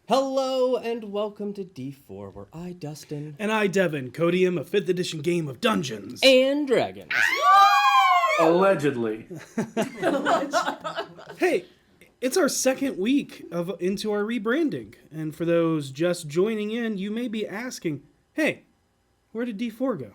Hello and welcome to D4, where I, Dustin, And I, Devin, codium a 5th edition game of Dungeons and Dragons. Allegedly. Hey, it's our second week into our rebranding. And for those just joining in, you may be asking, hey, where did D4 go?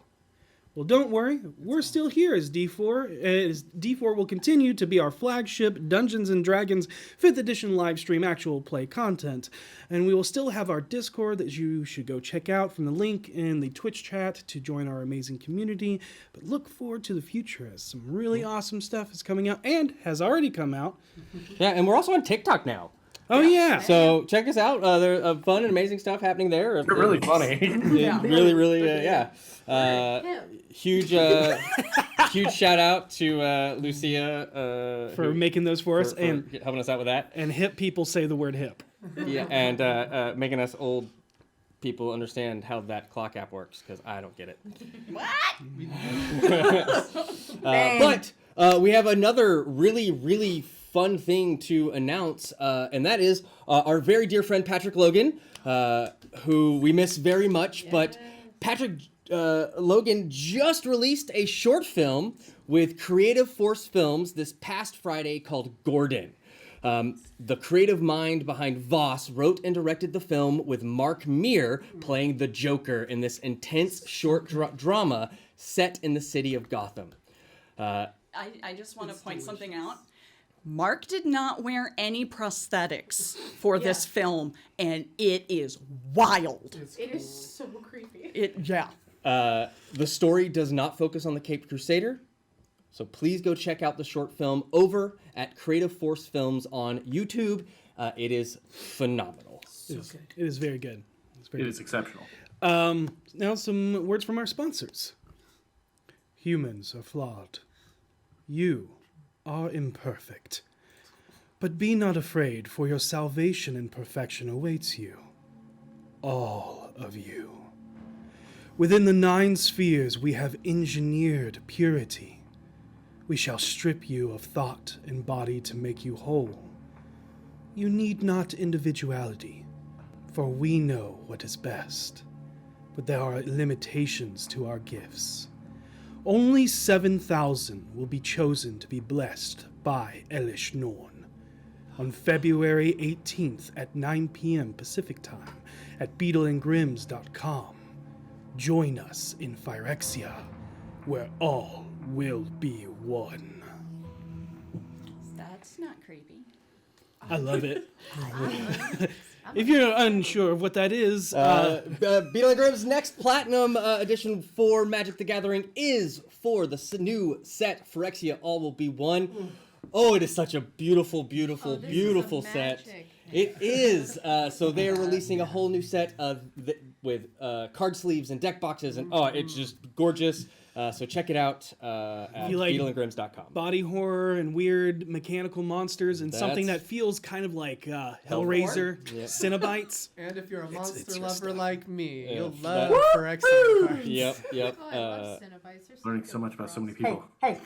Well, don't worry. We're still here as D4. As D4 will continue to be our flagship Dungeons & Dragons 5th edition live stream actual play content. And we will still have our Discord that you should go check out from the link in the Twitch chat to join our amazing community. But look forward to the future as some really awesome stuff is coming out and has already come out. Yeah, and we're also on TikTok now. Oh, yeah. So check us out. There's fun and amazing stuff happening there. They're really funny. Really, yeah. Huge shout out to Lucia For making those for us for and helping us out with that. and hip people say the word hip. Yeah, and making us old people understand how that clock app works, because I don't get it. But we have another really fun thing to announce, and that is our very dear friend Patrick Logan, who we miss very much. Yeah. But Patrick Logan just released a short film with Creative Force Films this past Friday called Gordon. The creative mind behind Voss wrote and directed the film with Mark Meir playing the Joker in this intense short drama set in the city of Gotham. I just want to point something out. Mark did not wear any prosthetics for this film, and it is wild. It is so creepy. The story does not focus on the Caped Crusader, so please go check out the short film over at Creative Force Films on YouTube. It is phenomenal. It is very good. It is exceptional. Now some words from our sponsors. Humans are flawed. You are imperfect. But be not afraid, for your salvation and perfection awaits you. All of you. Within the 9 spheres we have engineered purity. We shall strip you of thought and body to make you whole. You need not individuality, for we know what is best. But there are limitations to our gifts. Only 7,000 will be chosen to be blessed by Elish Norn on February 18th at 9 p.m. Pacific Time at beetleandgrims.com. Join us in Phyrexia, where all will be one. That's not creepy. I love it. If you're unsure of what that is, Beetle and Grimm's next Platinum edition for Magic the Gathering is for the new set, Phyrexia All Will Be One. Oh, it is such a beautiful set. It is. So they are releasing a whole new set with card sleeves and deck boxes, and it's just gorgeous. So check it out at beetleandgrims.com. Body horror and weird mechanical monsters and something that feels kind of like Hellraiser, Cenobites. And if you're a monster it's lover like me, you'll that- love Phyrexia cards. Yep. Oh, I love Cenobites. They're Learning so much about so many gross. people. Hey.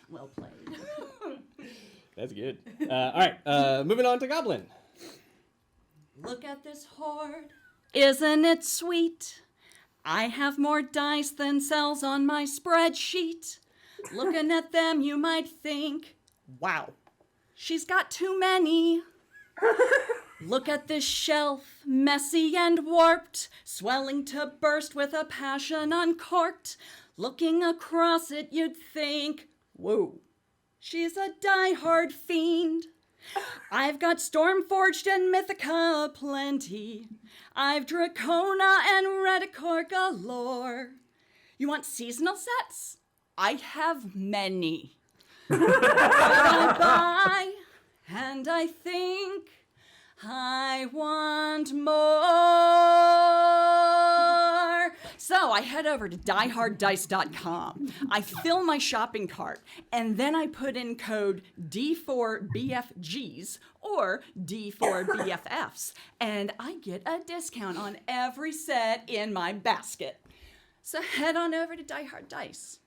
Well played. That's good. All right, moving on to Goblin. Look at this hoard. Isn't it sweet? I have more dice than cells on my spreadsheet. Looking at them, you might think, wow, she's got too many. Look at this shelf, messy and warped, swelling to burst with a passion uncorked. Looking across it, you'd think, whoa, she's a die-hard fiend. I've got Stormforged and Mythica aplenty. I've Dracona and Redicor galore. You want seasonal sets? I have many. But I buy, and I think I want more. So I head over to dieharddice.com. I fill my shopping cart, and then I put in code D4BFGs or D4BFFs, and I get a discount on every set in my basket. So head on over to Die Hard Dice.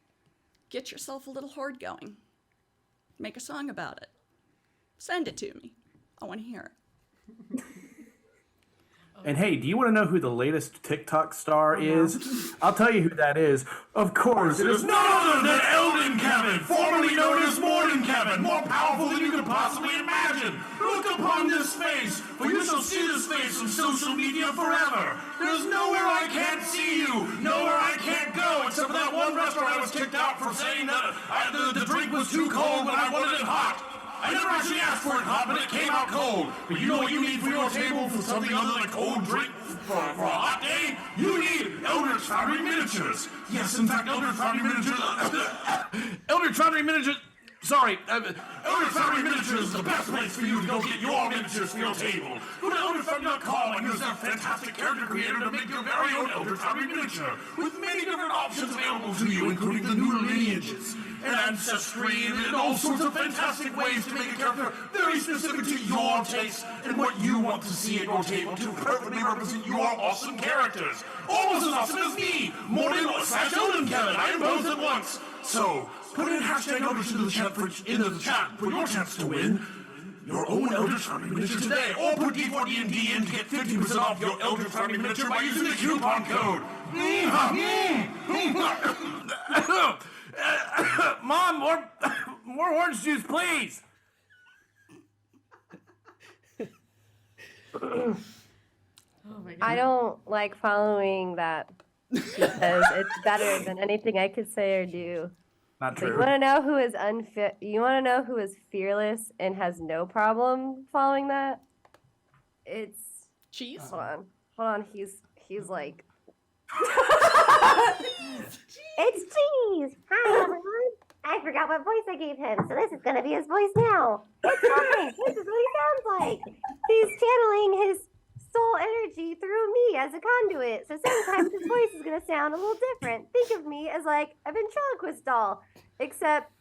Get yourself a little hoard going. Make a song about it. Send it to me. I want to hear it. And hey, do you want to know who the latest TikTok star is? I'll tell you who that is. Of course, it is none other than Elden Kevin, formerly known as Morning Kevin, more powerful than you could possibly imagine. Look upon this face, for you shall see this face on social media forever. There's nowhere I can't see you, nowhere I can't go, except for that one restaurant I was kicked out for saying that the drink was too cold when I wanted it hot. I never actually asked for it hot, but it came out cold. But you know what you need for your table for something other than a cold drink for a hot day? You need Eldritch Foundry Miniatures. Yes, in fact, Eldritch Foundry Miniatures... Eldritch Foundry Miniatures... Sorry, Eldritch Foundry Miniatures is the best place for you to go get your miniatures for your table. Go to EldritchFoundry.com and use their fantastic character creator to make your very own Eldritch Foundry miniature, with many different options available to you, including the new lineages and ancestry and all sorts of fantastic ways to make a character very specific to your taste and what you want to see at your table to perfectly represent your awesome characters. Almost as awesome as me, Morning/Elden Kevin. I am both at once. So, put in hashtag Eldritch into the chat for your chance to win your own Eldritch Foundry miniature today, or put D4D&D in to get 50% off your Eldritch Foundry miniature by using the coupon code. Mom, more orange juice, please. Oh my god. I don't like following that because it's better than anything I could say or do. Not But you true. want to know who is unfit? You want to know who is fearless and has no problem following that? It's Cheese? hold on. He's like. It's Cheese. Hi everyone. I forgot what voice I gave him, so this is gonna be his voice now. It's fine. This is what he sounds like. He's channeling his soul energy through me as a conduit, so sometimes his voice is gonna sound a little different. Think of me as like a ventriloquist doll, except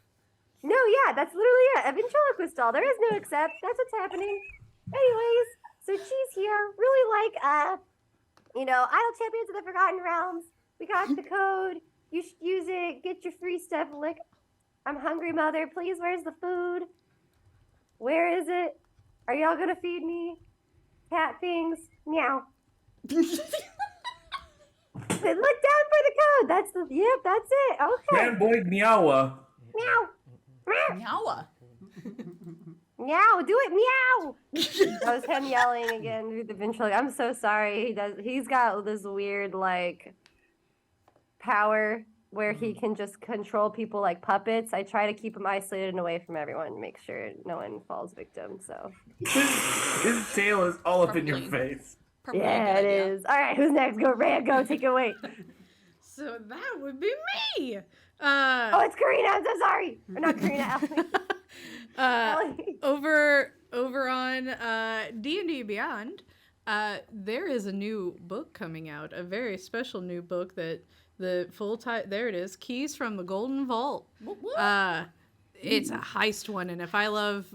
no, yeah, that's literally it. A ventriloquist doll. There is no except. That's what's happening. Anyways, so Cheese here, really like Idle Champions of the Forgotten Realms. We got the code. You should use it. Get your free stuff. Lick. I'm hungry, mother. Please, where's the food? Where is it? Are y'all gonna feed me? Cat things. Meow. Look down for the code. That's it. Okay. Fanboy Meowa. Meow. Meow. Meowa. Meow. Do it. Meow. That was him yelling again through the ventriloquist. I'm so sorry. He's got this weird power where he can just control people like puppets. I try to keep him isolated and away from everyone to make sure no one falls victim. So His tail is all up in your Probably. face. Probably a yeah, good it idea. is. All right, who's next? Go, Rhea. Go. Take it away. So that would be me. Oh, it's Karina. I'm so sorry. Or not Karina. Ellie. Over on D&D Beyond, there is a new book coming out, a very special new book that the full title, there it is, Keys from the Golden Vault. It's a heist one, and if I love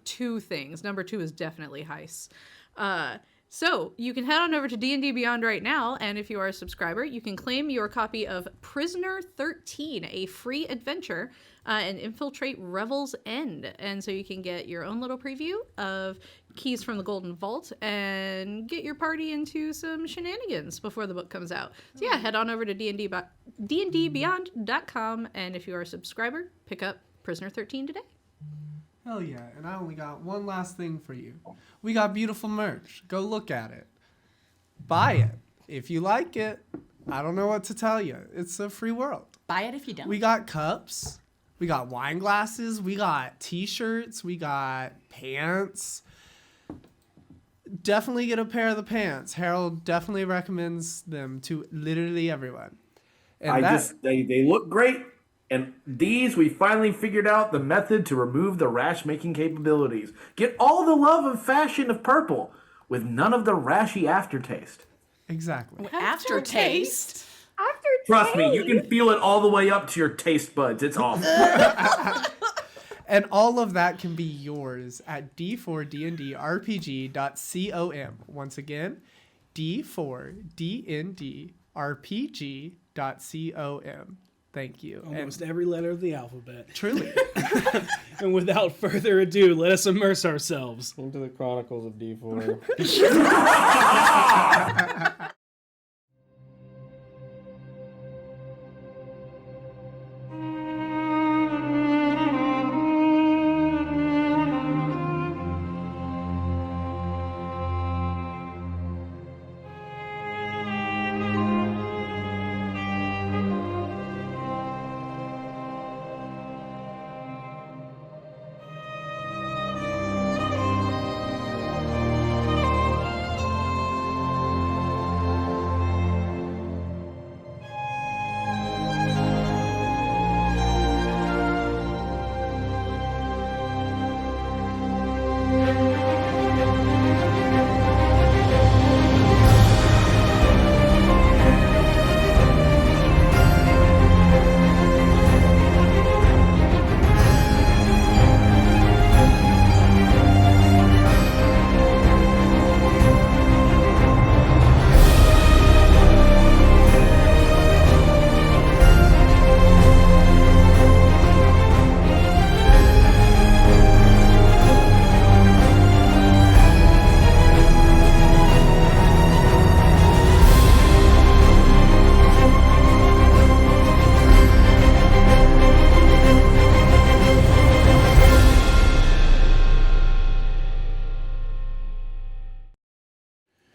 two things, number two is definitely heists. So you can head on over to D&D Beyond right now, and if you are a subscriber, you can claim your copy of Prisoner 13, a free adventure, and infiltrate Revel's End. And so you can get your own little preview of Keys from the Golden Vault and get your party into some shenanigans before the book comes out. So yeah, head on over to dndbeyond.com, and if you are a subscriber, pick up Prisoner 13 today. Hell yeah, and I only got one last thing for you. We got beautiful merch. Go look at it. Buy it. If you like it, I don't know what to tell you. It's a free world. Buy it if you don't. We got cups. We got wine glasses. We got t-shirts. We got pants. Definitely get a pair of the pants. Harold definitely recommends them to literally everyone. And They look great. And these, we finally figured out the method to remove the rash-making capabilities. Get all the love of fashion of purple with none of the rashy aftertaste. Exactly. Aftertaste. Trust me, you can feel it all the way up to your taste buds. It's awful. And all of that can be yours at d4dndrpg.com. Once again, d4dndrpg.com. Thank you. Almost every letter of the alphabet. Truly. And without further ado, let us immerse ourselves into the Chronicles of D4.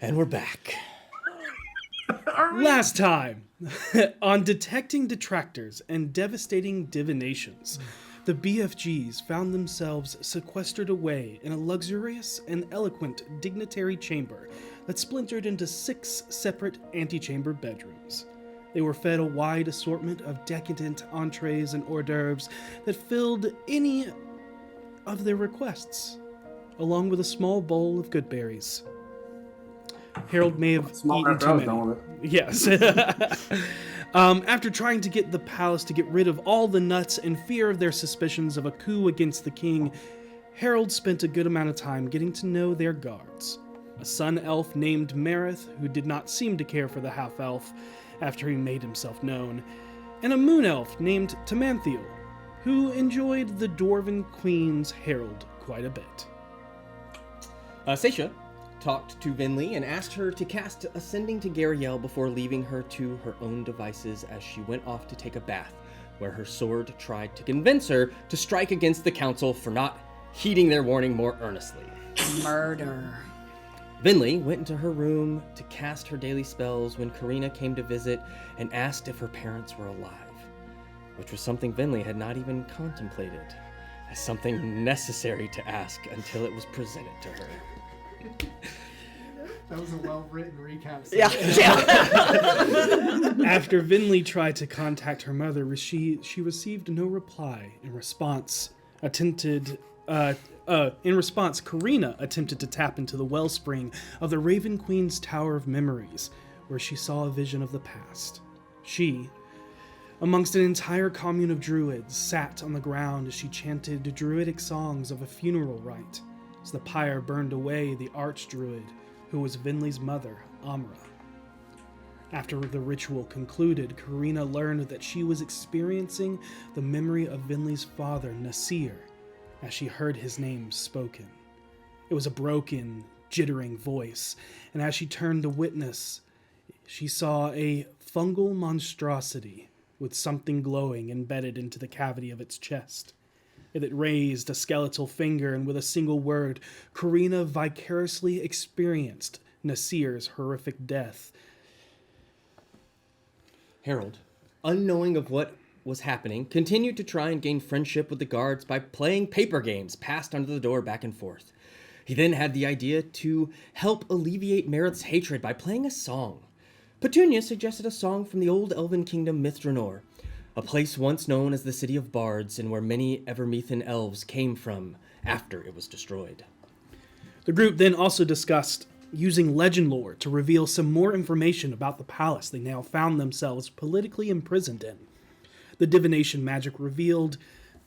And we're back. Last time, on detecting detractors and devastating divinations, the BFGs found themselves sequestered away in a luxurious and eloquent dignitary chamber that splintered into 6 separate antechamber bedrooms. They were fed a wide assortment of decadent entrees and hors d'oeuvres that filled any of their requests, along with a small bowl of good berries. Harold may have eaten too many. Yes. After trying to get the palace to get rid of all the nuts in fear of their suspicions of a coup against the king, Harold spent a good amount of time getting to know their guards. A sun elf named Marith, who did not seem to care for the half-elf after he made himself known, and a moon elf named Tamanthiel, who enjoyed the dwarven queen's Harold quite a bit. Seisha talked to Venlee and asked her to cast Ascending to Gariel before leaving her to her own devices as she went off to take a bath, where her sword tried to convince her to strike against the council for not heeding their warning more earnestly. Murder. Venlee went into her room to cast her daily spells when Karina came to visit and asked if her parents were alive, which was something Venlee had not even contemplated as something necessary to ask until it was presented to her. That was a well-written recap. Yeah. After Venlee tried to contact her mother, she received no reply. In response, Karina attempted to tap into the wellspring of the Raven Queen's Tower of Memories, where she saw a vision of the past. She, amongst an entire commune of druids, sat on the ground as she chanted druidic songs of a funeral rite, as the pyre burned away the archdruid, who was Venlee's mother, Amra. After the ritual concluded, Karina learned that she was experiencing the memory of Venlee's father, Nasir, as she heard his name spoken. It was a broken, jittering voice, and as she turned to witness, she saw a fungal monstrosity with something glowing embedded into the cavity of its chest. It raised a skeletal finger, and with a single word, Karina vicariously experienced Nasir's horrific death. Harold, unknowing of what was happening, continued to try and gain friendship with the guards by playing paper games passed under the door back and forth. He then had the idea to help alleviate Marith's hatred by playing a song. Petunia suggested a song from the old elven kingdom Mithranor, a place once known as the City of Bards and where many Evermethan elves came from after it was destroyed. The group then also discussed using legend lore to reveal some more information about the palace they now found themselves politically imprisoned in. The divination magic revealed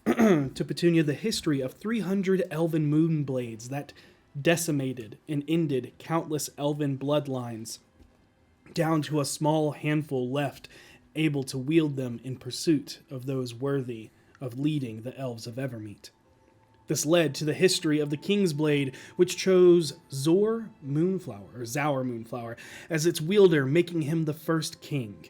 to Petunia the history of 300 elven moonblades that decimated and ended countless elven bloodlines, down to a small handful left able to wield them in pursuit of those worthy of leading the elves of Evermeet. This led to the history of the King's Blade, which chose Zaur Moonflower as its wielder, making him the first king.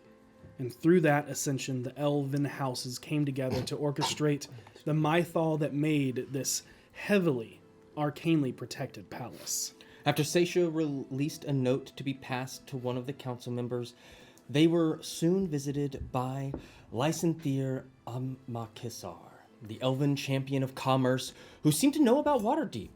And through that ascension, the elven houses came together to orchestrate the mythal that made this heavily, arcanely protected palace. After Seisha released a note to be passed to one of the council members, they were soon visited by Lysanthir Amakisar, the elven champion of commerce, who seemed to know about Waterdeep.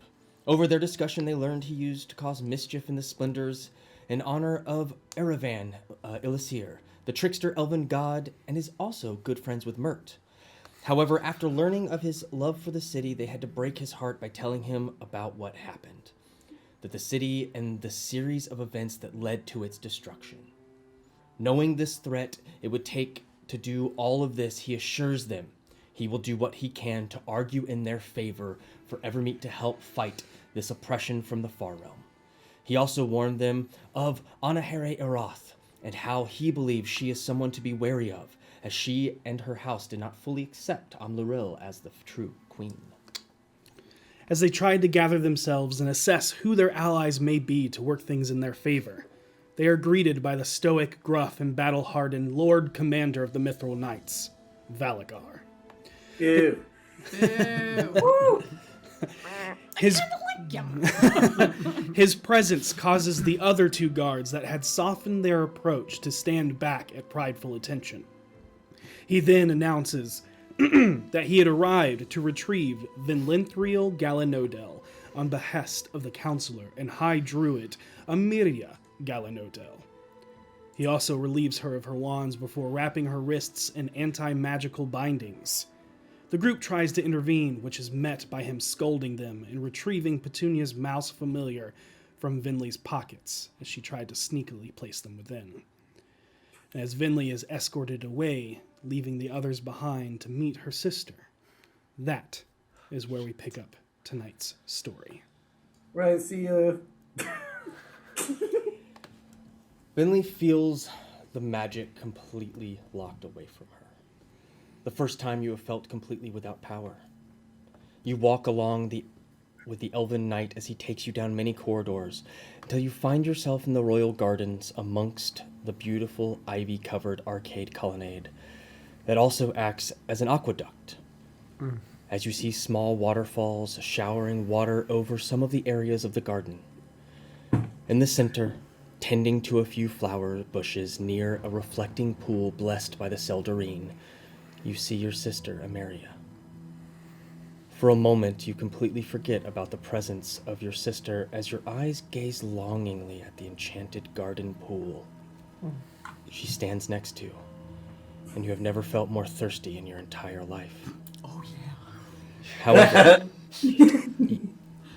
Over their discussion, they learned he used to cause mischief in the splendors in honor of Erevan Ilisir, the trickster elven god, and is also good friends with Mert. However, after learning of his love for the city, they had to break his heart by telling him about what happened. That the city and the series of events that led to its destruction. Knowing this threat it would take to do all of this, he assures them he will do what he can to argue in their favor for Evermeet to help fight this oppression from the Far Realm. He also warned them of Anahere Eroth and how he believes she is someone to be wary of, as she and her house did not fully accept Amluril as the true queen. As they tried to gather themselves and assess who their allies may be to work things in their favor, they are greeted by the stoic, gruff, and battle-hardened Lord Commander of the Mithril Knights, Valagar. Ew. His presence causes the other two guards that had softened their approach to stand back at prideful attention. He then announces that he had arrived to retrieve Venlithriel Galanodel on behest of the counselor and high druid Amiria Galanodel. He also relieves her of her wands before wrapping her wrists in anti-magical bindings. The group tries to intervene, which is met by him scolding them and retrieving Petunia's mouse familiar from Venlee's pockets as she tried to sneakily place them within. And as Venlee is escorted away, leaving the others behind to meet her sister, that is where we pick up tonight's story. Right, see ya. Finley feels the magic completely locked away from her. The first time you have felt completely without power. You walk along with the elven knight as he takes you down many corridors until you find yourself in the royal gardens amongst the beautiful ivy-covered arcade colonnade that also acts as an aqueduct. As you see small waterfalls showering water over some of the areas of the garden. In the center, tending to a few flower bushes near a reflecting pool blessed by the Seldarine, you see your sister, Ameria. For a moment, you completely forget about the presence of your sister as your eyes gaze longingly at the enchanted garden pool she stands next to, and you have never felt more thirsty in your entire life. Oh, yeah. However,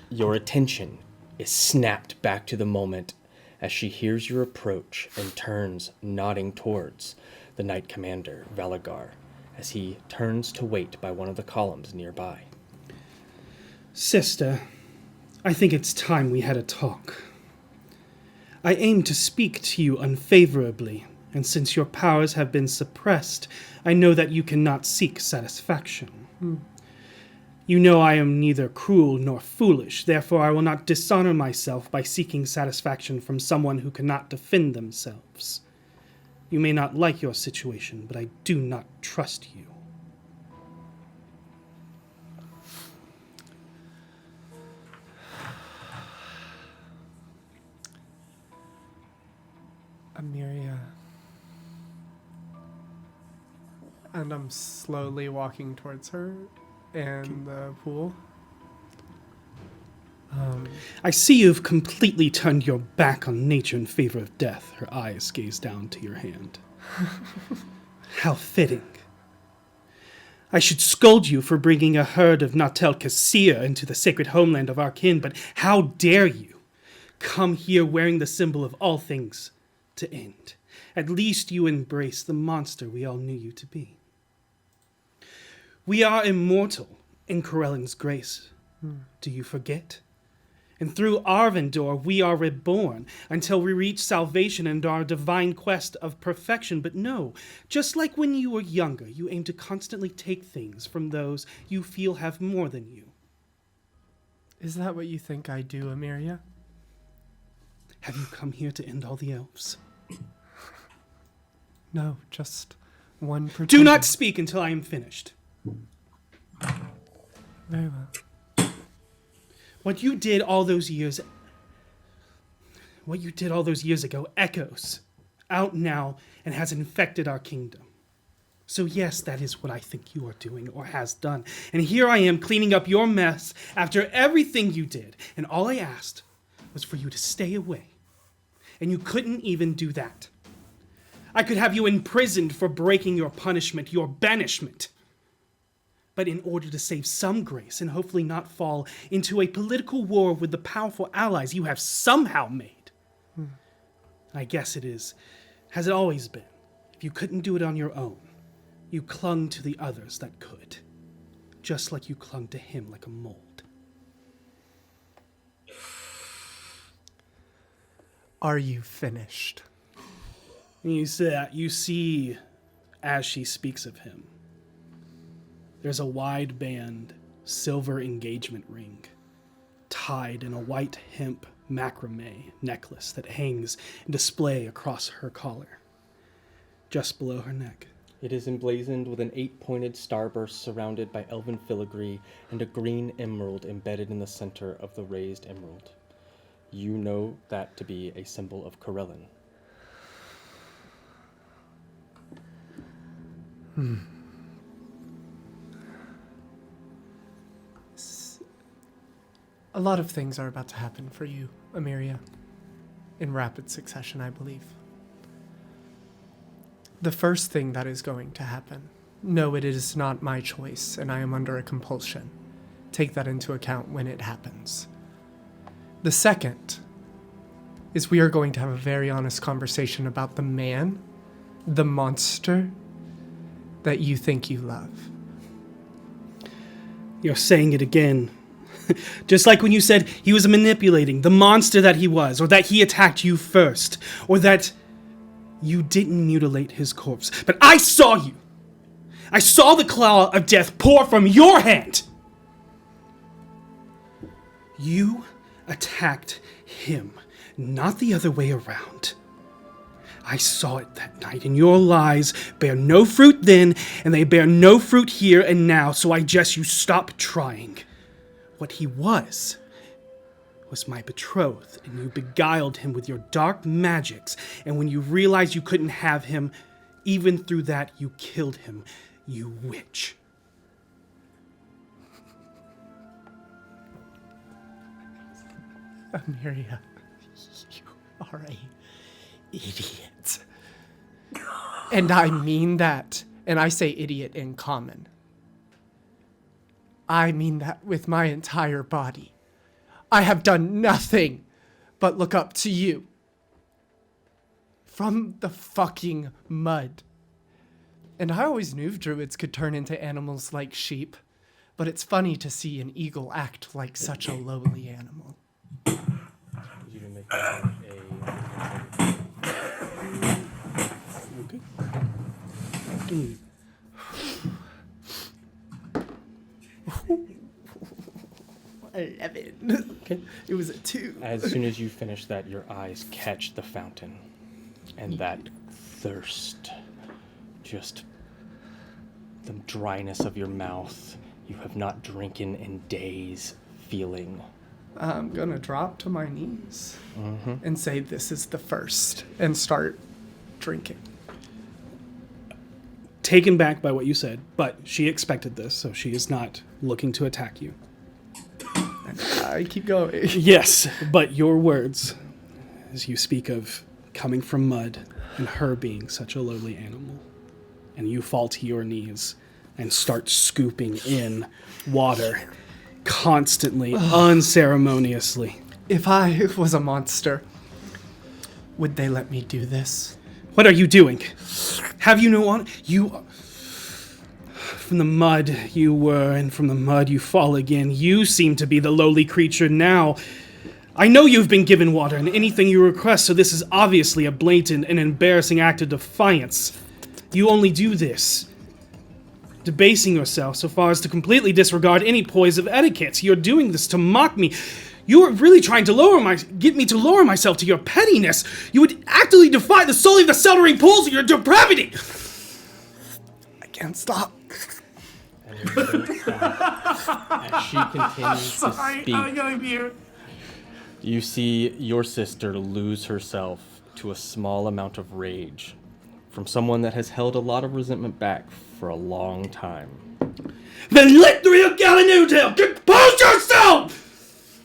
your attention is snapped back to the moment as she hears your approach and turns, nodding towards the Knight Commander, Valagar, as he turns to wait by one of the columns nearby. Sister, I think it's time we had a talk. I aim to speak to you unfavorably, and since your powers have been suppressed, I know that you cannot seek satisfaction. You know I am neither cruel nor foolish, therefore I will not dishonor myself by seeking satisfaction from someone who cannot defend themselves. You may not like your situation, but I do not trust you. Amiria. And I'm slowly walking towards her and the pool. I see you've completely turned your back on nature in favor of death. Her eyes gaze down to your hand. How fitting. I should scold you for bringing a herd of Natel Kassir into the sacred homeland of our kin, but how dare you come here wearing the symbol of all things to end? At least you embrace the monster we all knew you to be. We are immortal in Corellin's grace. Do you forget? And through Arvindor, we are reborn until we reach salvation and our divine quest of perfection. But no, just like when you were younger, you aim to constantly take things from those you feel have more than you. Is that what you think I do, Emiria? Have you come here to end all the elves? No, just one Do pretender. not speak until I am finished. Very well. What you did all those years ago echoes out now and has infected our kingdom. So yes, that is what I think you are doing or has done. And here I am cleaning up your mess after everything you did. And all I asked was for you to stay away. And you couldn't even do that. I could have you imprisoned for breaking your punishment, your banishment. But in order to save some grace and hopefully not fall into a political war with the powerful allies you have somehow made. I guess it is, has it always been. If you couldn't do it on your own, you clung to the others that could. Just like you clung to him like a mold. Are you finished? And you see, as she speaks of him, there's a wide band silver engagement ring tied in a white hemp macrame necklace that hangs in display across her collar, just below her neck. It is emblazoned with an 8-pointed starburst surrounded by elven filigree and a green emerald embedded in the center of the raised emerald. You know that to be a symbol of Corellin. A lot of things are about to happen for you, Emiria. In rapid succession, I believe. The first thing that is going to happen. No, it is not my choice, and I am under a compulsion. Take that into account when it happens. The second is we are going to have a very honest conversation about the man, the monster, that you think you love. You're saying it again. Just like when you said he was manipulating the monster that he was, or that he attacked you first, or that you didn't mutilate his corpse. But I saw you! I saw the claw of death pour from your hand! You attacked him, not the other way around. I saw it that night, and your lies bear no fruit then, and they bear no fruit here and now, so I just you stop trying. What he was my betrothed, and you beguiled him with your dark magics, and when you realized you couldn't have him, even through that, you killed him, you witch. Emiria, you are a idiot. And I mean that, and I say idiot in common. I mean that with my entire body. I have done nothing but look up to you. From the fucking mud. And I always knew druids could turn into animals like sheep, but it's funny to see an eagle act like such a lowly animal. You can make that Okay. 11. Okay. It was a 2. As soon as you finish that, your eyes catch the fountain. And that thirst, just the dryness of your mouth, you have not drinking in days, feeling. I'm gonna drop to my knees and say this is the first and start drinking. Taken back by what you said, but she expected this, so she is not looking to attack you. And I keep going. Yes, but your words, as you speak of coming from mud and her being such a lowly animal, and you fall to your knees and start scooping in water constantly, unceremoniously. If I was a monster, would they let me do this? What are you doing? Have you no honor? You... From the mud you were, and from the mud you fall again. You seem to be the lowly creature now. I know you've been given water and anything you request, so this is obviously a blatant and embarrassing act of defiance. You only do this, debasing yourself so far as to completely disregard any poise of etiquette. You're doing this to mock me. You are really trying to get me to lower myself to your pettiness. You would actively defy the soul of the Seltering pools of your depravity. I can't stop. And you don't stop. As she continues to speak, I'm gonna mute. you see your sister lose herself to a small amount of rage from someone that has held a lot of resentment back for a long time. Then lick the real Gallinudale! Compose yourself!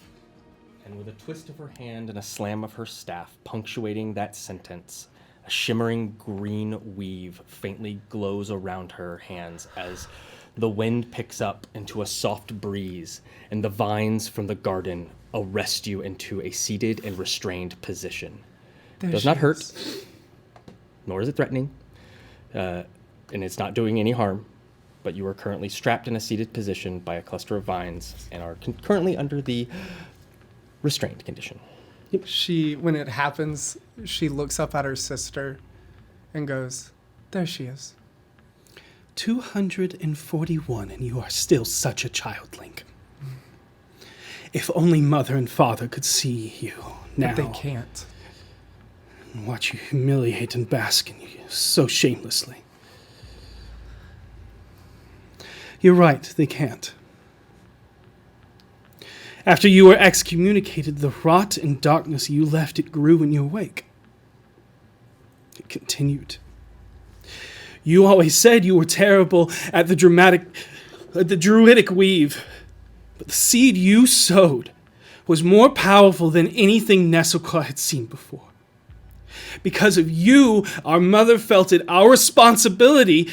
And with a twist of her hand and a slam of her staff punctuating that sentence, a shimmering green weave faintly glows around her hands as the wind picks up into a soft breeze and the vines from the garden arrest you into a seated and restrained position. Does not hurt, nor is it threatening, and it's not doing any harm, but you are currently strapped in a seated position by a cluster of vines and are currently under the restrained condition. When it happens, she looks up at her sister and goes, there she is. 241, and you are still such a childling. If only mother and father could see you now. But they can't. And watch you humiliate and bask in you so shamelessly. You're right, they can't. After you were excommunicated, the rot and darkness you left, it grew in your wake. It continued. You always said you were terrible at the druidic weave, but the seed you sowed was more powerful than anything Nesselclaw had seen before. Because of you, our mother felt it our responsibility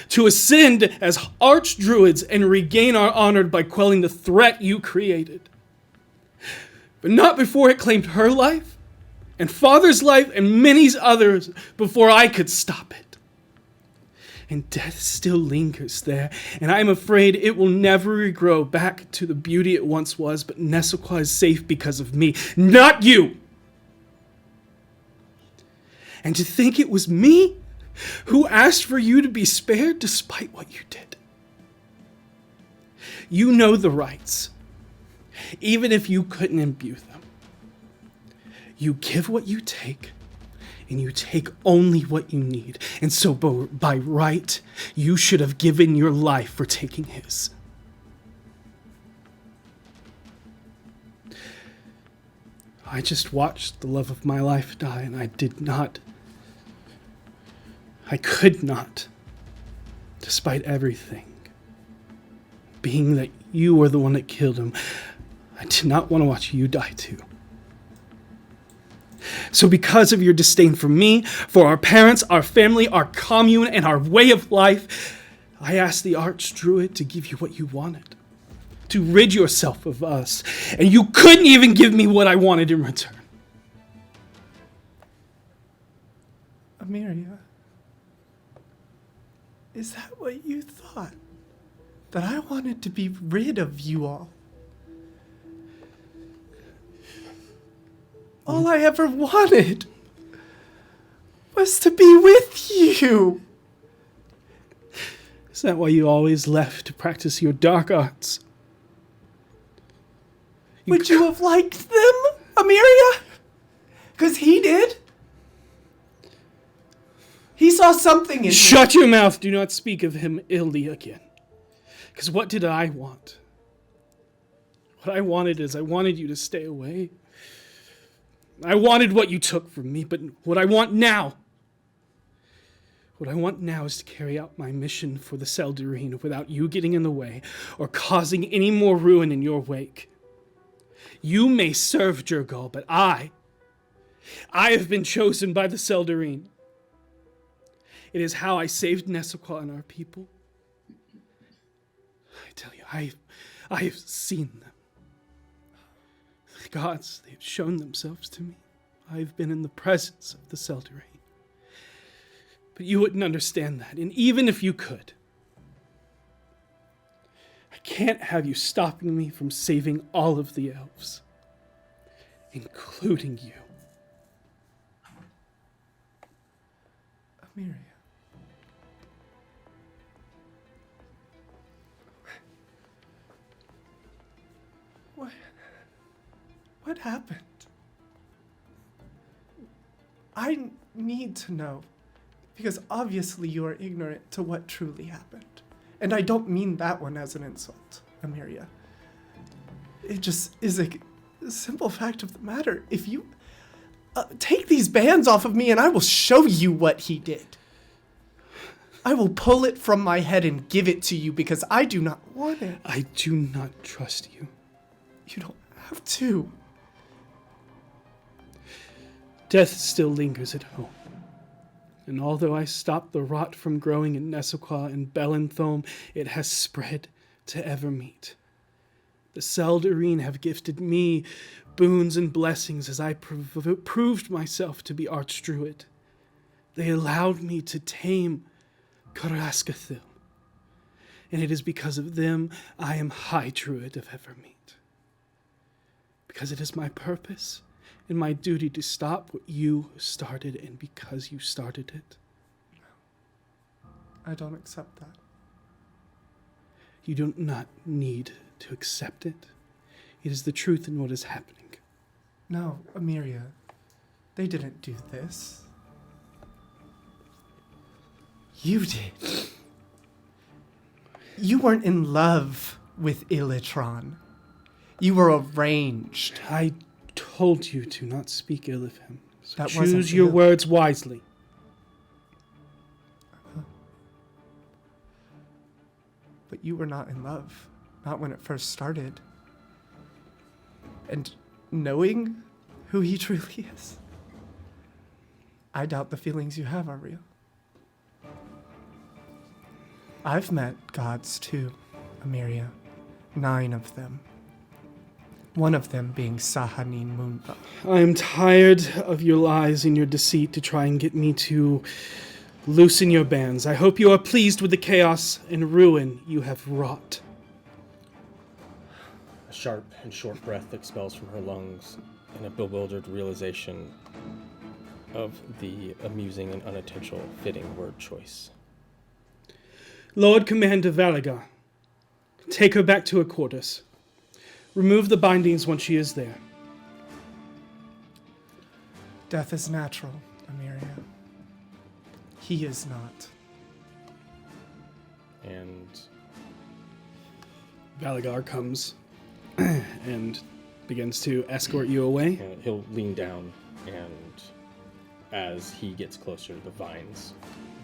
to ascend as archdruids and regain our honor by quelling the threat you created. But not before it claimed her life, and father's life, and many others before I could stop it. And death still lingers there, and I'm afraid it will never regrow back to the beauty it once was, but Nesselclaw is safe because of me, not you! And to think it was me who asked for you to be spared despite what you did. You know the rights, even if you couldn't imbue them. You give what you take, and you take only what you need. And so by right, you should have given your life for taking his. I just watched the love of my life die, and I could not, despite everything. Being that you were the one that killed him, I did not want to watch you die too. So because of your disdain for me, for our parents, our family, our commune, and our way of life, I asked the Archdruid to give you what you wanted. To rid yourself of us. And you couldn't even give me what I wanted in return. Amiria, is that what you thought? That I wanted to be rid of you all? All I ever wanted was to be with you. Is that why you always left to practice your dark arts? Would you have liked them, Amiria? Because he did. He saw something in Shut your mouth. Do not speak of him illy again. Because what did I want? What I wanted is I wanted you to stay away. I wanted what you took from me, but what I want now is to carry out my mission for the Seldarine without you getting in the way or causing any more ruin in your wake. You may serve Jurgal, but I have been chosen by the Seldarine. It is how I saved Nesselclaw and our people. I tell you, I have seen them. The gods, they have shown themselves to me. I have been in the presence of the Seldarine. But you wouldn't understand that, and even if you could, I can't have you stopping me from saving all of the elves. including you. Emiria. What happened? I need to know, because obviously you are ignorant to what truly happened. And I don't mean that one as an insult, Emiria. It just is a simple fact of the matter. If you take these bands off of me and I will show you what he did. I will pull it from my head and give it to you because I do not want it. I do not trust you. You don't have to. Death still lingers at home. And although I stopped the rot from growing in Nessequa and Bellenthome, it has spread to Evermeet. The Seldarine have gifted me boons and blessings as I proved myself to be Archdruid. They allowed me to tame Karaskathil. And it is because of them I am High Druid of Evermeet. Because it is my purpose and my duty to stop what you started, and because you started it. I don't accept that. You do not need to accept it. It is the truth in what is happening. No, Emiria. They didn't do this. You did. You weren't in love with Illitron. You were arranged. I told you to not speak ill of him. So That wasn't choose your ill. words wisely. But you were not in love. Not when it first started. And knowing who he truly is, I doubt the feelings you have are real. I've met gods too, Emiria. 9 of them. One of them being Sahanin Moonba. I am tired of your lies and your deceit to try and get me to loosen your bands. I hope you are pleased with the chaos and ruin you have wrought. A sharp and short breath expels from her lungs in a bewildered realization of the amusing and unintentional fitting word choice. Lord Commander Valagar, take her back to her quarters. Remove the bindings once she is there. Death is natural, Emiria. He is not. And Valagar comes and begins to escort you away. he'll lean down, and as he gets closer, the vines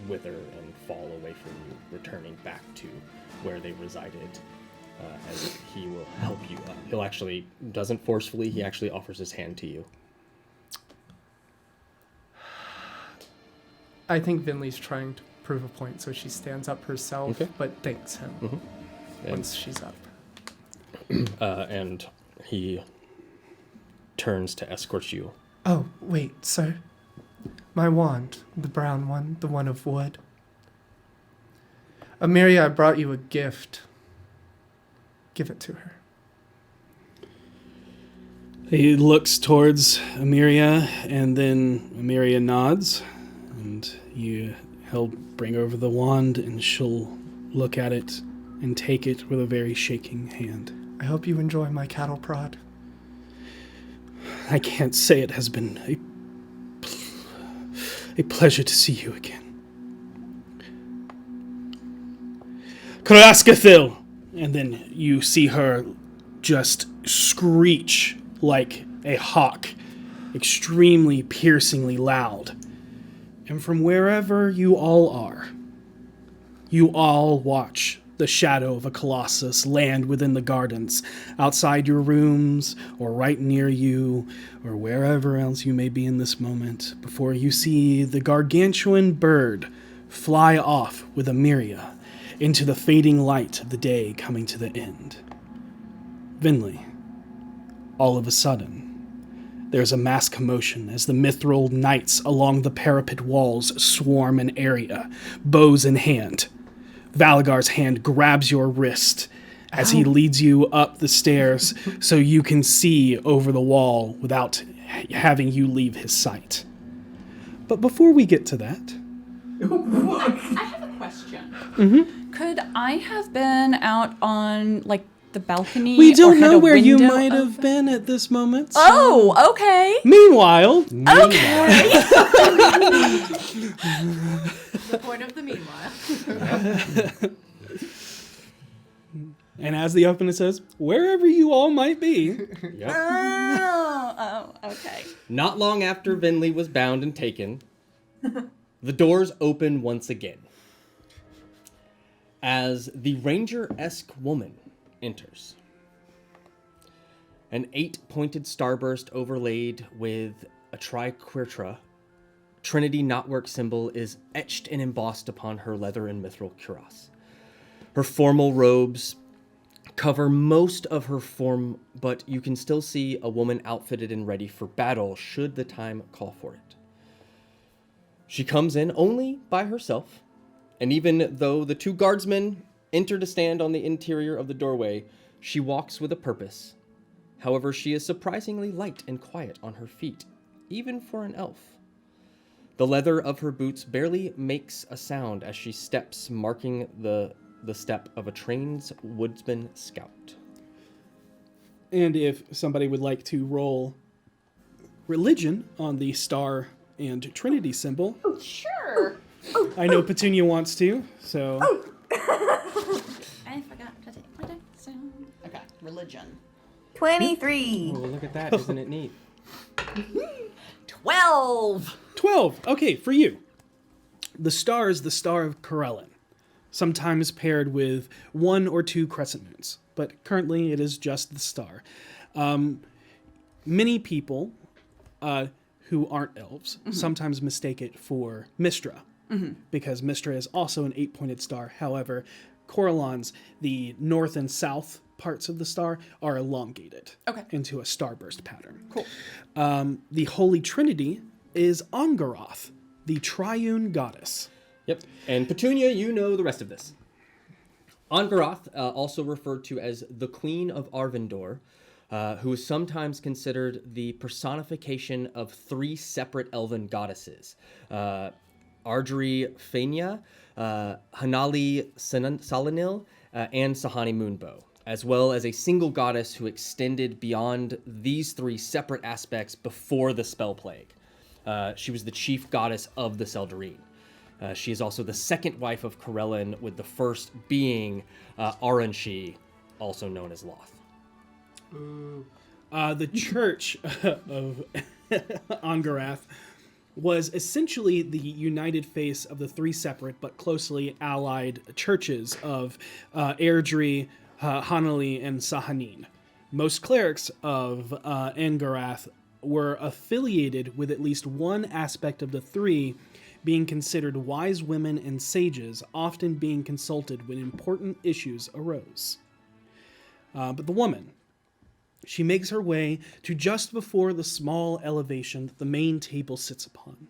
wither and fall away from you, returning back to where they resided. As he will help you up. He'll actually, doesn't forcefully, he actually offers his hand to you. I think Venlee's trying to prove a point, so she stands up herself, Okay. but thanks him once she's up. And he turns to escort you. Oh, wait, sir. My wand, the brown one, the one of wood. Emiria, I brought you a gift. Give it to her. He looks towards Emiria, and then Emiria nods, and he'll bring over the wand, and she'll look at it and take it with a very shaking hand. I hope you enjoy my cattle prod. I can't say it has been a pleasure to see you again. Karaskathil! And then you see her just screech like a hawk, extremely piercingly loud. And from wherever you all are, you all watch the shadow of a colossus land within the gardens, outside your rooms, or right near you, or wherever else you may be in this moment, before you see the gargantuan bird fly off with Emiria into the fading light of the day coming to the end. Venlee, all of a sudden, there's a mass commotion as the mithril knights along the parapet walls swarm an area, bows in hand. Valagar's hand grabs your wrist as he leads you up the stairs so you can see over the wall without having you leave his sight. But before we get to that... I have a question. Could I have been out on, like, the balcony? We don't or had know a where you window might have open? been at this moment. so- Oh, okay. Meanwhile... Okay. The point of the meanwhile. And as the opener says, wherever you all might be... Oh, okay. Not long after Venlee was bound and taken, the doors open once again. As the ranger-esque woman enters. An 8-pointed starburst overlaid with a triquetra Trinity knotwork symbol is etched and embossed upon her leather and mithril cuirass. Her formal robes cover most of her form, but you can still see a woman outfitted and ready for battle should the time call for it. She comes in only by herself, and even though the 2 guardsmen enter to stand on the interior of the doorway, she walks with a purpose. However, she is surprisingly light and quiet on her feet, even for an elf. The leather of her boots barely makes a sound as she steps, marking the step of a trained woodsman scout. And if somebody would like to roll religion on the star and Trinity symbol, Sure. I know Petunia wants to, so... I forgot to take my dice down. Okay, religion. 23. Oh, look at that. Isn't it neat? 12. 12. Okay, for you. The star is the star of Corellin, sometimes paired with 1 or 2 crescent moons, but currently it is just the star. Many people who aren't elves sometimes mistake it for Mystra, because Mystra is also an 8-pointed star. However, Corellin's, the north and south parts of the star, are elongated into a starburst pattern. Cool. The Holy Trinity is Angaroth, the triune goddess. Yep. And Petunia, you know the rest of this. Angaroth, also referred to as the Queen of Arvindor, who is sometimes considered the personification of 3 separate elven goddesses. Ardri Fania, Hanali Salanil, and Sahani Moonbow, as well as a single goddess who extended beyond these 3 separate aspects before the Spell Plague. She was the chief goddess of the Seldarine. She is also the second wife of Corellin, with the first being Aranshi, also known as Loth. The church of Angarath was essentially the united face of the 3 separate but closely allied churches of Airdrie, Hanali, and Sahanin. Most clerics of Angarath were affiliated with at least one aspect of the 3, being considered wise women and sages, often being consulted when important issues arose. But the woman, she makes her way to just before the small elevation that the main table sits upon.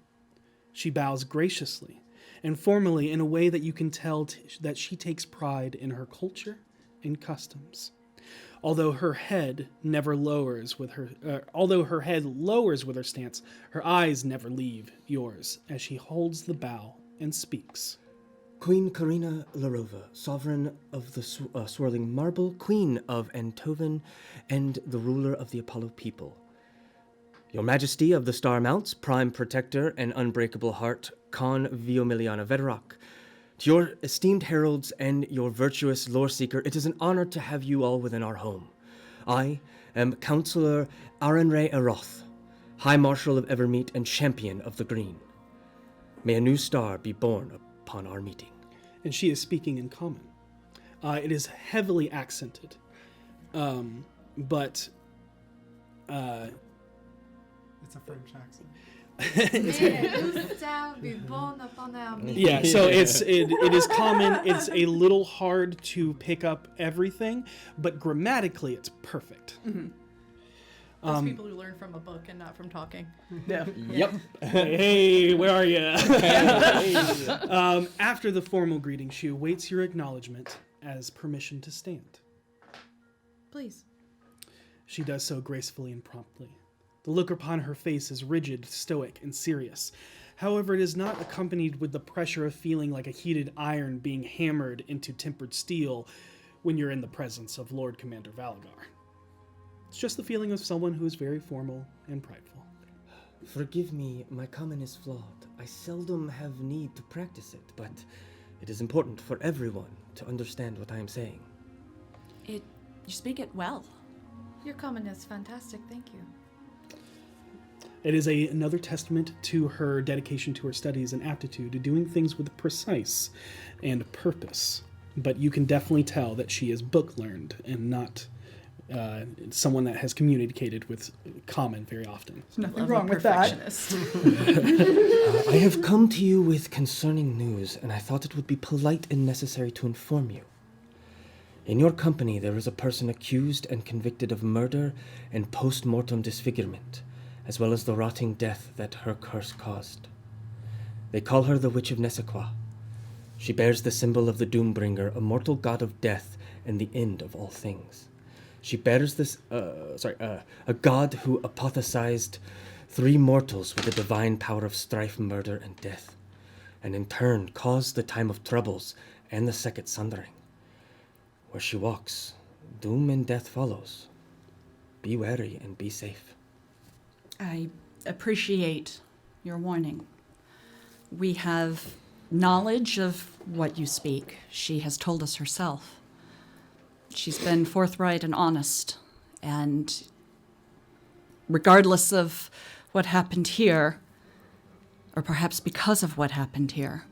She bows graciously and formally in a way that you can tell that she takes pride in her culture and customs. Although her head lowers with her stance, her eyes never leave yours as she holds the bow and speaks. Queen Karina Larova, sovereign of the swirling marble, queen of Antoven, and the ruler of the Apollo people. Your Majesty of the Star Mounts, prime protector and unbreakable heart, Khan Viomiliana Vedrak. To your esteemed heralds and your virtuous lore seeker, it is an honor to have you all within our home. I am Counselor Arenray Aroth, High Marshal of Evermeet and Champion of the Green. May a new star be born upon our meeting. And she is speaking in common. It is heavily accented, but It's a French accent. yeah, so it is common. It's a little hard to pick up everything, but grammatically it's perfect. Those people who learn from a book and not from talking. Yep. Hey, where are you? After the formal greeting, she awaits your acknowledgement as permission to stand. Please. She does so gracefully and promptly. The look upon her face is rigid, stoic, and serious. However, it is not accompanied with the pressure of feeling like a heated iron being hammered into tempered steel when you're in the presence of Lord Commander Valgar. It's just the feeling of someone who is very formal and prideful. Forgive me, my comment is flawed. I seldom have need to practice it, but it is important for everyone to understand what I am saying. You speak it well. Your comment is fantastic, thank you. It is another testament to her dedication to her studies and aptitude to doing things with precise and purpose. But you can definitely tell that she is book-learned and not someone that has communicated with common very often. There's nothing wrong with that. I have come to you with concerning news, and I thought it would be polite and necessary to inform you. In your company, there is a person accused and convicted of murder and post-mortem disfigurement, as well as the rotting death that her curse caused. They call her the Witch of Nesequa. She bears the symbol of the Doombringer, a mortal god of death and the end of all things. She bears this, a god who apothesized 3 mortals with the divine power of strife, murder, and death, and in turn caused the time of troubles and the second sundering. Where she walks, doom and death follows. Be wary and be safe. I appreciate your warning. We have knowledge of what you speak. She has told us herself. She's been forthright and honest, and regardless of what happened here, or perhaps because of what happened here,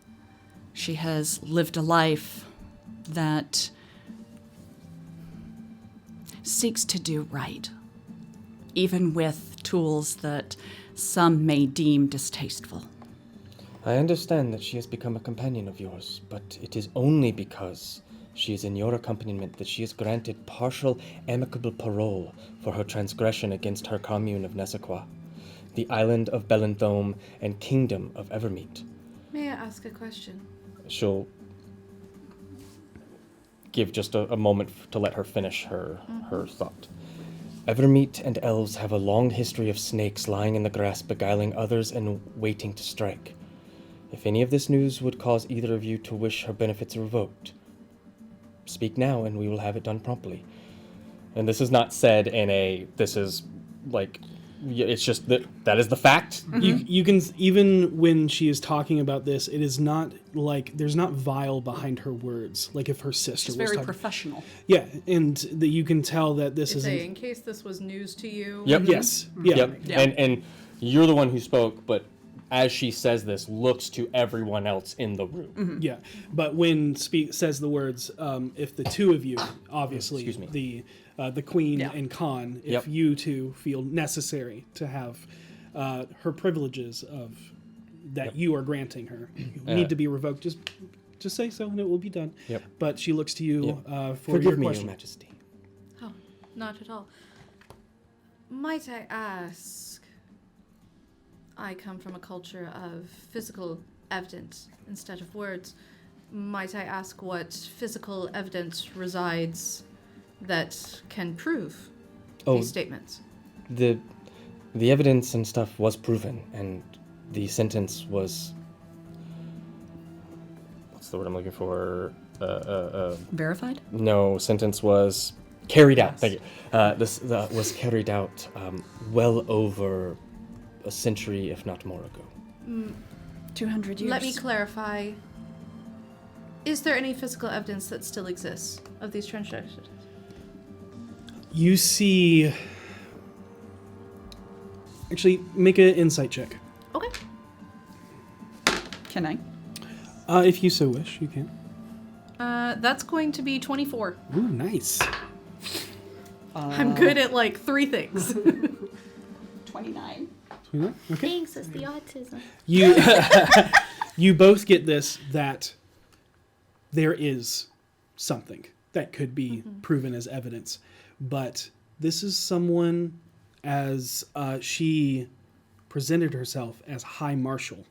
she has lived a life that seeks to do right, even with tools that some may deem distasteful. I understand that she has become a companion of yours, but it is only because she is in your accompaniment that she is granted partial amicable parole for her transgression against her commune of Nesequa, the island of Belenthome and kingdom of Evermeet. May I ask a question? She'll give just a moment to let her finish her thought. Evermeet and elves have a long history of snakes lying in the grass beguiling others and waiting to strike. If any of this news would cause either of you to wish her benefits revoked, speak now and we will have it done promptly. And this is not said in a, this is like, it's just that is the fact. You can, even when she is talking about this, it is not like, there's not vile behind her words, like if her sister She's was very talking. professional. Yeah, and that you can tell that this is In case this was news to you. Yep. Yes. Yeah. Yep. Yeah. And you're the one who spoke, but as she says this, looks to everyone else in the room. Yeah, but when says the words, if the two of you, obviously, Excuse me. The queen Yeah. and Khan, if Yep. you two feel necessary to have her privileges of that you are granting her need to be revoked, just say so and it will be done. Yep. But she looks to you for Forgive your me, question. Your Majesty. Oh, not at all. Might I ask? I come from a culture of physical evidence instead of words. Might I ask what physical evidence resides that can prove these statements? The evidence and stuff was proven, and the sentence was, what's the word I'm looking for? Verified? No, sentence was carried out. Thank you. This was carried out well over a century, if not more ago. 200 years. Let me clarify. Is there any physical evidence that still exists of these transgressions? You see. Actually, make an insight check. Okay. Can I? If you so wish, you can. That's going to be 24. Ooh, nice. I'm good at like 3 things. 29. Okay. Thanks, it's the autism. You you both get this, that there is something that could be proven as evidence, but this is someone, as she presented herself as High Marshal,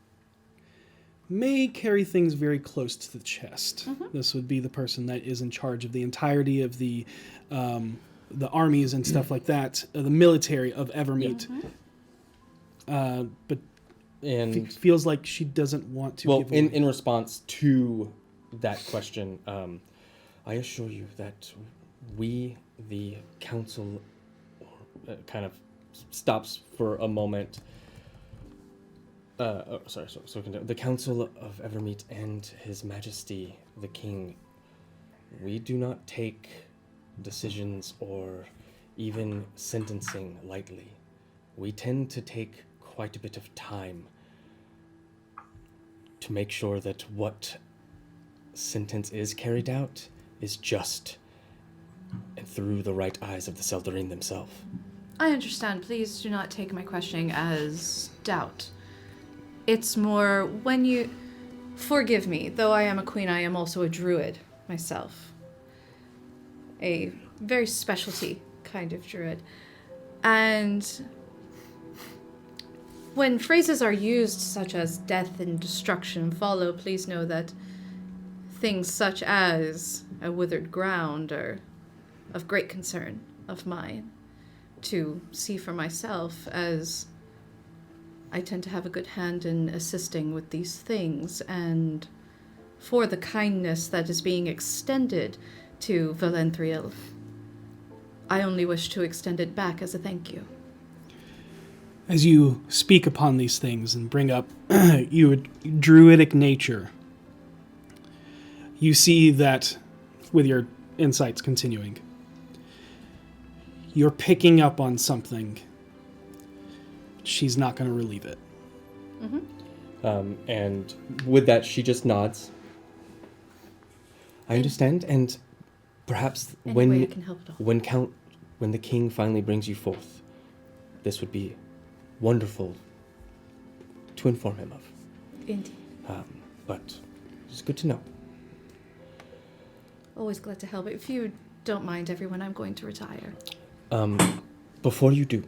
may carry things very close to the chest. This would be the person that is in charge of the entirety of the the armies and stuff like that, the military of Evermeet. But And feels like she doesn't want to. well, give away. in response to that question, I assure you that we, the council, kind of stops for a moment. The Council of Evermeet and His Majesty the King, we do not take decisions or even sentencing lightly. We tend to take quite a bit of time to make sure that what sentence is carried out is just and through the right eyes of the Seldarine themselves. I understand. Please do not take my questioning as doubt. It's more when you... Forgive me, though I am a queen, I am also a druid myself. A very specialty kind of druid. And when phrases are used such as death and destruction follow, please know that things such as a withered ground are of great concern of mine to see for myself, as I tend to have a good hand in assisting with these things, and for the kindness that is being extended to Valenthriel, I only wish to extend it back as a thank you. As you speak upon these things and bring up your druidic nature, you see that, with your insights continuing, you're picking up on something. She's not going to relieve it. And with that, she just nods. I understand, and perhaps Any way I can help at all. when the king finally brings you forth, this would be wonderful to inform him of. Indeed. But it's good to know. Always glad to help. If you don't mind, everyone, I'm going to retire. Before you do,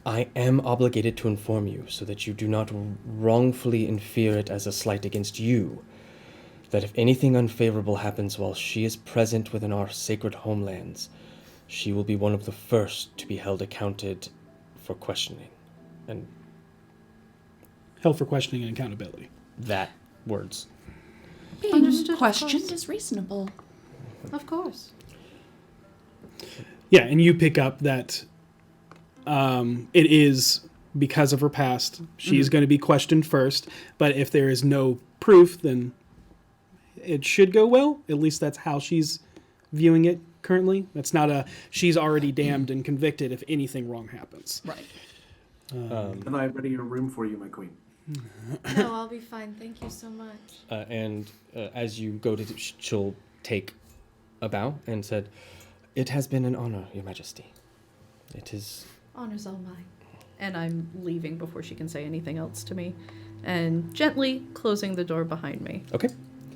I am obligated to inform you so that you do not wrongfully infer it as a slight against you, that if anything unfavorable happens while she is present within our sacred homelands, she will be one of the first to be held accounted for questioning. And Held for questioning and accountability. that words. Being Understood, of questioned course. is reasonable. Of course. Yeah, and you pick up that it is because of her past. She's going to be questioned first, but if there is no proof, then it should go well. At least that's how she's viewing it currently. That's not a she's already damned and convicted if anything wrong happens. Right. And I ready a room for you, my queen. No, I'll be fine. Thank you so much. And as you go to, she'll take a bow and said, "It has been an honor, Your Majesty. It is." Honor's all mine. And I'm leaving before she can say anything else to me, and gently closing the door behind me. Okay.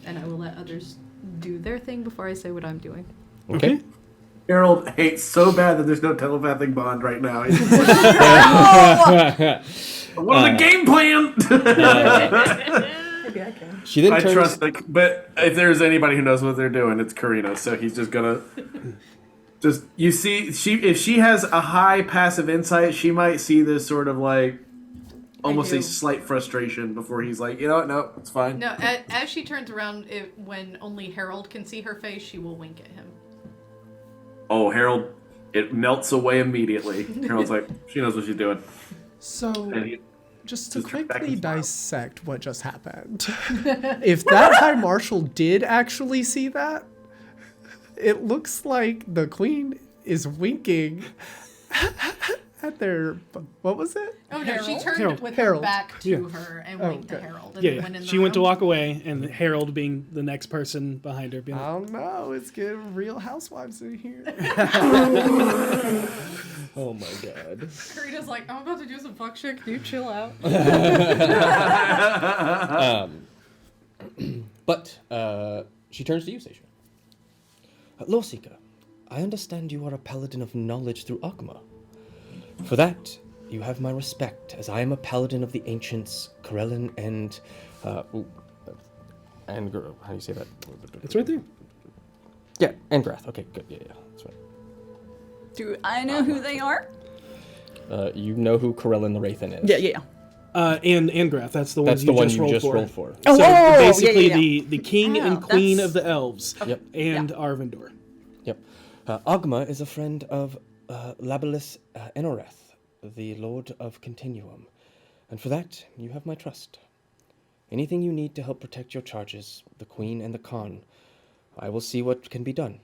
And I will let others do their thing before I say what I'm doing. Okay. Harold hates so bad that there's no telepathic bond right now. He's what is the game plan? Maybe I can. She then I turns. trust it, but if there's anybody who knows what they're doing, it's Karina. So he's just gonna you see if she has a high passive insight, she might see this sort of like almost do. a slight frustration before he's like, you know what, no, it's fine. No, as she turns around, when only Harold can see her face, she will wink at him. Oh, Harold, it melts away immediately. Harold's like, she knows what she's doing. So, And he, just to just back quickly and forth. dissect what just happened. If that High Marshal did actually see that, it looks like the Queen is winking at their... What was it? Oh no, she turned Harold. with Harold. her back to Yeah. her and Oh, winked at okay. Harold. And Yeah, then yeah. went in the She went to room. walk away, and Harold being the next person behind her, being I like, don't know. It's getting real housewives in here. Oh my god. Karina's like, I'm about to do some fuck shit. Can you chill out? But she turns to you, Seisha. Lawseeker, I understand you are a paladin of knowledge through Akma. For that, you have my respect, as I am a paladin of the ancients, Karelin and how do you say that? it's right there. Yeah, and Grath. Okay, good. Yeah, that's right. Do I know who they are? You know who Corellin the Wraithen is. Yeah. And Grath, that's the one That's the one you just rolled rolled for. So Oh, basically yeah. the king Wow, and queen that's- of the elves. Yep. And Arvindor. Yep. Ogma is a friend of Labelis Enoreth, the Lord of Continuum. And for that, you have my trust. Anything you need to help protect your charges, the Queen and the Khan, I will see what can be done.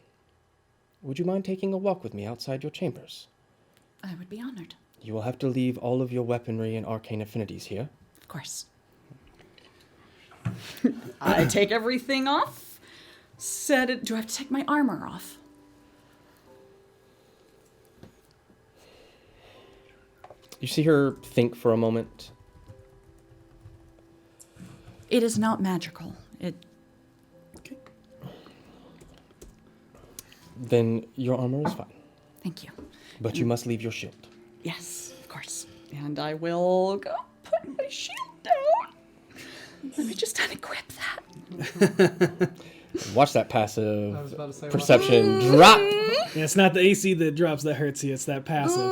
Would you mind taking a walk with me outside your chambers? I would be honored. You will have to leave all of your weaponry and arcane affinities here. Of course. I take everything off. Set it. Do I have to take my armor off? You see her think for a moment. It is not magical. Then your armor is fine. Thank you. But you must leave your shield. Yes, of course. And I will go put my shield down. Let me just unequip that. Watch that passive I was about to say, perception drop. Yeah, it's not the AC that drops that hurts you, it's that passive.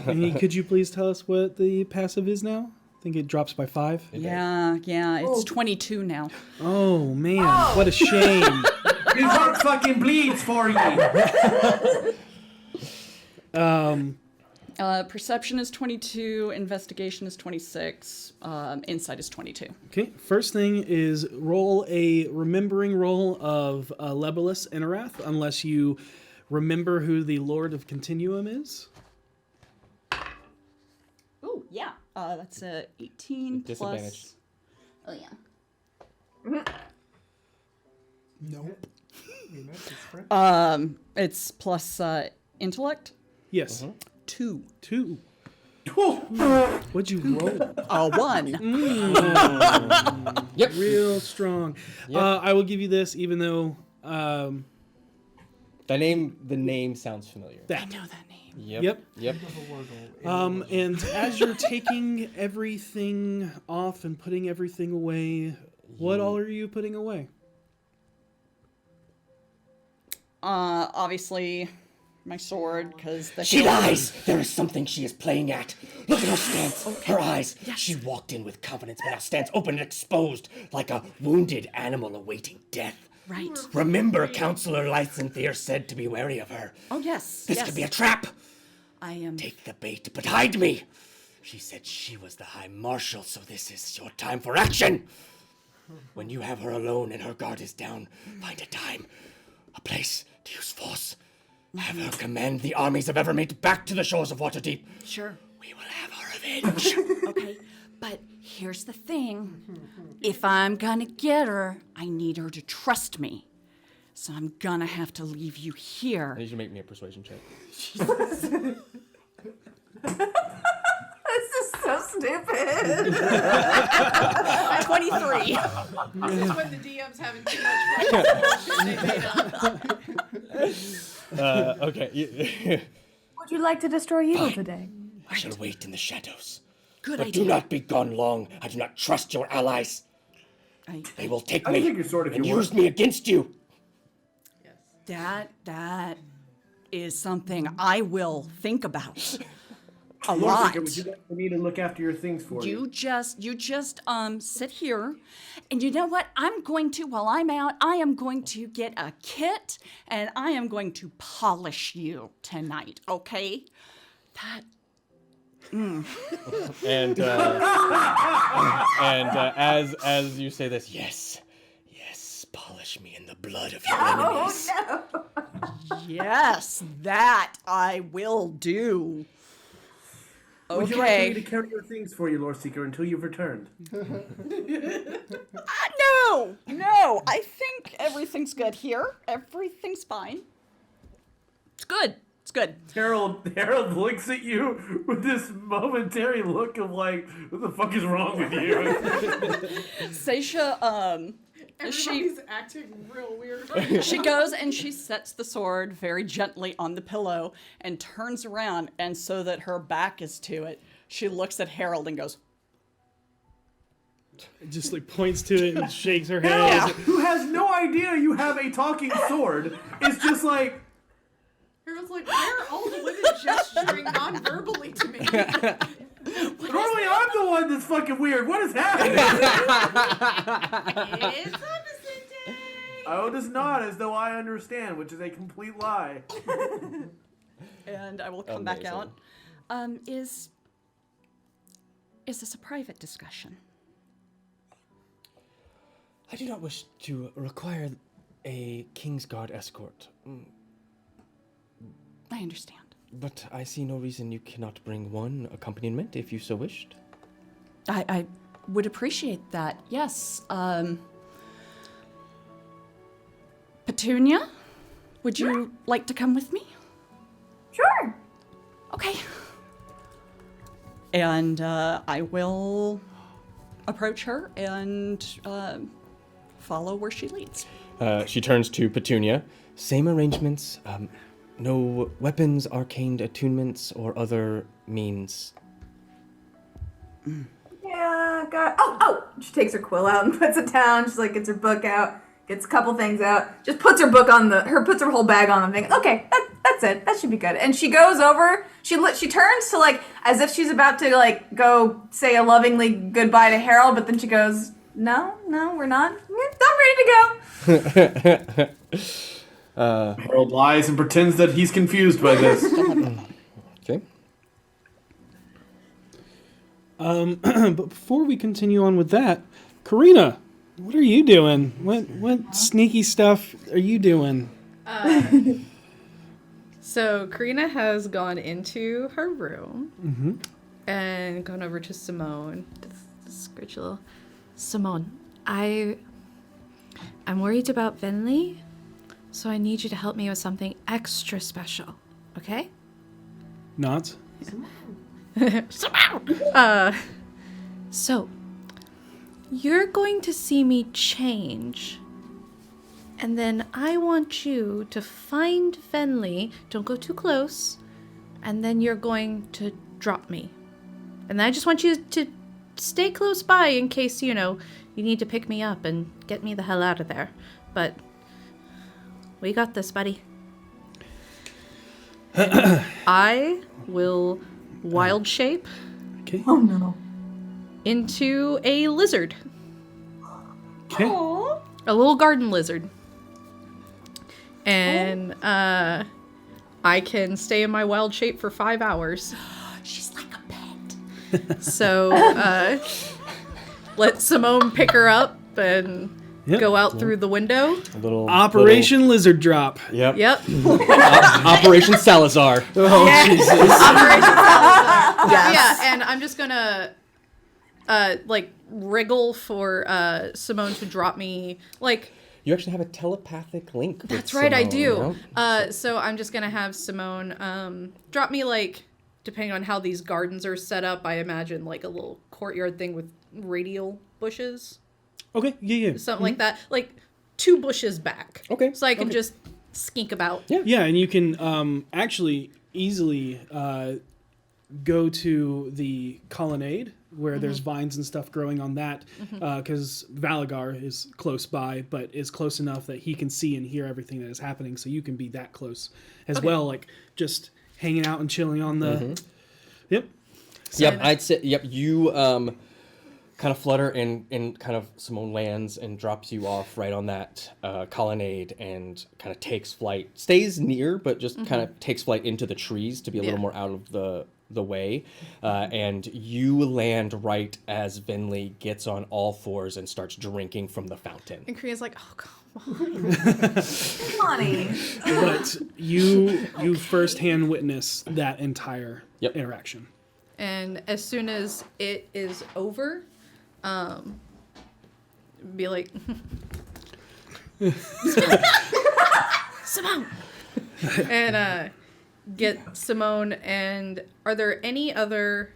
And could you please tell us what the passive is now? I think it drops by 5. Yeah, it's 22 now. Oh, man. What a shame. His heart fucking bleeds for you. Perception is 22, investigation is 26, insight is 22. Okay, first thing is roll a remembering roll of Lebelis Enoreth, unless you remember who the Lord of Continuum is. Oh, yeah. That's a 18 Disadvantage. plus... Oh, yeah. Nope. It's plus intellect. Yes. 2. 2. What'd you roll? A 1. Yep. Real strong. Yep. I will give you this, even though The name sounds familiar. I know that name. Yep. And as you're taking everything off and putting everything away, what all are you putting away? Obviously, my sword, because the She hilt- lies! There is something she is playing at. Look at her stance, her eyes. Yes. She walked in with confidence, but now stands open and exposed like a wounded animal awaiting death. Right. Remember, Counselor Lysanthir said to be wary of her. Oh, yes. This yes. could be a trap. I am... Take the bait, but hide me. She said she was the High Marshal, so this is your time for action. When you have her alone and her guard is down, find a time, a place to use force. Have her command the armies of Evermeet back to the shores of Waterdeep. Sure. We will have our revenge. Okay, but here's the thing. If I'm gonna get her, I need her to trust me. So I'm gonna have to leave you I here. need you to make me a persuasion check. This is so stupid. 23. This is when the DM's having too much fun. They made up. Okay. Would you like to destroy evil today? I shall wait in the shadows. Good But idea. do not be gone long. I do not trust your allies. They will take I me can take your sword if and you want. use me against you. That is something I will think about a Lord lot. Seeker, would you like for me to look after your things for you? You just sit here, and you know what? While I'm out, I am going to get a kit, and I am going to polish you tonight. Okay? That. And as you say this, Yes, polish me in the blood of your enemies. Yes, that I will do. Would you like for me to Okay. carry your things for you, Lord Seeker, until you've returned? No. I think everything's good here. Everything's fine. It's good. Harold looks at you with this momentary look of like, what the fuck is wrong with you? Seisha, Everybody's acting real weird right now. she goes and she sets the sword very gently on the pillow and turns around, and so that her back is to it, she looks at Harold and goes, Just like points to it and shakes her head. Who has no idea you have a talking sword, is just like, Her Crew's like, why are all the women gesturing non-verbally to me? Normally I'm the one that's fucking weird. What is happening? It's opposite day. Oh, does not, as though I understand, which is a complete lie. And I will come back out. Is this a private discussion? I do not wish to require a Kingsguard escort, I understand. but I see no reason you cannot bring one accompaniment if you so wished. I would appreciate that, yes. Petunia, would you like to come with me? Sure. Okay. And I will approach her and follow where she leads. She turns to Petunia. Same arrangements, no weapons, arcane attunements, or other means. Yeah, got. Oh! She takes her quill out and puts it down. She's like, gets her book out, gets a couple things out, just puts her book on puts her whole bag on the thing. Okay, that's it. That should be good. And she goes over. She turns to like as if she's about to like go say a lovingly goodbye to Harold, but then she goes, No, we're not. I'm ready to go. Harold lies and pretends that he's confused by this. Okay. But before we continue on with that, Karina, what are you doing? What sneaky stuff are you doing? So Karina has gone into her room and gone over to Simone. This scritch little Simone. I'm worried about Venlee, so I need you to help me with something extra special. Okay? Not. So you're going to see me change. And then I want you to find Venlee. Don't go too close. And then you're going to drop me. And I just want you to stay close by in case, you need to pick me up and get me the hell out of there. But we got this, buddy. I will wild shape Okay. Oh no. into a lizard. Okay. A little garden lizard. And I can stay in my wild shape for 5 hours. She's like a pet. So let Simone pick her up and Yep. go out through the window. A little Operation Lizard Drop. Yep. Yep. Operation Salazar. Oh, Jesus. Yeah, and I'm just gonna wriggle for Simone to drop me You actually have a telepathic link. with That's right, I Simone, do. you know? So I'm just gonna have Simone drop me depending on how these gardens are set up, I imagine a little courtyard thing with radial bushes. Okay. Yeah. Something like that. 2 bushes back. Okay, So I can just skink about. Yeah, and you can actually easily go to the colonnade where there's vines and stuff growing on that because Valagar is close by, but is close enough that he can see and hear everything that is happening, so you can be that close as well, just hanging out and chilling on the... Yep. Yep, I'd say, you kind of flutter and kind of Simone lands and drops you off right on that colonnade and kind of takes flight. Stays near, but just kind of takes flight into the trees to be a little more out of the way. And you land right as Venlee gets on all fours and starts drinking from the fountain. And Karina's like, oh, come on. Honey. But you firsthand witness that entire interaction. And as soon as it is over, be like, Simone! And get Simone. And are there any other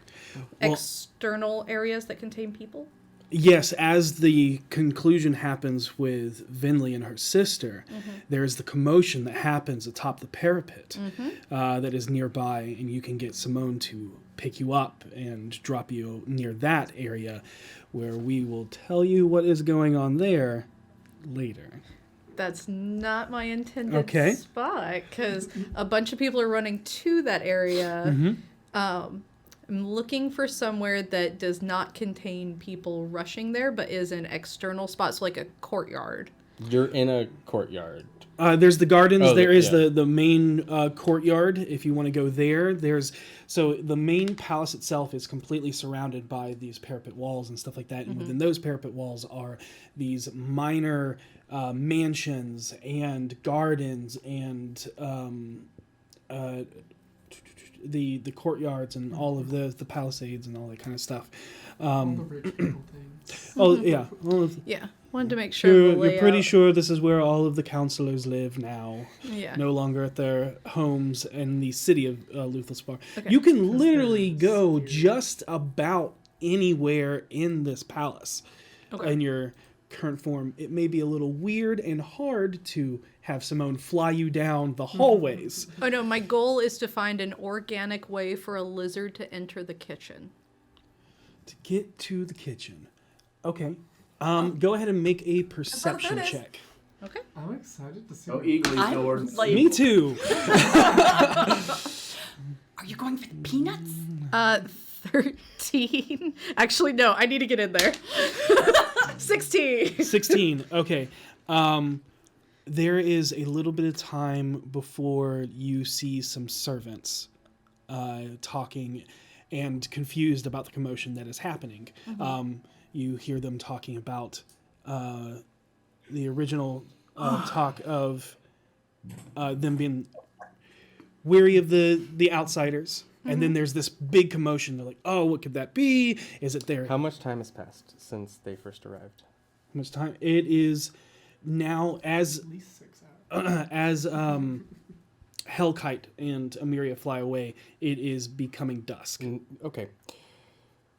external areas that contain people? Yes, as the conclusion happens with Venlee and her sister, there is the commotion that happens atop the parapet that is nearby, and you can get Simone to pick you up and drop you near that area, where we will tell you what is going on there later. That's not my intended spot, because a bunch of people are running to that area. I'm looking for somewhere that does not contain people rushing there, but is an external spot, so like a courtyard. You're in a courtyard. There's the gardens. Oh, there is yeah. the main courtyard. If you want to go there, so the main palace itself is completely surrounded by these parapet walls and stuff like that. And within those parapet walls are these minor mansions and gardens and the courtyards and all of the palisades and all that kind of stuff. All the rich people things. Oh yeah, all of, Yeah, wanted to make sure. you're pretty sure this is where all of the counselors live now. Yeah. No longer at their homes in the city of Luthelspar. Okay. You can literally go just about anywhere in this palace in your current form. It may be a little weird and hard to have Simone fly you down the hallways. Oh no, my goal is to find an organic way for a lizard to enter the kitchen. To get to the kitchen. Okay. Go ahead and make a perception this. check. Okay. I'm excited to see. Oh, eagly doors. Like, Me too. are you going for the peanuts? 13. Actually, no, I need to get in there. 16. 16. Okay. There is a little bit of time before you see some servants talking and confused about the commotion that is happening. You hear them talking about the original talk of them being weary of the outsiders. And then there's this big commotion. They're like, oh, what could that be? Is it there? How much time has passed since they first arrived? How much time? It is now as At least 6 hours. as Hellkite and Amiria fly away, it is becoming dusk. Okay.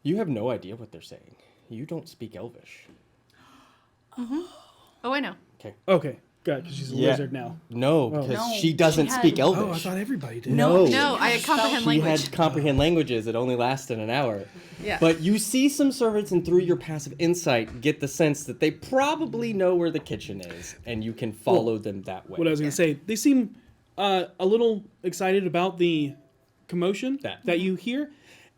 You have no idea what they're saying. You don't speak Elvish. Oh, I know. Okay, got it, because she's a lizard now. No, because No, she doesn't she speak had- Elvish. Oh, I thought everybody did. No. No, I comprehend She language. had comprehend languages. It only lasted an hour. Yeah. But you see some servants, and through your passive insight, get the sense that they probably know where the kitchen is, and you can follow them that way. What I was going to say, they seem a little excited about the commotion that you hear,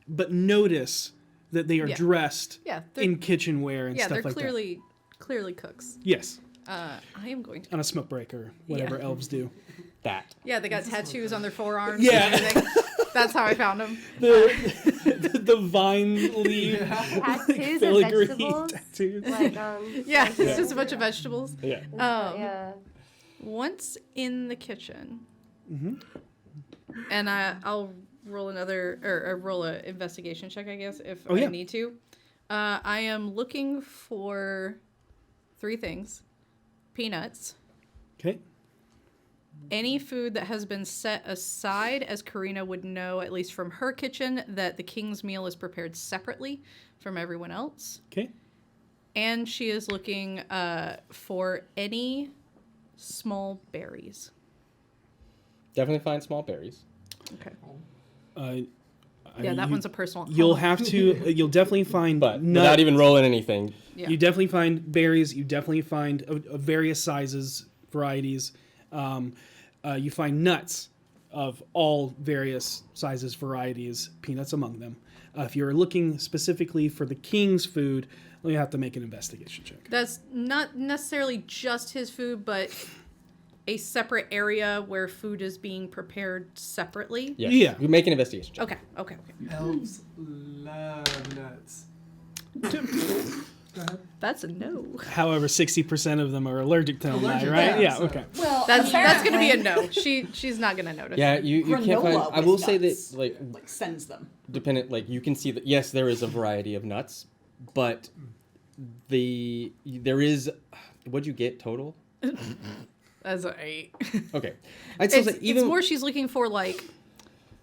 but notice that they are dressed they're- in kitchenware and Yeah, stuff they're like that. clearly cooks. Yes, I am going to. on a smoke break or whatever elves do. That. Yeah, they got tattoos on their forearms. Yeah. And everything. That's how I found them. The vine leaf Tattoos of filigree vegetables. tattoos. Like, Yeah, it's just a bunch of vegetables. Yeah. yeah. Once in the kitchen, and I'll roll or roll an investigation check, I guess, if I need to. I am looking for 3 things: peanuts, Okay. any food that has been set aside, as Karina would know, at least from her kitchen, that the king's meal is prepared separately from everyone else. Okay. And she is looking for any small berries. Definitely find small berries. Okay. Yeah, that one's a personal. You'll have to. You'll definitely find. But without even rolling anything. Yeah. You definitely find berries. You definitely find of various sizes, varieties. You find nuts of all various sizes, varieties, peanuts among them. If you're looking specifically for the king's food, you have to make an investigation check. That's not necessarily just his food, but a separate area where food is being prepared separately. Yes. Yeah. You make an investigation check. Okay. Elves love nuts. That's a no. However, 60% of them are allergic to them, Allergic, right? yeah, Yeah. so- Okay. Well, That's gonna be a apparently no. She's not gonna notice. Yeah, you can't find. granola I with will say nuts, that like sends them. dependent like you can see that yes there is a variety of nuts, but there is what'd you get total? As an 8. Okay, I'd still say It's even more she's looking for like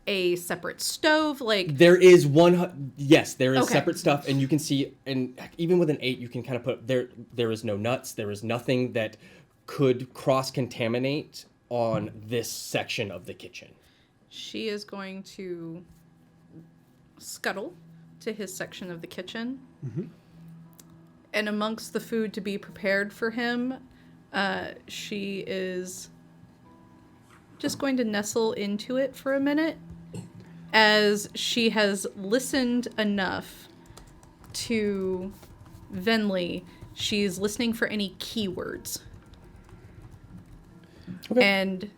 a separate stove, like there is one. Yes, there is Okay. separate stuff, and you can see, and even with an 8, you can kind of put there. There is no nuts. There is nothing that could cross contaminate on this section of the kitchen. she is going to scuttle to his section of the kitchen. And amongst the food to be prepared for him, She is just going to nestle into it for a minute as she has listened enough to Venlee. She's listening for any keywords. Okay. And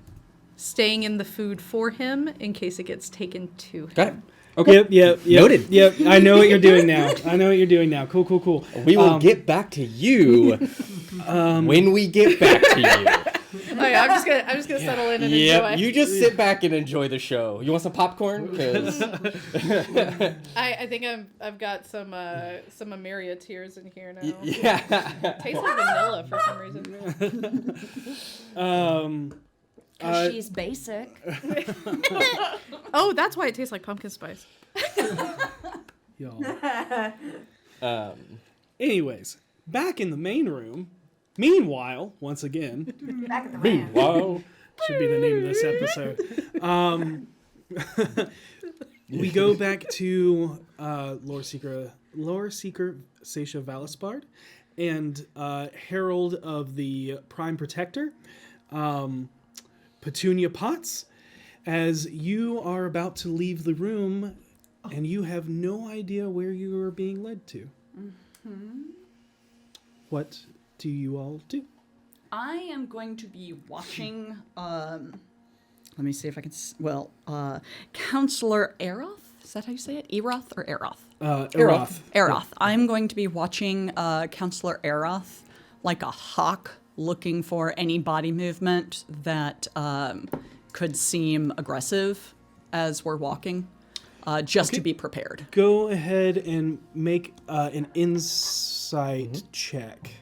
staying in the food for him in case it gets taken to him. Got it. Okay. Yep. Noted. Yep. I know what you're doing now. Cool. We will get back to you when we get back to you. Okay, I'm just gonna settle in and enjoy. You just sit back and enjoy the show. You want some popcorn? 'Cause I think I've got some Ameria tears in here now. Yeah. Tastes like vanilla for some reason. Because she's basic. Oh, that's why it tastes like pumpkin spice. Y'all. Anyways, back in the main room. Meanwhile, once again, Back at the van. Wow. should be the name of this episode. We go back to Lore Seeker Seisha Valispard and Herald of the Prime Protector, Petunia Potts, as you are about to leave the room and you have no idea where you are being led to. Mm-hmm. What do you all do? I am going to be watching, let me see if I can, Counselor Aroth? Is that how you say it? Eroth or Aroth? Aroth. Aroth. I'm going to be watching Counselor Aroth like a hawk, looking for any body movement that could seem aggressive as we're walking, just to be prepared. Go ahead and make an insight check.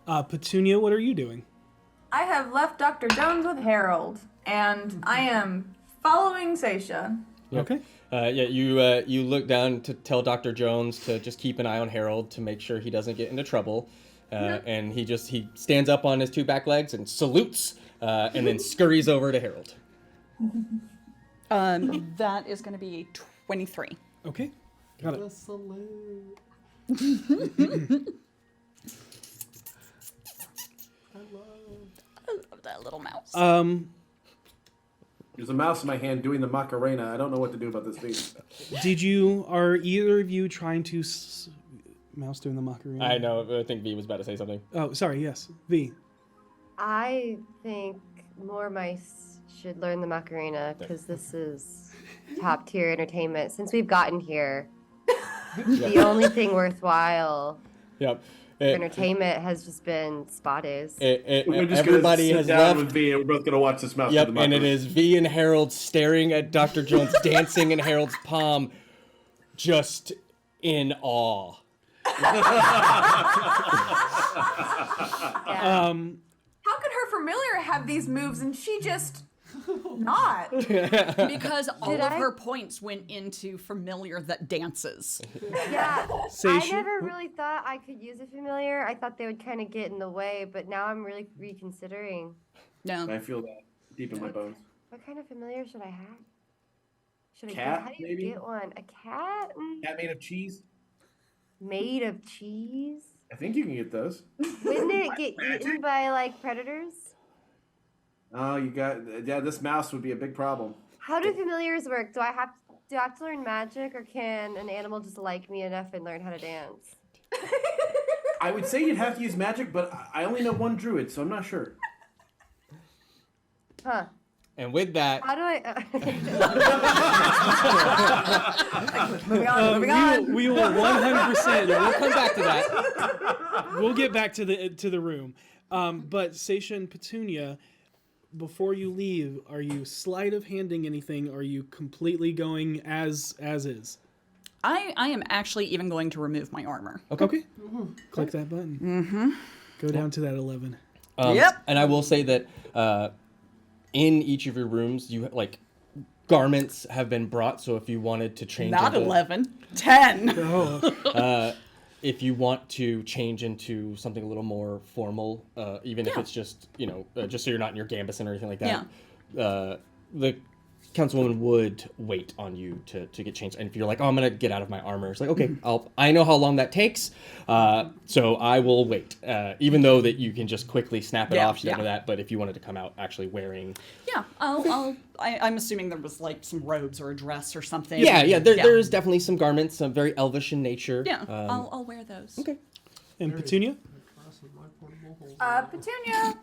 Petunia, what are you doing? I have left Dr. Jones with Harold, and I am following Seisha. Okay. You look down to tell Dr. Jones to just keep an eye on Harold to make sure he doesn't get into trouble. And he stands up on his two back legs and salutes, and then scurries over to Harold. That is going to be 23. Okay. Got it. I love that little mouse. There's a mouse in my hand doing the Macarena. I don't know what to do about this beast. Are either of you trying to mouse doing the Macarena? I know. I think V was about to say something. Oh, sorry. Yes. V. I think more mice should learn the Macarena because this is top tier entertainment. Since we've gotten here, the only thing worthwhile Yep. for entertainment has just been spa days. We're just Everybody gonna has sit down left. with V, and we're both gonna watch this mouse. Yep, do the and it Macarena. is V and Harold staring at Dr. Jones dancing in Harold's palm, just in awe. How could her familiar have these moves and she just not? Because all Did of I? her points went into familiar that dances. Yeah, I Seisha? never really thought I could use a familiar. I thought they would kind of get in the way, but now I'm really reconsidering. No. I feel that deep in my bones. What kind of familiar should I have? Should I Cat, how do you maybe? get one? A cat? Cat made of cheese. Made of cheese? I think you can get those. Wouldn't it get eaten by like predators? Oh, you got this mouse would be a big problem. How do familiars work? Do I have to learn magic, or can an animal just like me enough and learn how to dance? I would say you'd have to use magic, but I only know one druid, so I'm not sure. Huh? And with that, How do I? Moving on. We will 100%. we'll come back to that. We'll get back to the room. But Seisha and Petunia, before you leave, are you sleight of handing anything? Are you completely going as is? I am actually even going to remove my armor. Okay. Click that button. Mm-hmm. Go down to that 11. Yep. And I will say that in each of your rooms, you garments have been brought. So if you wanted to change, Not into, 11. 10. if you want to change into something a little more formal, even if it's just just so you're not in your gambeson or anything like that, the Councilwoman would wait on you to get changed. And if you're like, oh, I'm gonna get out of my armor, it's like, okay, I know how long that takes, so I will wait. Even though that you can just quickly snap it off, she doesn't know that. But if you wanted to come out actually wearing, I'm assuming there was like some robes or a dress or something. There's definitely some garments, some very elvish in nature. Yeah, I'll wear those. Okay. And Petunia? Petunia.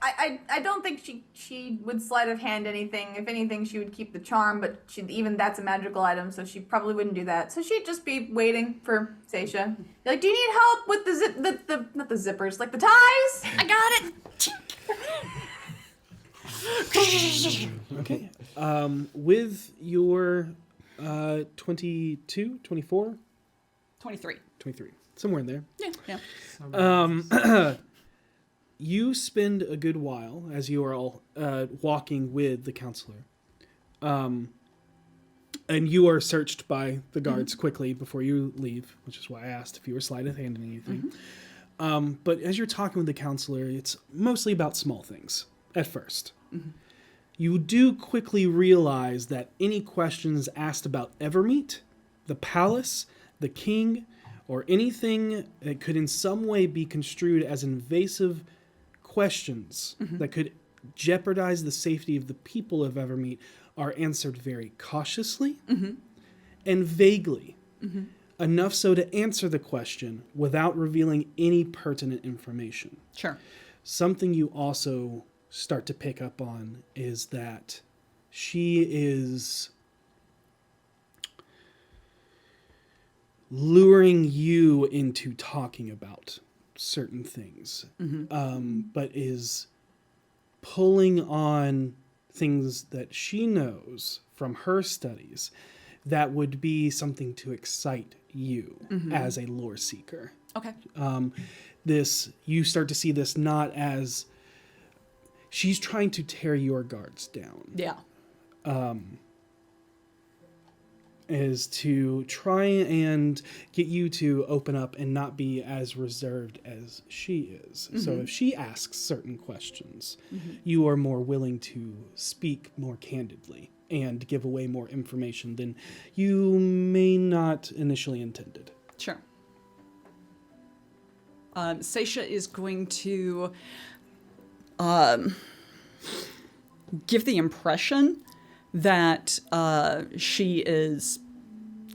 I don't think she would sleight of hand anything. If anything, she would keep the charm, but even that's a magical item, so she probably wouldn't do that. So she'd just be waiting for Seisha. Be like, do you need help with the not the zippers, like the ties? I got it. Okay. With your 22, 24? 23. 23. Somewhere in there. Yeah. You spend a good while as you are all walking with the counselor. And you are searched by the guards quickly before you leave, which is why I asked if you were sleight of hand in anything. But as you're talking with the counselor, it's mostly about small things at first. You do quickly realize that any questions asked about Evermeet, the palace, the king, or anything that could in some way be construed as invasive questions that could jeopardize the safety of the people of Evermeet are answered very cautiously and vaguely, enough so to answer the question without revealing any pertinent information. Sure. Something you also start to pick up on is that she is luring you into talking about certain things, but is pulling on things that she knows from her studies that would be something to excite you as a lore seeker. Okay. You start to see this not as she's trying to tear your guards down. Yeah. Is to try and get you to open up and not be as reserved as she is. So if she asks certain questions, you are more willing to speak more candidly and give away more information than you may not initially intended. Sure. Seisha is going to give the impression that she is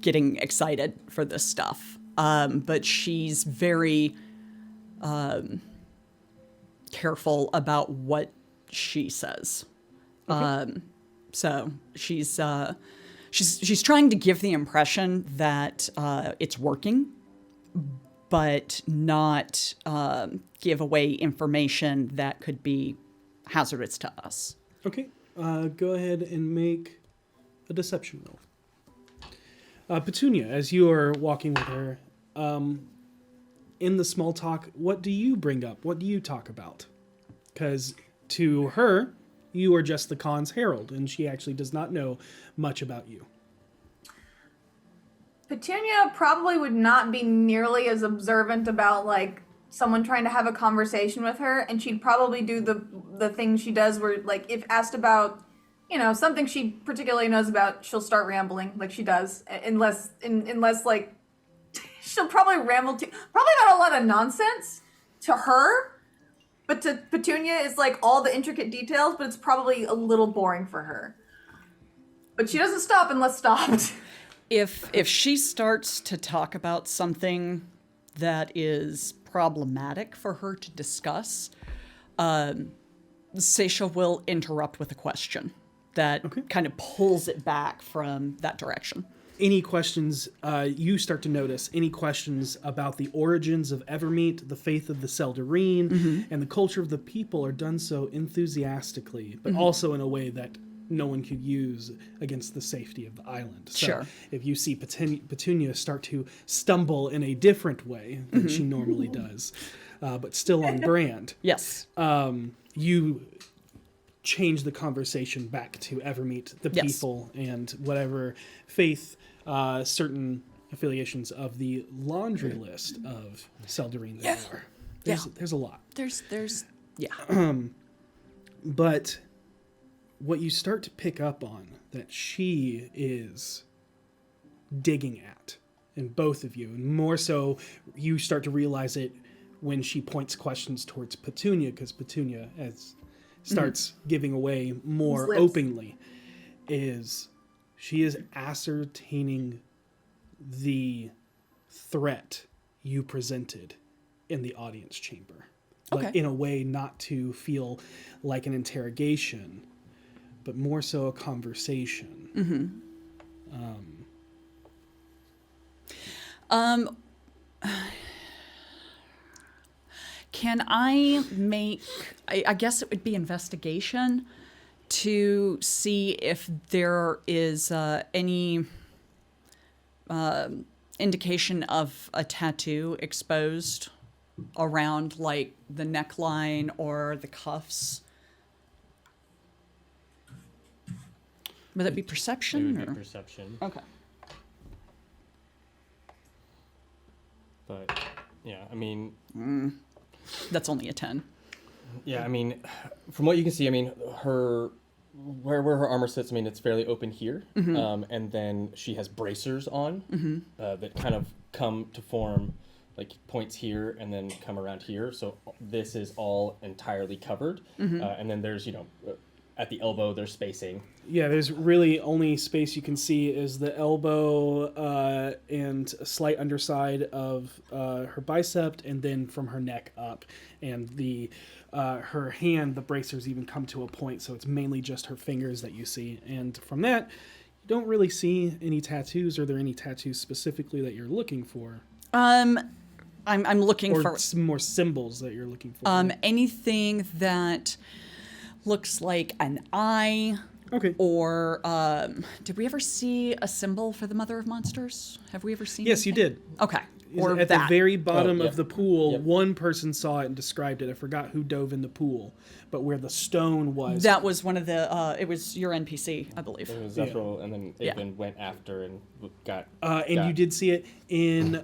getting excited for this stuff, but she's very careful about what she says. So she's trying to give the impression that it's working, but not give away information that could be hazardous to us. Okay. Go ahead and make a deception roll. Petunia, as you are walking with her, in the small talk, what do you bring up? What do you talk about? Because to her, you are just the Khan's herald, and she actually does not know much about you. Petunia probably would not be nearly as observant about, like, someone trying to have a conversation with her, and she'd probably do the thing she does where, like, if asked about, you know, something she particularly knows about, she'll start rambling like she does, unless like, she'll probably ramble probably about a lot of nonsense to her, but to Petunia it's like all the intricate details, but it's probably a little boring for her. But she doesn't stop unless stopped. If she starts to talk about something that is problematic for her to discuss, Seisha will interrupt with a question that kind of pulls it back from that direction. Any questions, you start to notice, any questions about the origins of Evermeet, the faith of the Seldarine, and the culture of the people are done so enthusiastically, but also in a way that no one could use against the safety of the island. So Sure. if you see Petunia start to stumble in a different way than she normally does, but still on brand, Yes. you change the conversation back to Evermeet, the people, and whatever faith, certain affiliations of the laundry list of Seldarine there are. There's a lot. There's But what you start to pick up on that she is digging at in both of you, and more so you start to realize it when she points questions towards Petunia, because Petunia starts giving away more Lips. openly, is she is ascertaining the threat you presented in the audience chamber. Okay. But in a way not to feel like an interrogation, but more so a conversation. Can I make, I guess it would be investigation to see if there is any indication of a tattoo exposed around like the neckline or the cuffs? Would that be perception? It would or? be perception. Okay. But yeah, I mean, That's only a 10. yeah, I mean, from what you can see, I mean, her where her armor sits, I mean, it's fairly open here, and then she has bracers on that kind of come to form like points here and then come around here. So this is all entirely covered, and then there's at the elbow there's spacing. Yeah, there's really only space you can see is the elbow and a slight underside of her bicep, and then from her neck up. And the her hand, the bracers even come to a point, so it's mainly just her fingers that you see. And from that, you don't really see any tattoos. Are there any tattoos specifically that you're looking for? I'm looking Or for some more symbols that you're looking for? anything that looks like an eye. Okay. Or did we ever see a symbol for the Mother of Monsters? Have we ever seen? Yes, you anything? did. Okay. Is Or at that. the very bottom yeah. of the pool, Yep. one person saw it and described it. I forgot who dove in the pool, but where the stone was. That was one of the. It was your NPC, I believe. It was Zephyr, and then Yeah. Avon went after and got. and got- you did see it in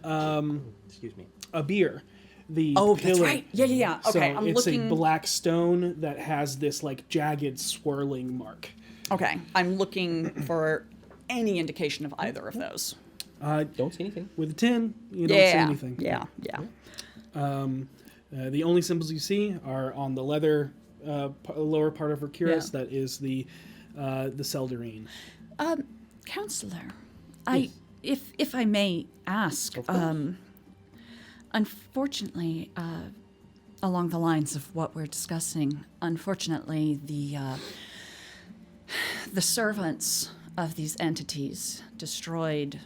Excuse me. a beer. The Oh, pillar. that's right. Yeah, yeah, yeah. Okay, so I'm it's looking. a black stone that has this like jagged swirling mark. Okay, I'm looking for any indication of either of those. Don't see anything. With a 10, you don't Yeah. see anything. Yeah. Yeah. The only symbols you see are on the leather lower part of her cuirass. Yeah. That is the Seldarine. Counselor, Yes. if I may ask, Of course. unfortunately, along the lines of what we're discussing, unfortunately, the servants of these entities destroyed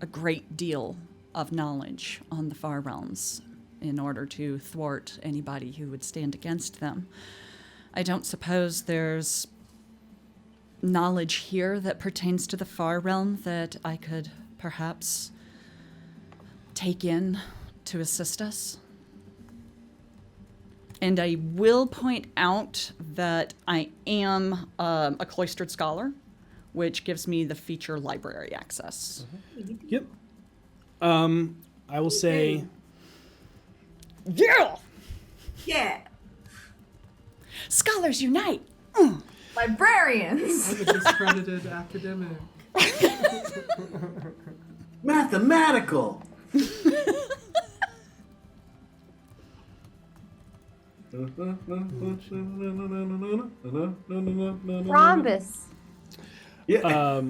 a great deal of knowledge on the Far Realms in order to thwart anybody who would stand against them. I don't suppose there's knowledge here that pertains to the Far Realm that I could perhaps take in to assist us? And I will point out that I am a cloistered scholar, which gives me the feature library access. Yep. I will say Yeah! Yeah. Scholars unite! Librarians. I'm a discredited academic. Mathematical. Rhombus. Yeah.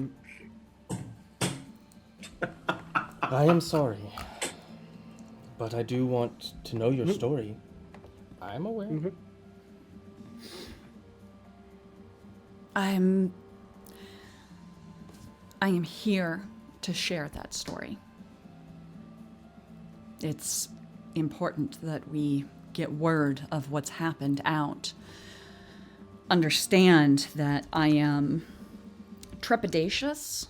I am sorry, but I do want to know your story. I'm aware. I am here to share that story. It's important that we get word of what's happened out. Understand that I am trepidatious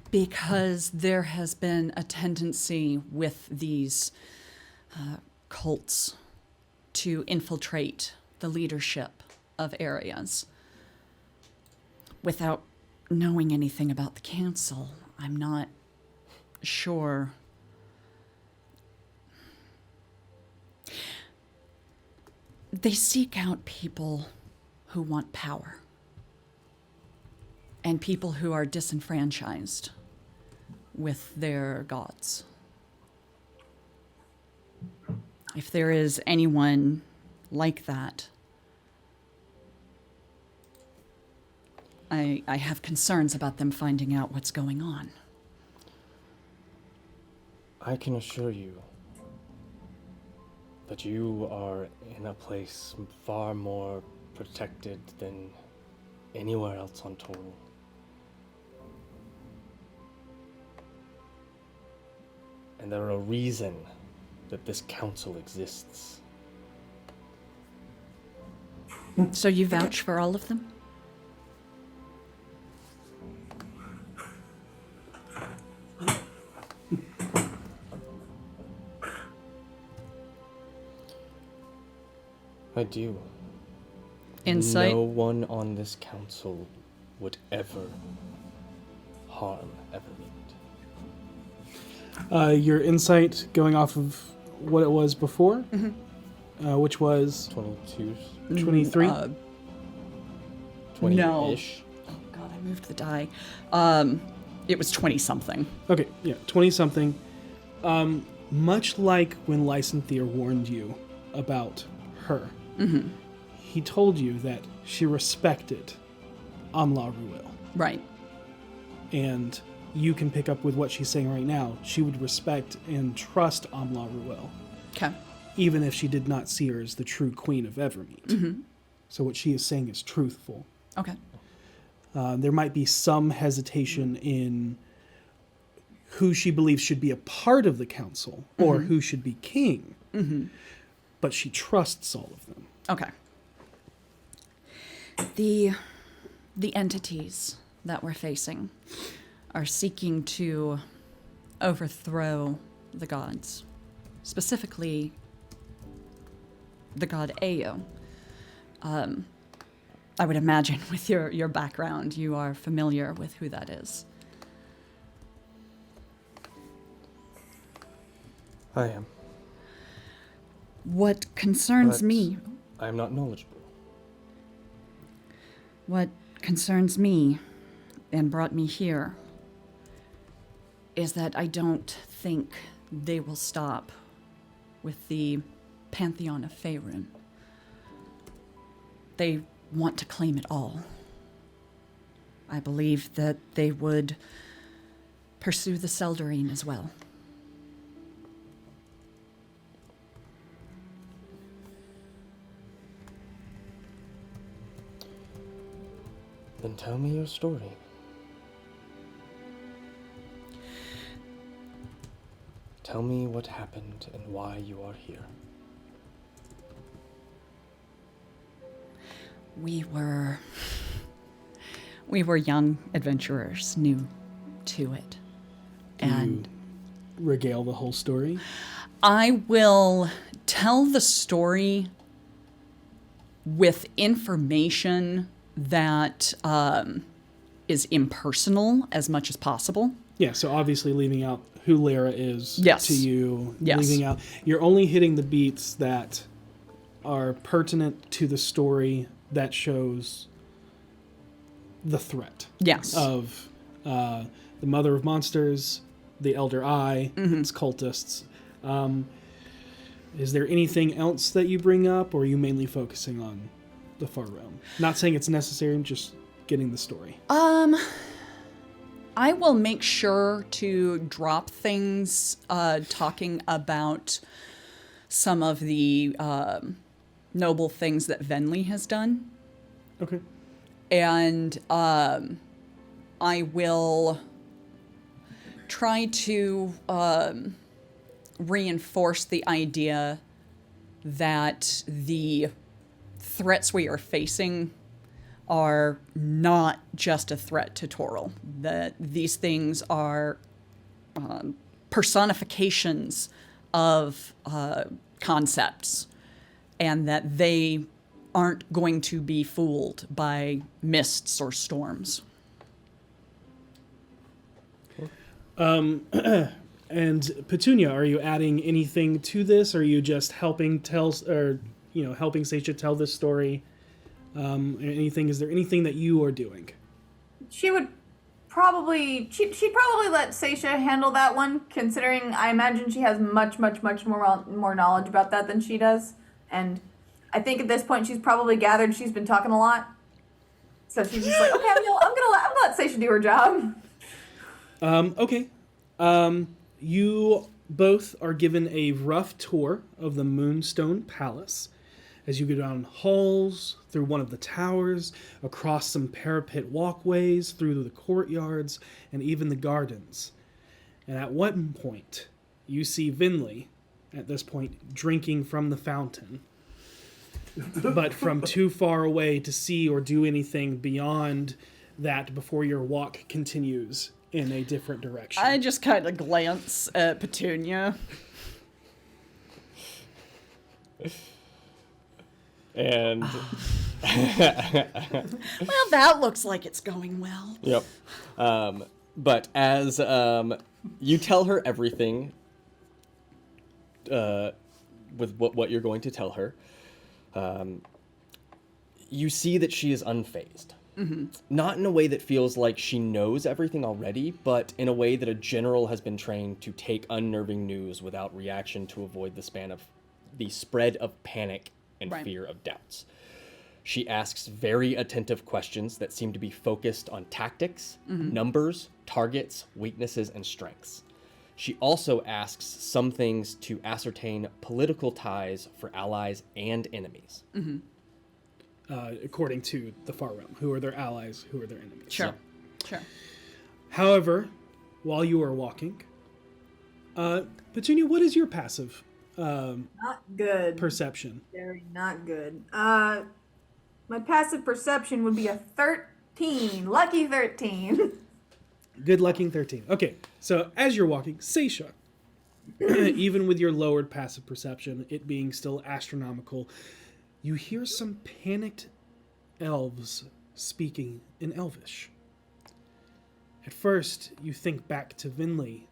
because there has been a tendency with these cults to infiltrate the leadership of areas. Without knowing anything about the council, I'm not sure. They seek out people who want power and people who are disenfranchised with their gods. If there is anyone like that, I have concerns about them finding out what's going on. I can assure you that you are in a place far more protected than anywhere else on Toril. And there are a reason that this council exists. So you vouch for all of them? I do. Insight? No one on this council would ever harm Evermeet. Your insight going off of what it was before, which was 22, 23. 20-ish. Oh God, I moved the die. It was 20-something. Okay, yeah, 20-something. Much like when Lysanthier warned you about her, he told you that she respected Amla Ruel. Right. And you can pick up with what she's saying right now. She would respect and trust Amla Ruel, Okay. even if she did not see her as the true queen of Evermeet. So what she is saying is truthful. Okay. There might be some hesitation in who she believes should be a part of the council or who should be king, but she trusts all of them. Okay. The entities that we're facing are seeking to overthrow the gods, specifically the god Ao. I would imagine with your background, you are familiar with who that is. I am. What concerns But me, I am not knowledgeable. what concerns me and brought me here is that I don't think they will stop with the Pantheon of Faerun. They want to claim it all. I believe that they would pursue the Seldarine as well. Then tell me your story. Tell me what happened and why you are here. We were young adventurers, new to it. And Regale the whole story. I will tell the story with information that is impersonal as much as possible. Yeah, so obviously leaving out who Lara is Yes. to you. Yes. Leaving out, you're only hitting the beats that are pertinent to the story that shows the threat. Yes. Of the Mother of Monsters, the Elder Eye, its cultists. Is there anything else that you bring up, or are you mainly focusing on the Far Realm? Not saying it's necessary, just getting the story. I will make sure to drop things talking about some of the noble things that Venlee has done. Okay. And I will try to reinforce the idea that the threats we are facing are not just a threat to Toril. That these things are personifications of concepts, and that they aren't going to be fooled by mists or storms. And Petunia, are you adding anything to this? Or are you just helping helping Seisha tell this story Is there anything that you are doing? She would probably she'd probably let Seisha handle that one, considering I imagine she has much more knowledge about that than she does, and I think at this point she's probably gathered she's been talking a lot, so she's just like, okay, I'm gonna let Seisha do her job. Okay. You both are given a rough tour of the Moonstone Palace as you go down halls, through one of the towers, across some parapet walkways, through the courtyards, and even the gardens. And at one point, you see Venlee, at this point, drinking from the fountain, but from too far away to see or do anything beyond that before your walk continues in a different direction. I just kind of glance at Petunia. And Well, that looks like it's going well. yep. But as you tell her everything, with what you're going to tell her, you see that she is unfazed. Mm-hmm. Not in a way that feels like she knows everything already, but in a way that a general has been trained to take unnerving news without reaction to avoid the spread of panic and Right. fear of doubts. She asks very attentive questions that seem to be focused on tactics, numbers, targets, weaknesses, and strengths. She also asks some things to ascertain political ties for allies and enemies. According to the Far Realm. Who are their allies? Who are their enemies? Sure. Sure. However, while you are walking, Petunia, what is your passive Not good. perception? Very not good. My passive perception would be a 13. Lucky 13. Good lucking 13. Okay, so as you're walking, Seisha, even with your lowered passive perception, it being still astronomical, you hear some panicked elves speaking in Elvish. At first, you think back to Venlee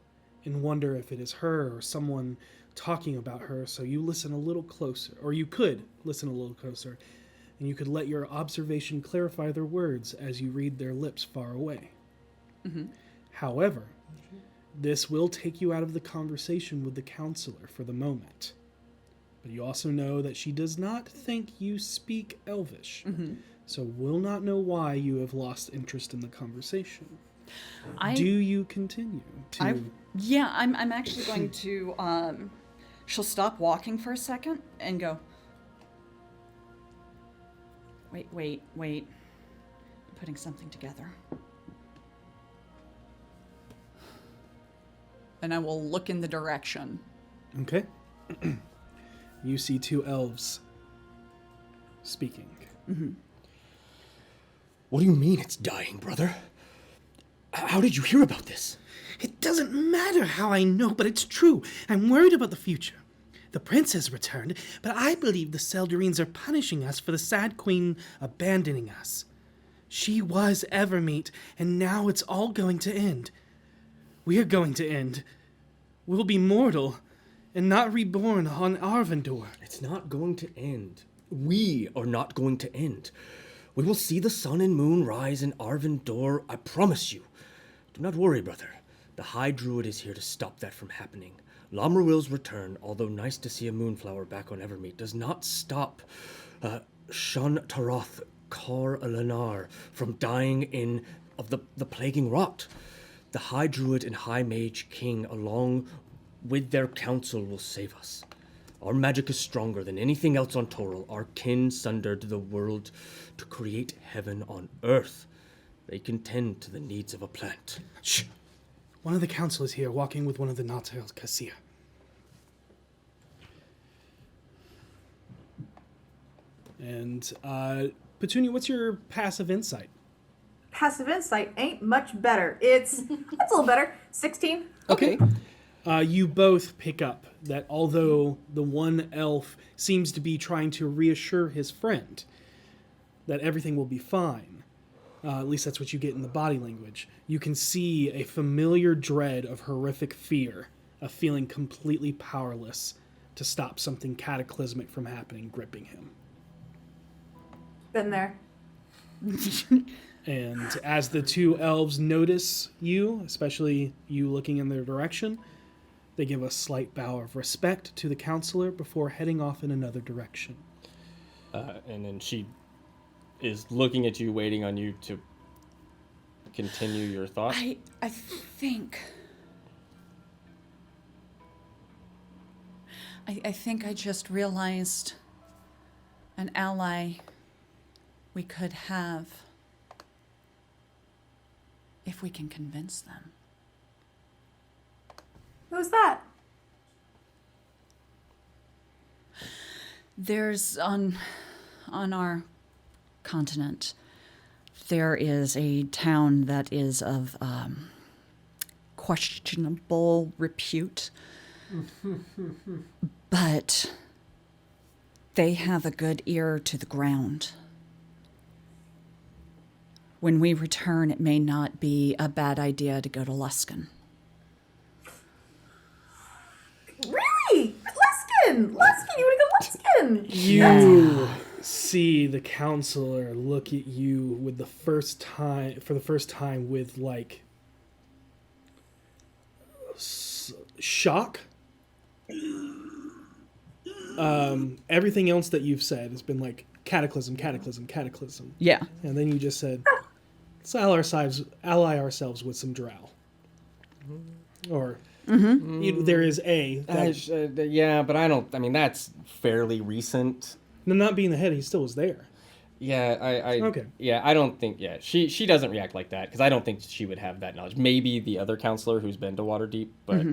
and wonder if it is her or someone talking about her, so you listen a little closer, or you could listen a little closer, and you could let your observation clarify their words as you read their lips far away. However, this will take you out of the conversation with the counselor for the moment. But you also know that she does not think you speak Elvish, so will not know why you have lost interest in the conversation. Do you continue to... I'm actually going to, she'll stop walking for a second and go, wait. I'm putting something together. And I will look in the direction. Okay. You see two elves speaking. What do you mean it's dying, brother? How did you hear about this? It doesn't matter how I know, but it's true. I'm worried about the future. The prince has returned, but I believe the Seldarines are punishing us for the sad queen abandoning us. She was Evermeet, and now it's all going to end. We're going to end. We'll be mortal, and not reborn on Arvindor. It's not going to end. We are not going to end. We will see the sun and moon rise in Arvindor, I promise you. Do not worry, brother. The High Druid is here to stop that from happening. Lamruil's return, although nice to see a moonflower back on Evermeet, does not stop Shun Taroth Kar Alanar from dying of the plaguing rot. The High Druid and High Mage King, along with their council, will save us. Our magic is stronger than anything else on Toril. Our kin sundered the world to create heaven on earth. They can tend to the needs of a plant. Shh! One of the council is here, walking with one of the Natal Cassia. And, Petunia, what's your passive insight? Passive insight ain't much better. That's a little better. 16. Okay. You both pick up that although the one elf seems to be trying to reassure his friend that everything will be fine, at least that's what you get in the body language, you can see a familiar dread of horrific fear, of feeling completely powerless to stop something cataclysmic from happening, gripping him. Been there. And as the two elves notice you, especially you looking in their direction, they give a slight bow of respect to the counselor before heading off in another direction. And then she is looking at you, waiting on you to continue your thought. I think... I think I just realized an ally we could have if we can convince them. Who's that? There's on our continent, there is a town that is of questionable repute, but they have a good ear to the ground. When we return, it may not be a bad idea to go to Luskan. Really? Luskan! Luskan! You want to go Luskan? You see the counselor look at you for the first time with like shock. Everything else that you've said has been like cataclysm. Yeah. And then you just said, let's ally ourselves with some drow. Or there is yeah, but I mean, that's fairly recent. No, not being the head, he still was there. Yeah, Okay. Yeah, I don't think. Yeah, she doesn't react like that because I don't think she would have that knowledge. Maybe the other counselor who's been to Waterdeep, but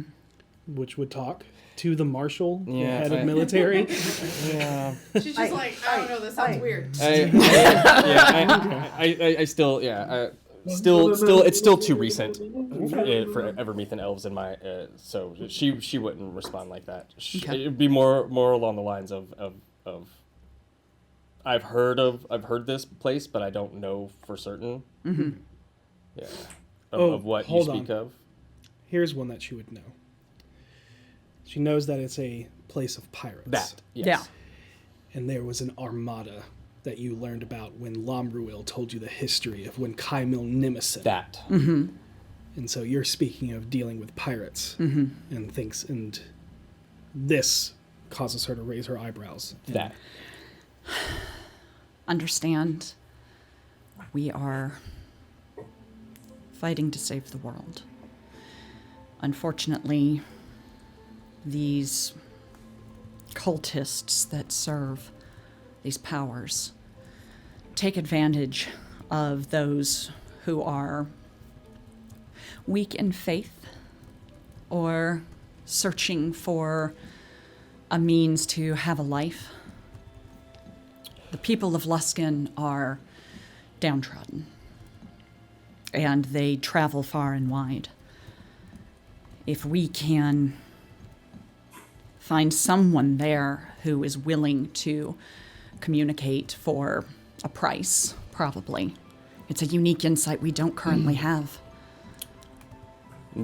Which would talk to the marshal, the Yeah, head of military. yeah. She's just like, I don't know, this sounds weird. I still, still, it's still too recent for Evermeath and elves in my. So she wouldn't respond like that. It'd be more along the lines of. I've heard this place, but I don't know for certain. Yeah. Of what you speak of. Here's one that she would know. She knows that it's a place of pirates. That, yes. Yeah. And there was an armada that you learned about when Lomruil told you the history of when Kaimil Nimison. That. And so you're speaking of dealing with pirates and things, and this causes her to raise her eyebrows. That. Understand, we are fighting to save the world. Unfortunately, these cultists that serve these powers take advantage of those who are weak in faith or searching for a means to have a life. The people of Luskan are downtrodden, and they travel far and wide. If we can find someone there who is willing to communicate for a price, probably. It's a unique insight we don't currently have.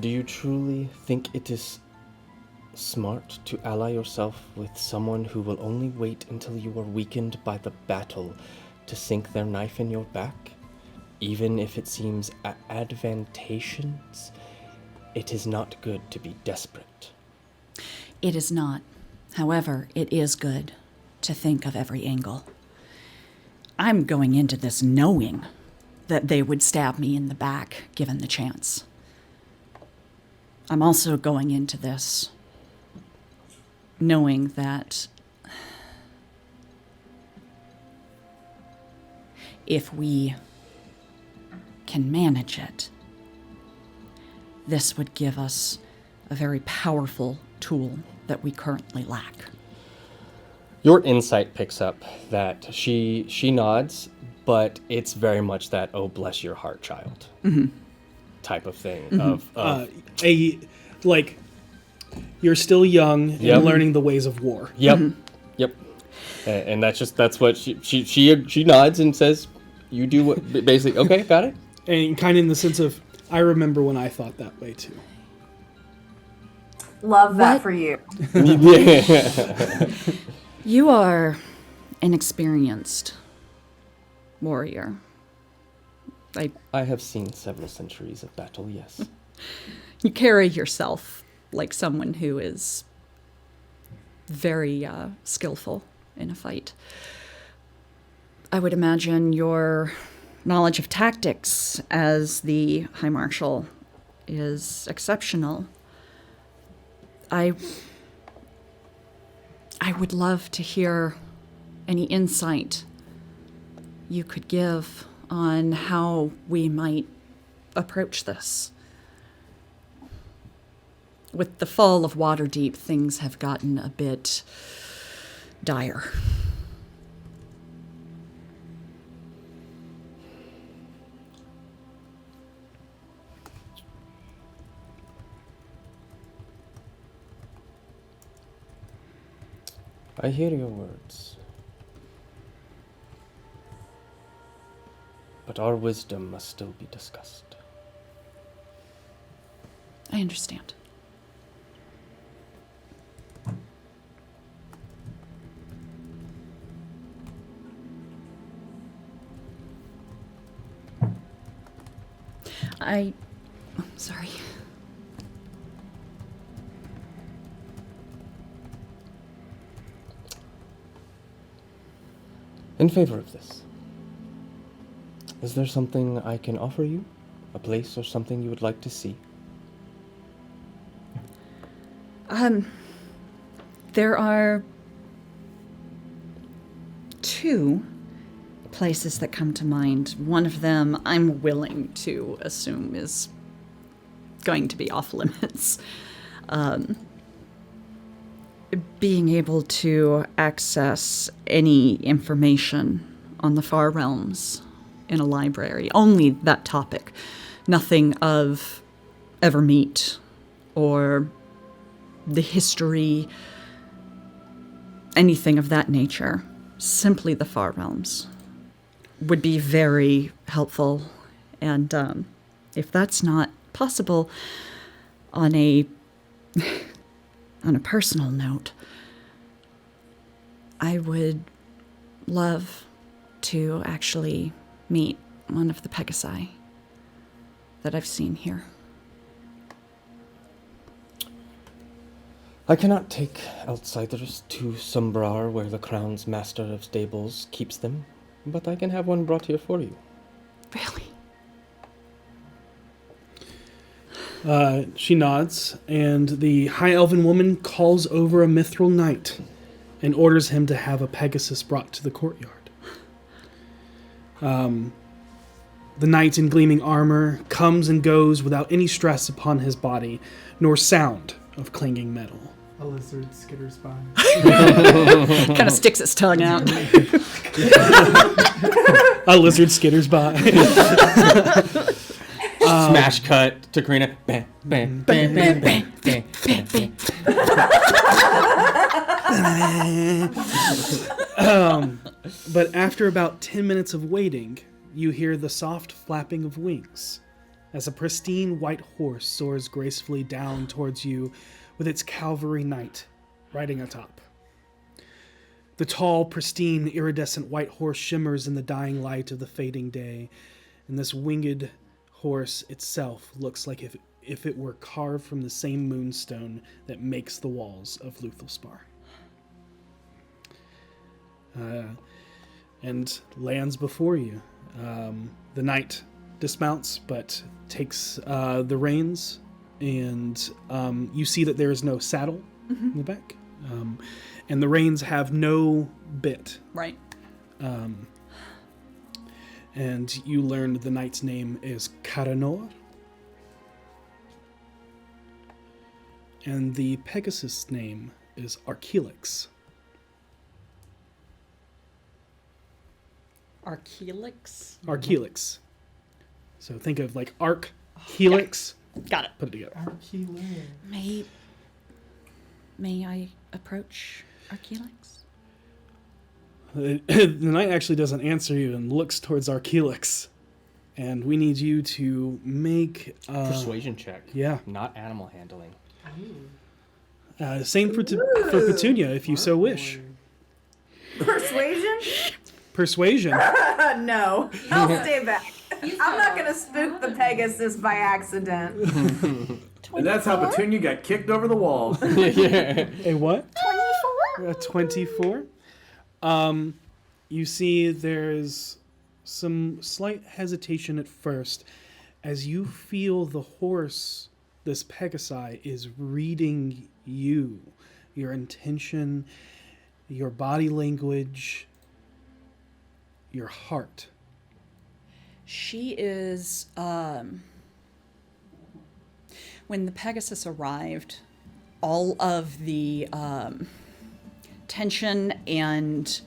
Do you truly think it is smart to ally yourself with someone who will only wait until you are weakened by the battle to sink their knife in your back? Even if it seems advantageous, it is not good to be desperate. It is not. However, it is good to think of every angle. I'm going into this knowing that they would stab me in the back given the chance. I'm also going into this knowing that if we can manage it, this would give us a very powerful tool that we currently lack. Your insight picks up that she nods, but it's very much that, oh, bless your heart, child, type of thing. Like, you're still young and learning the ways of war. Yep. And that's what she nods and says, you do what, basically, okay, got it. And kind of in the sense of, I remember when I thought that way too. Love that for you. You are inexperienced warrior. I have seen several centuries of battle, yes. You carry yourself like someone who is very skillful in a fight. I would imagine your knowledge of tactics as the High Marshal is exceptional. I would love to hear any insight you could give on how we might approach this. With the fall of Waterdeep, things have gotten a bit dire. I hear your words. But our wisdom must still be discussed. I understand. Sorry. In favor of this, is there something I can offer you? A place or something you would like to see? There are two places that come to mind. One of them I'm willing to assume is going to be off limits. Being able to access any information on the Far Realms in a library, only that topic, nothing of Evermeet or the history, anything of that nature, simply the Far Realms, would be very helpful. And if that's not possible on a personal note, I would love to actually meet one of the Pegasi that I've seen here. I cannot take outsiders to Sombrar, where the Crown's Master of Stables keeps them, but I can have one brought here for you. Really? She nods, and the High Elven woman calls over a Mithril knight and orders him to have a Pegasus brought to the courtyard. The knight in gleaming armor comes and goes without any stress upon his body, nor sound of clanging metal. A lizard skitters by. Kind of sticks its tongue out. A lizard skitters by. Smash cut to Karina. Bam, bam, bam, bam, bam, bam, bam. But after about 10 minutes of waiting, you hear the soft flapping of wings as a pristine white horse soars gracefully down towards you with its cavalry knight riding atop. The tall, pristine, iridescent white horse shimmers in the dying light of the fading day, and this winged horse itself looks like if it were carved from the same moonstone that makes the walls of Luthelspar. And lands before you. The knight dismounts, but takes the reins, and you see that there is no saddle in the back, and the reins have no bit. Right. And you learn the knight's name is Carina, and the Pegasus name is Arkelix. Arkelix? Arkelix. So think of like arc, helix. Got it. Put it together. May I approach Arkelix? The knight actually doesn't answer you and looks towards Arkelix. And we need you to make Persuasion check. Yeah. Not animal handling. Same for Petunia, if you so wish. Persuasion? Persuasion. No, I'll stay back. I'm not gonna spook the Pegasus by accident. And that's how Petunia got kicked over the wall. A what? 24? A 24. You see there's some slight hesitation at first as you feel the horse, this Pegasi, is reading you, your intention, your body language, your heart. She is, when the Pegasus arrived, all of the tension and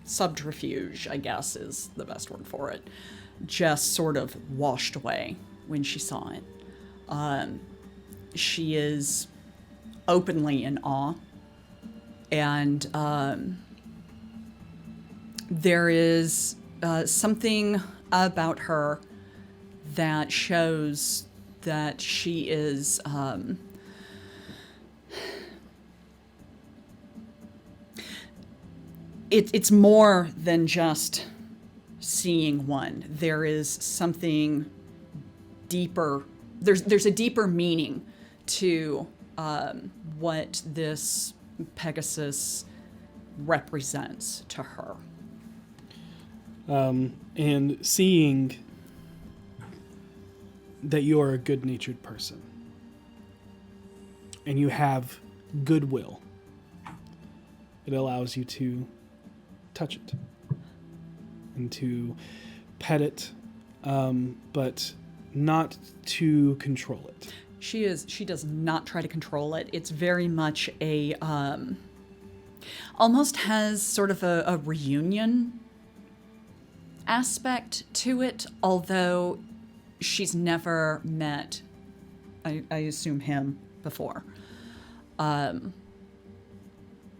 subterfuge, I guess is the best word for it, just sort of washed away when she saw it. She is openly in awe, and there is something about her that shows that she is it's more than just seeing one. There is something deeper. There's a deeper meaning to what this Pegasus represents to her. And seeing that you are a good-natured person and you have goodwill, it allows you to touch it and to pet it, but not to control it. She does not try to control it. It's very much a almost has sort of a reunion aspect to it, although she's never met, I assume, him before.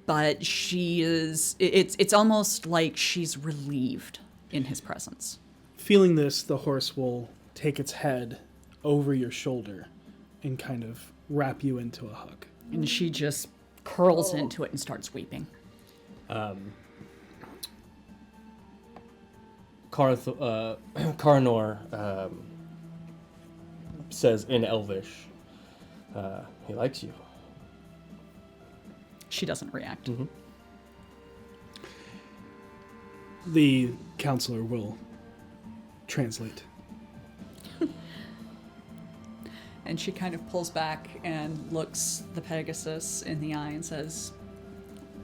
But she is, it's almost like she's relieved in his presence. Feeling this, the horse will take its head over your shoulder and kind of wrap you into a hug. And she just curls into it and starts weeping. Karanor says in Elvish, he likes you. She doesn't react. Mm-hmm. The counselor will translate. And she kind of pulls back and looks the Pegasus in the eye and says,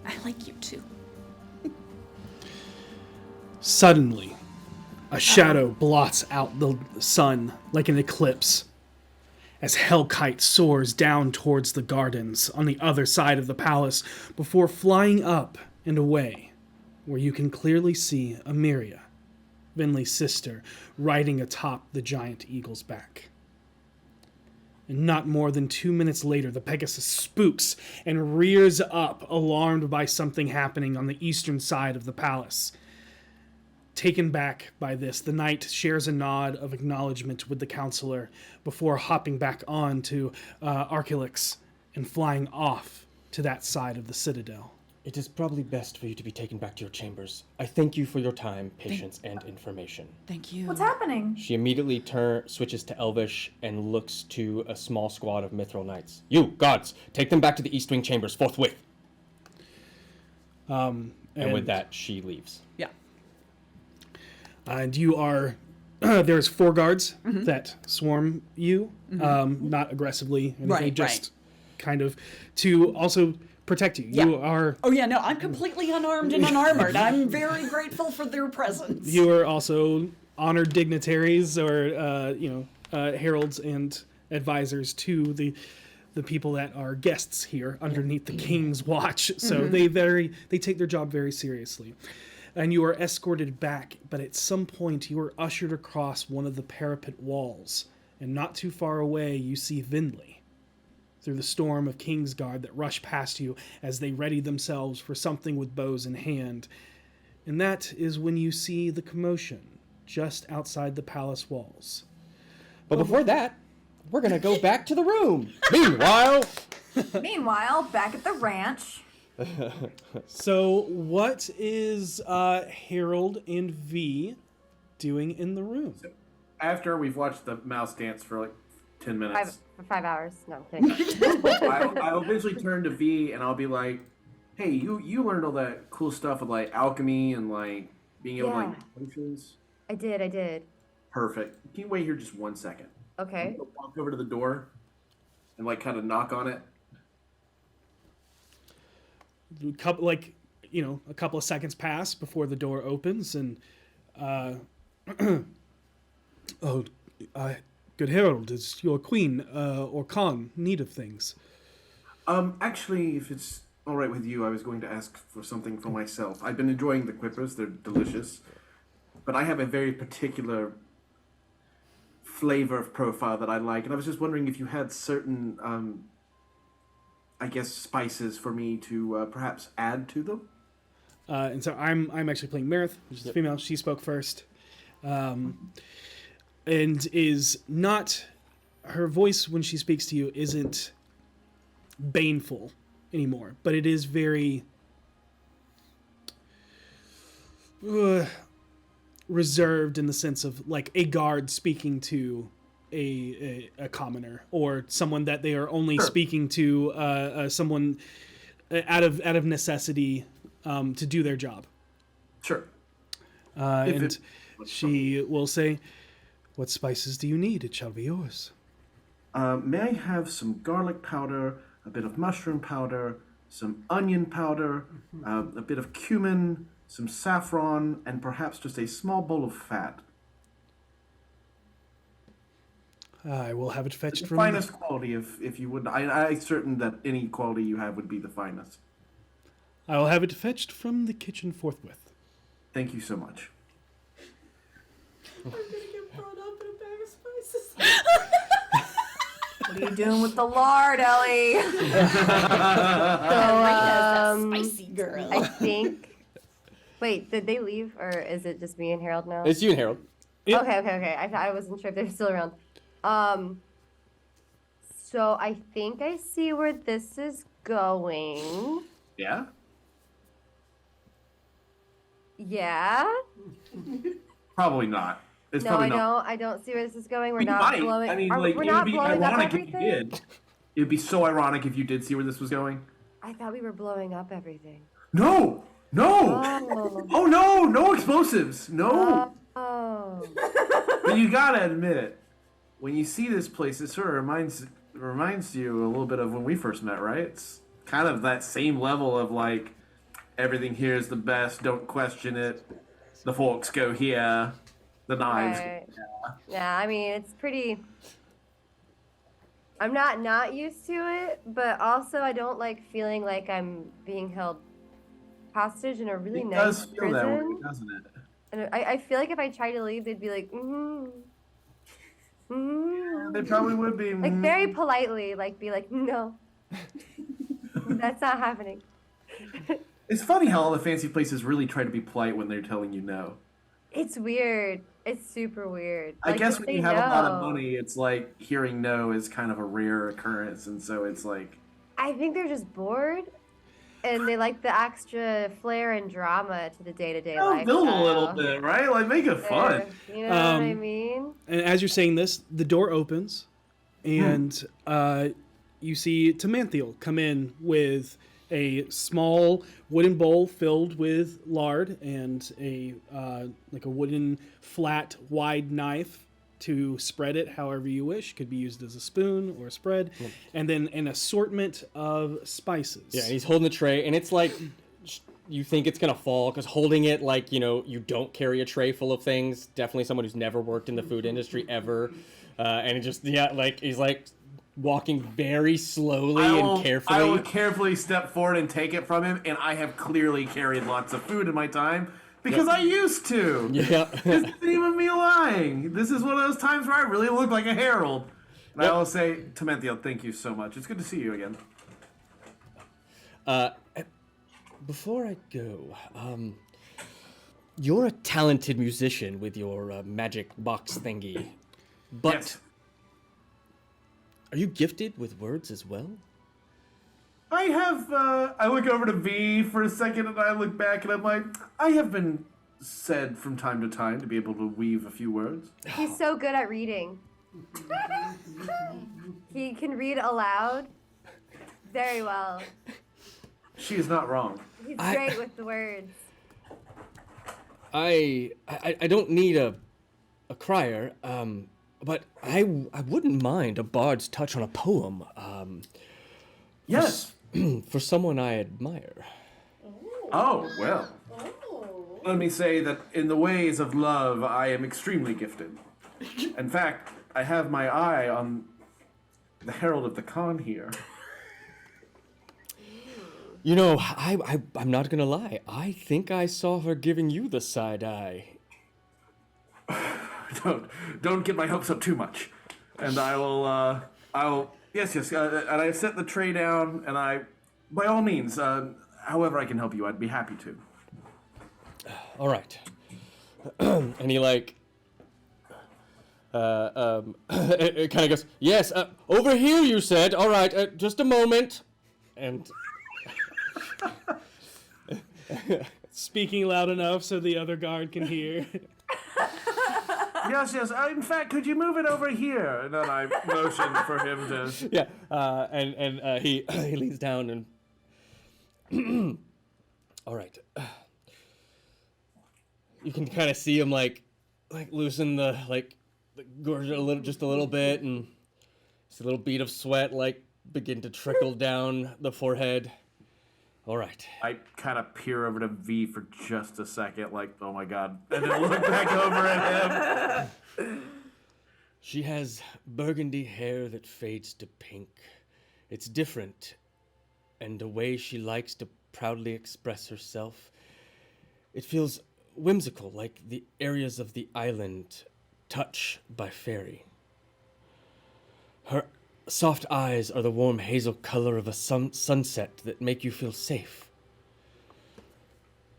I like you too. Suddenly, a shadow blots out the sun like an eclipse as Hellkite soars down towards the gardens on the other side of the palace before flying up and away, where you can clearly see Amiria, Venlee's sister, riding atop the giant eagle's back. And not more than 2 minutes later, the Pegasus spooks and rears up, alarmed by something happening on the eastern side of the palace. Taken back by this, the knight shares a nod of acknowledgement with the counselor before hopping back on to Archelax and flying off to that side of the citadel. It is probably best for you to be taken back to your chambers. I thank you for your time, patience, and information. Thank you. What's happening? She immediately switches to Elvish and looks to a small squad of Mithril knights. You, gods, take them back to the East Wing chambers forthwith. And with that, she leaves. Yeah. And you are, there's 4 guards that swarm you, not aggressively, anything, just kind of to also protect you. Yeah. You are... Oh yeah, no, I'm completely unarmed and unarmored. I'm very grateful for their presence. You are also honored dignitaries or, heralds and advisors to the people that are guests here underneath the king's watch. So they take their job very seriously. And you are escorted back, but at some point you are ushered across one of the parapet walls. And not too far away, you see Venlee through the storm of Kingsguard that rush past you as they ready themselves for something with bows in hand. And that is when you see the Commotion just outside the palace walls. But before that, we're going to go back to the room. Meanwhile, Meanwhile, back at the ranch. So, what is Harold and V doing in the room? After we've watched the mouse dance for like 10 minutes, 5 hours. No, I'm kidding. I'll eventually turn to V and I'll be like, "Hey, you learned all that cool stuff with like alchemy and like being able to like make potions." I did. Perfect. Can you wait here just 1 second? Okay. I'll walk over to the door and like kind of knock on it. A couple of seconds pass before the door opens, and good Harold, is your queen or Khan need of things? Actually, if it's all right with you, I was going to ask for something for myself. I've been enjoying the quippers; they're delicious, but I have a very particular flavor of profile that I like, and I was just wondering if you had certain, I guess, spices for me to perhaps add to them. And so I'm actually playing Meredith, which is female. She spoke first, and is not, her voice when she speaks to you isn't baneful anymore, but it is very reserved in the sense of like a guard speaking to a commoner, or someone that they are only speaking to someone out of necessity to do their job. Sure. And she will say, "What spices do you need? It shall be yours." May I have some garlic powder, a bit of mushroom powder, some onion powder, a bit of cumin, some saffron, and perhaps just a small bowl of fat. I will have it fetched The from finest quality, if you would. I'm certain that any quality you have would be the finest. I will have it fetched from the kitchen forthwith. Thank you so much. I'm gonna get brought up in a bag of spices. What are you doing with the lard, Ellie? Spicy girl. I think. Wait, did they leave, or is it just me and Harold now? It's you and Harold. Yep. Okay. I wasn't sure if they're still around. So I think I see where this is going. Yeah? Yeah? Probably not. It's probably not. I don't see where this is going. We're We not might. blowing. I mean, we're like, it would not be blowing up ironic if you everything. did. It would be so ironic if you did see where this was going. I thought we were blowing up everything. No! No! Oh. Oh no! No explosives! No! Oh. But you gotta admit, when you see this place, it sort of reminds you a little bit of when we first met, right? It's kind of that same level of like, everything here is the best, don't question it. The forks go here, the knives. Right. Yeah, I mean, it's pretty. I'm not used to it, but also I don't like feeling like I'm being held hostage in a really It nice does feel that way, prison. doesn't it? And I feel like if I tried to leave, they'd be like, They probably would be. like very politely, like be like, no, that's not happening. It's funny how all the fancy places really try to be polite when they're telling you no. It's weird. It's super weird. I Like, guess if when they you have a lot of know- money, it's like hearing no is kind of a rare occurrence, and so it's like. I think they're just bored, and they like the extra flair and drama to the day-to-day life. Build a little bit, right? Like make it fun. You know what I mean? And as you're saying this, the door opens, and you see Timanthiel come in with a small wooden bowl filled with lard and a like a wooden flat wide knife to spread it however you wish. Could be used as a spoon or a spread, and then an assortment of spices. Yeah, and he's holding the tray, and it's like you think it's gonna fall because holding it like you don't carry a tray full of things. Definitely someone who's never worked in the food industry ever, and it just like he's like walking very slowly and carefully. I will carefully step forward and take it from him, and I have clearly carried lots of food in my time because I used to. Yeah. This isn't even me lying. This is one of those times where I really look like a herald. And I will say, Timanthiel, thank you so much. It's good to see you again. Before I go, you're a talented musician with your magic box thingy, but Yes. are you gifted with words as well? I look over to V for a second and I look back and I'm like, I have been said from time to time to be able to weave a few words. He's so good at reading. He can read aloud very well. She is not wrong. He's great with the words. I don't need a crier, but I wouldn't mind a bard's touch on a poem. Yes. For someone I admire. Oh, well. Let me say that in the ways of love, I am extremely gifted. In fact, I have my eye on the Herald of the Khan here. You know, I'm not gonna lie. I think I saw her giving you the side eye. Don't get my hopes up too much. And yes, and I set the tray down, and by all means, however I can help you, I'd be happy to. All right. And he it kind of goes, yes, over here you said, all right, just a moment. And Speaking loud enough so the other guard can hear. Yes. In fact, could you move it over here? And then I motion for him to. Yeah. And he leans down and. All right. You can kind of see him like loosen the gorge just a little bit, and see a little bead of sweat begin to trickle down the forehead. All right. I kind of peer over to V for just a second, oh my god, and then look back over at him. She has burgundy hair that fades to pink. It's different, and the way she likes to proudly express herself. It feels whimsical, like the areas of the island touched by fairy. Her soft eyes are the warm hazel color of a sunset that make you feel safe.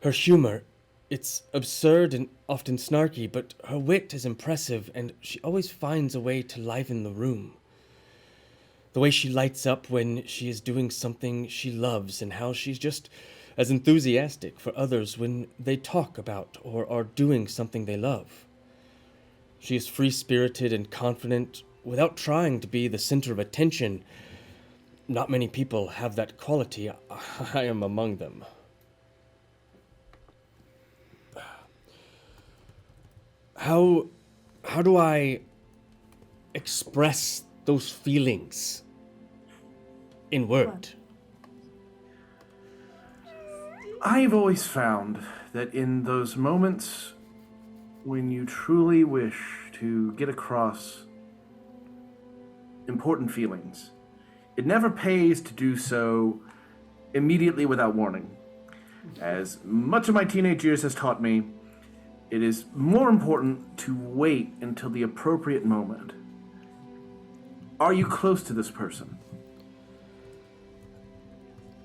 Her humor, it's absurd and often snarky, but her wit is impressive, and she always finds a way to liven the room. The way she lights up when she is doing something she loves, and how she's just as enthusiastic for others when they talk about or are doing something they love. She is free-spirited and confident without trying to be the center of attention. Not many people have that quality. I am among them. How do I express those feelings in word? I've always found that in those moments when you truly wish to get across important feelings, it never pays to do so immediately without warning. As much of my teenage years has taught me, it is more important to wait until the appropriate moment. Are you close to this person?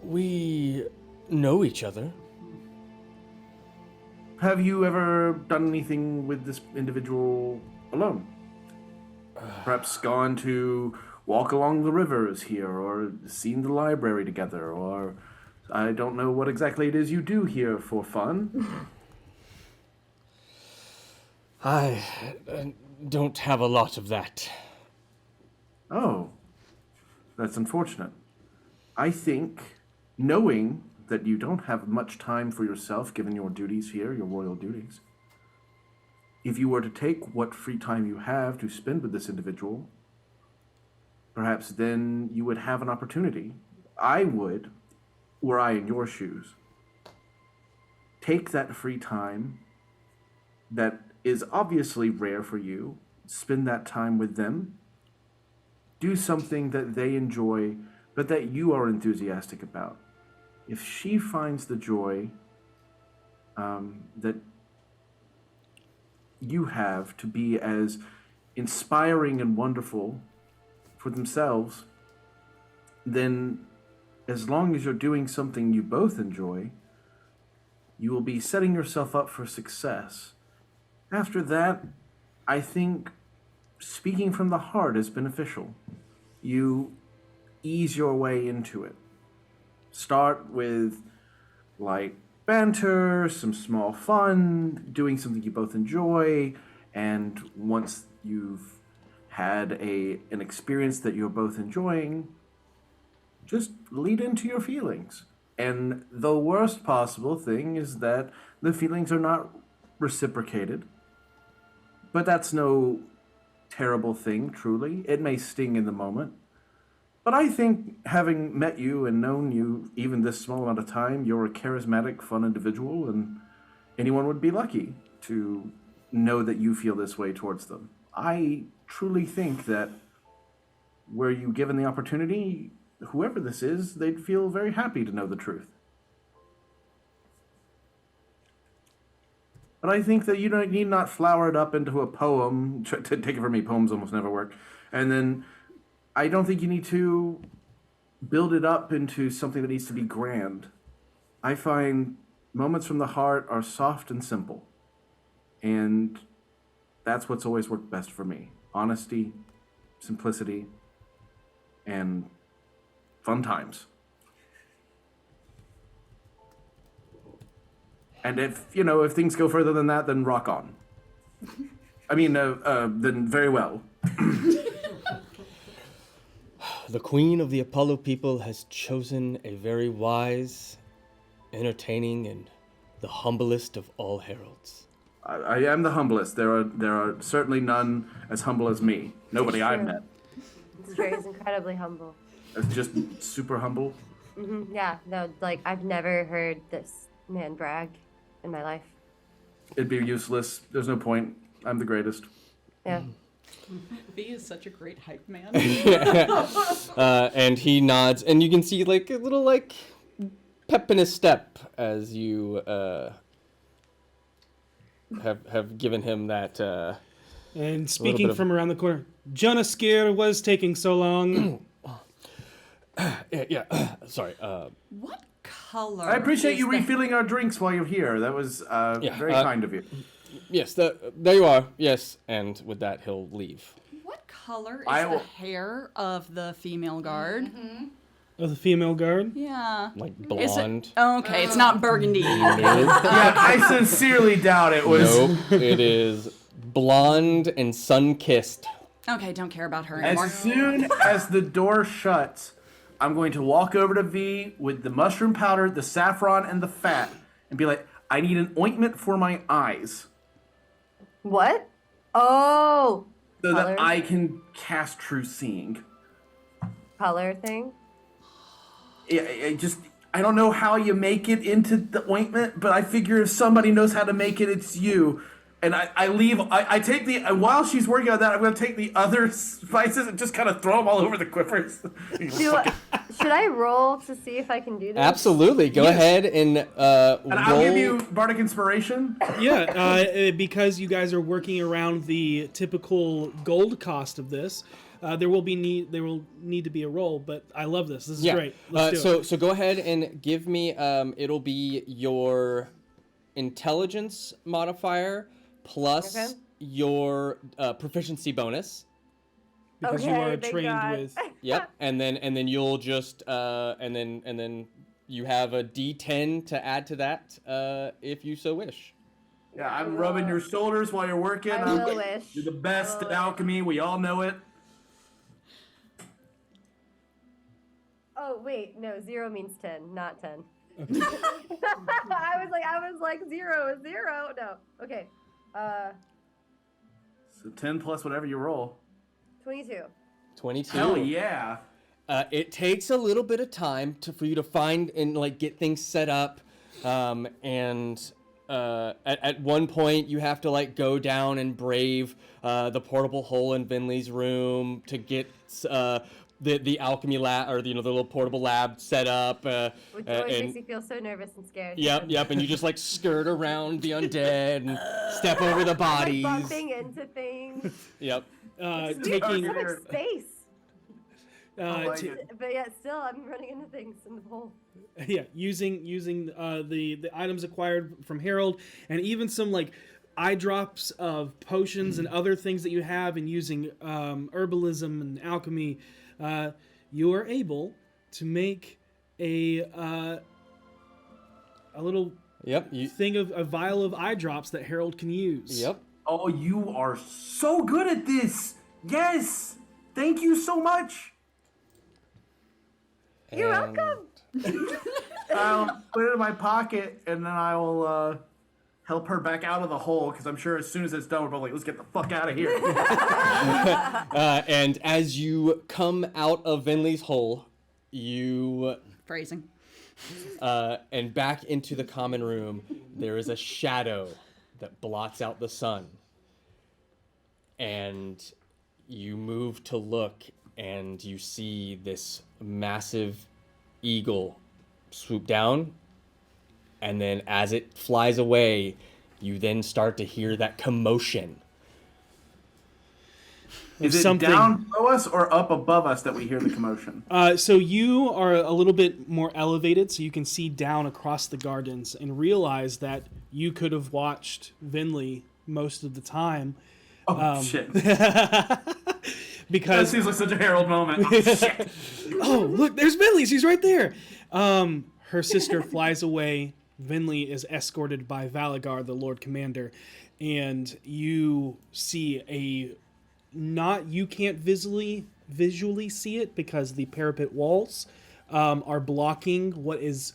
We know each other. Have you ever done anything with this individual alone? Perhaps gone to walk along the rivers here, or seen the library together, or I don't know what exactly it is you do here for fun. I don't have a lot of that. Oh, that's unfortunate. I think, knowing that you don't have much time for yourself given your duties here, your royal duties, if you were to take what free time you have to spend with this individual, perhaps then you would have an opportunity. I would, were I in your shoes, take that free time that is obviously rare for you, spend that time with them, do something that they enjoy, but that you are enthusiastic about. If she finds the joy that you have to be as inspiring and wonderful for themselves, then as long as you're doing something you both enjoy, you will be setting yourself up for success. After that, I think speaking from the heart is beneficial. You ease your way into it. start with light banter, some small fun, doing something you both enjoy, and once you've had an experience that you're both enjoying, just lead into your feelings. And the worst possible thing is that the feelings are not reciprocated. But that's no terrible thing, truly. It may sting in the moment. But I think, having met you and known you even this small amount of time, you're a charismatic, fun individual, and anyone would be lucky to know that you feel this way towards them. I truly think that were you given the opportunity, whoever this is, they'd feel very happy to know the truth. But I think that you need not flower it up into a poem. To take it from me, poems almost never work. And then I don't think you need to build it up into something that needs to be grand. I find moments from the heart are soft and simple. And that's what's always worked best for me. Honesty, simplicity, and fun times. And if things go further than that, then rock on. I mean, then very well. The Queen of the Apollo people has chosen a very wise, entertaining, and the humblest of all heralds. I am the humblest. There are certainly none as humble as me. Nobody I've met. It's true. He's incredibly humble. It's just super humble. Mm-hmm. Yeah. No. Like I've never heard this man brag in my life. It'd be useless. There's no point. I'm the greatest. Yeah. V is such a great hype man. And he nods, and you can see like a little like pep in his step as you have given him that. And speaking from around the corner, Jonaskir was taking so long. Sorry. What color? I appreciate is you the- refilling our drinks while you're here. That was very kind of you. Yes, there you are. Yes, and with that, he'll leave. What color is the hair of the female guard? Of the female guard? Yeah. Like Is it? blonde. Okay, it's not burgundy. Yeah, I sincerely doubt it was. Nope, it is blonde and sun-kissed. Okay, don't care about her anymore. As soon as the door shuts, I'm going to walk over to V with the mushroom powder, the saffron, and the fat, and be like, I need an ointment for my eyes. What? Oh. So Color? that I can cast True Seeing. Color thing. I don't know how you make it into the ointment, but I figure if somebody knows how to make it, it's you. And I take while she's working on that, I'm going to take the other spices and just kind of throw them all over the quivers. Should I roll to see if I can do this? Absolutely. Go ahead and And roll. I'll give you Bardic Inspiration. Yeah, because you guys are working around the typical gold cost of this, there will need to be a roll. But I love this. This is great. Let's do it. So go ahead and give me. It'll be your intelligence modifier plus your proficiency bonus. Because you are trained with. Yep, and then you'll just and then you have a D10 to add to that if you so wish. Yeah, I'm rubbing your shoulders while you're working. I will wish. You're the best at alchemy. We all know it. Oh wait, no, 0 means 10, not 10. Okay. I was like 0 is 0. No. Okay. So 10 plus whatever you roll. 22. 22. Hell yeah. It takes a little bit of time for you to find and like get things set up, and at one point you have to like go down and brave the portable hole in Venlee's room to get the alchemy lab, or the little portable lab set up. Which always makes me feel so nervous and scared. Yep, and you just like skirt around the undead and step over the bodies. Like bumping into things. Yep. Taking So much space. But yet still, I'm running into things in the hole. Yeah, using the items acquired from Harold, and even some like eye drops of potions and other things that you have, and using herbalism and alchemy, you are able to make a little Yep. thing of a vial of eye drops that Harold can use. Yep. Oh, you are so good at this. Yes. Thank you so much. You're welcome. I'll put it in my pocket, and then I will help her back out of the hole, because I'm sure as soon as it's done, we're both like, let's get the fuck out of here. And as you come out of Venlee's hole, you... Phrasing. And back into the common room, there is a shadow that blots out the sun. And you move to look, and you see this massive eagle swoop down. And then as it flies away, you then start to hear that commotion. Is it something down below us or up above us that we hear the commotion? So you are a little bit more elevated, so you can see down across the gardens and realize that you could have watched Venlee most of the time. Oh, shit. Because that seems like such a Harold moment. Oh, shit. oh, look, there's Venlee. She's right there. Her sister flies away. Venlee is escorted by Valagar, the Lord Commander, and you see you can't visually see it because the parapet walls are blocking what is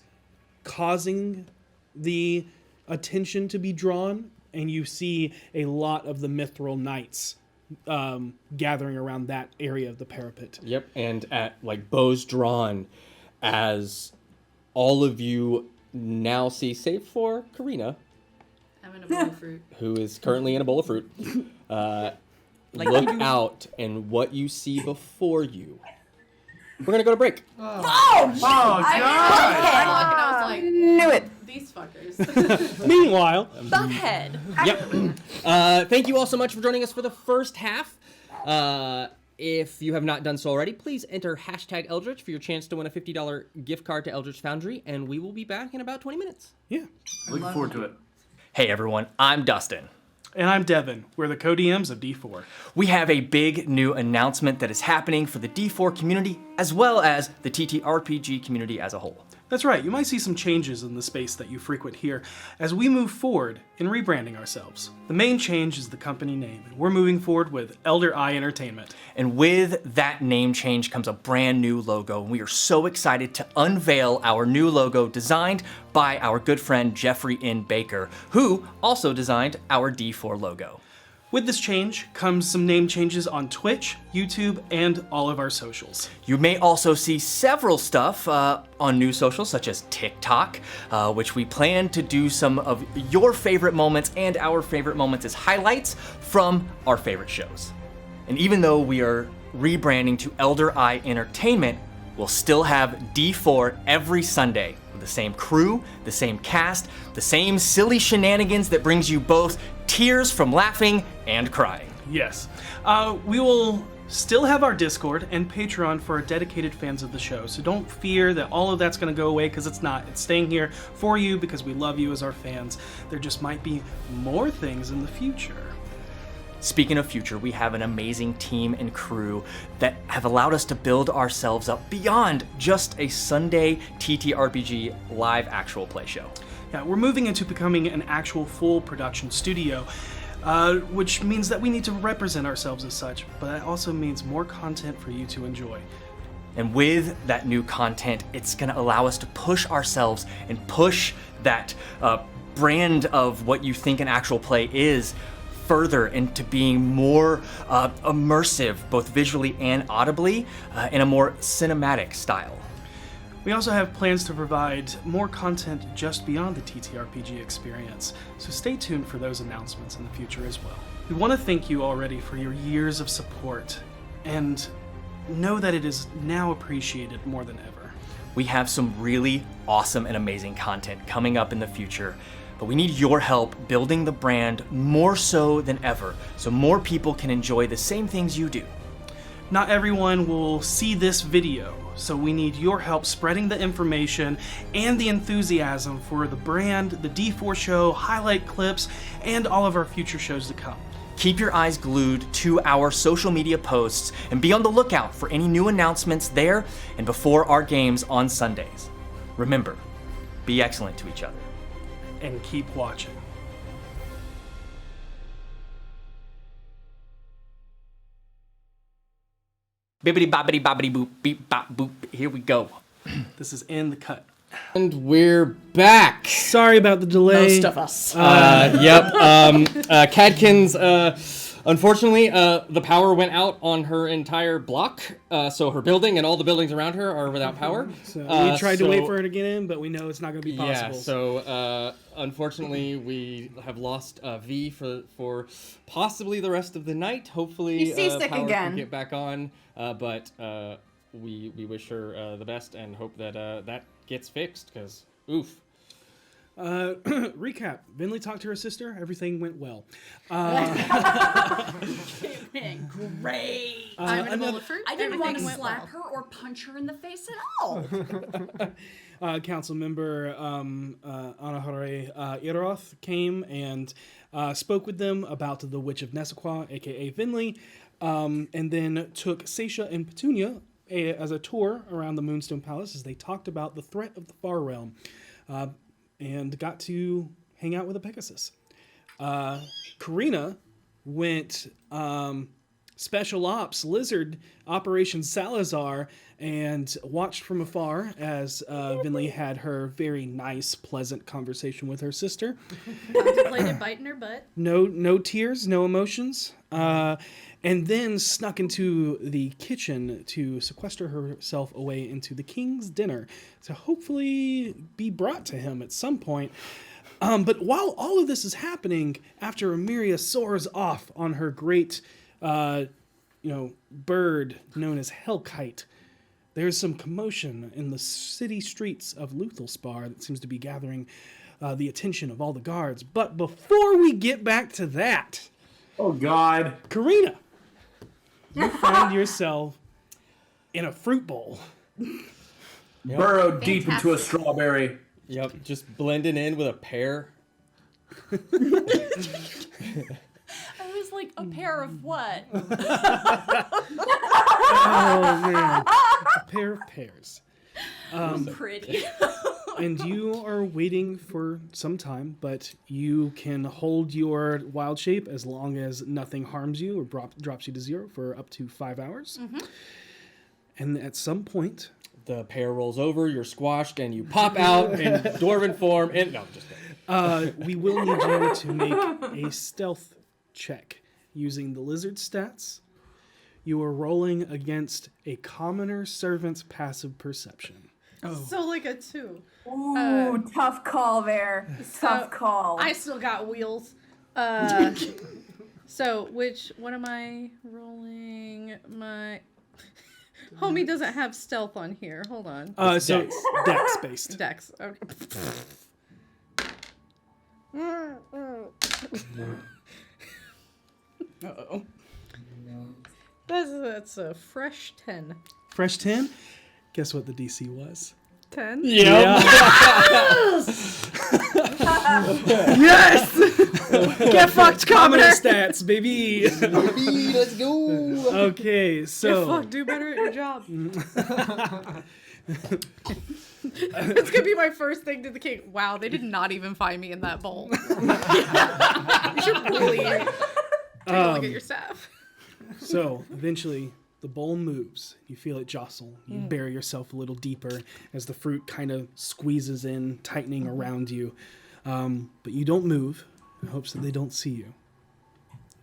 causing the attention to be drawn, and you see a lot of the Mithril Knights gathering around that area of the parapet. Yep, and at bows drawn, as all of you now see, save for Karina, I'm in a bowl of fruit. who is currently in a bowl of fruit. Look out, and what you see before you. We're gonna go to break. Oh, God! I was like, Knew it. these fuckers. Meanwhile, Butthead. Yep. Thank you all so much for joining us for the first half. If you have not done so already, please enter hashtag Eldritch for your chance to win a $50 gift card to Eldritch Foundry, and we will be back in about 20 minutes. yeah. Looking forward to it. Hey everyone, I'm Dustin. And I'm Devin. We're the co-DMs of D4. We have a big new announcement that is happening for the D4 community as well as the TTRPG community as a whole. That's right, you might see some changes in the space that you frequent here as we move forward in rebranding ourselves. The main change is the company name, and we're moving forward with Elder Eye Entertainment. And with that name change comes a brand new logo, and we are so excited to unveil our new logo designed by our good friend Jeffrey N. Baker, who also designed our D4 logo. With this change comes some name changes on Twitch, YouTube, and all of our socials. You may also see several stuff on new socials such as TikTok, which we plan to do some of your favorite moments and our favorite moments as highlights from our favorite shows. And even though we are rebranding to Elder Eye Entertainment, we'll still have D4 every Sunday with the same crew, the same cast, the same silly shenanigans that brings you both tears from laughing and crying. Yes. We will still have our Discord and Patreon for our dedicated fans of the show, so don't fear that all of that's going to go away, because it's not. It's staying here for you because we love you as our fans. There just might be more things in the future. Speaking of future, we have an amazing team and crew that have allowed us to build ourselves up beyond just a Sunday TTRPG live actual play show. Yeah, we're moving into becoming an actual full production studio, which means that we need to represent ourselves as such, but that also means more content for you to enjoy. And with that new content, it's going to allow us to push ourselves and push that brand of what you think an actual play is further into being more immersive, both visually and audibly, in a more cinematic style. We also have plans to provide more content just beyond the TTRPG experience, so stay tuned for those announcements in the future as well. We want to thank you already for your years of support, and know that it is now appreciated more than ever. We have some really awesome and amazing content coming up in the future, but we need your help building the brand more so than ever, so more people can enjoy the same things you do. Not everyone will see this video, so we need your help spreading the information and the enthusiasm for the brand, the D4 show, highlight clips, and all of our future shows to come. Keep your eyes glued to our social media posts and be on the lookout for any new announcements there and before our games on Sundays. Remember, be excellent to each other. And keep watching. Bibbidi bobbidi bobbidi boop, beep bop boop. Here we go. This is in the cut. And we're back. Sorry about the delay. Most of us. Yep. Cadkins, unfortunately, the power went out on her entire block, so her building and all the buildings around her are without power. So we tried to wait for her to get in, but we know it's not going to be possible. Yeah, so unfortunately, we have lost V for possibly the rest of the night. Hopefully, He's seasick power again. can get back on, but we wish her the best and hope that that gets fixed, because oof. Recap. Venlee talked to her sister. Everything went well. Great. I'm in a bowl of fruit. I didn't want to Everything went slap well. her or punch her in the face at all. Council member Anahare Iroth came and spoke with them about the Witch of Nessaquah, aka Finley, and then took Seisha and Petunia as a tour around the Moonstone Palace as they talked about the threat of the Far Realm, and got to hang out with a Pegasus. Karina went Special Ops Lizard Operation Salazar and watched from afar as Venlee had her very nice, pleasant conversation with her sister. Contemplated biting her butt. No tears, no emotions. And then snuck into the kitchen to sequester herself away into the king's dinner to hopefully be brought to him at some point. But while all of this is happening, after Emiria soars off on her great, bird known as Hellkite, there's some commotion in the city streets of Luthelspar that seems to be gathering the attention of all the guards. But before we get back to that, oh God, Karina, you find yourself in a fruit bowl. Burrowed deep into a strawberry. Yep, just blending in with a pear. I was like, a pair of what? Oh man, a pair of pears. Pretty. And you are waiting for some time, but you can hold your wild shape as long as nothing harms you or drops you to 0 for up to 5 hours. Mm-hmm. And at some point, the pear rolls over, you're squashed, and you pop out in dwarven form. And no, just kidding. We will need you to make a stealth check using the lizard stats. You are rolling against a commoner servant's passive perception. So like a 2. Ooh, tough call there. Tough call. I still got wheels. So what am I rolling? My homie doesn't have stealth on here. Hold on. So Dex based. Dex. Okay. Uh-oh. That's a fresh 10. Fresh 10? Guess what the DC was? 10? Yeah. Yes! Get fucked, Commoner commoner! stats, baby. Let's go. Okay, so. Get fucked, do better at your job. It's gonna be my first thing to the king. Wow, they did not even find me in that bowl. You should really take a look at your staff. So eventually the bowl moves. You feel it jostle. You bury yourself a little deeper as the fruit kind of squeezes in, tightening around you. But you don't move in hopes that they don't see you.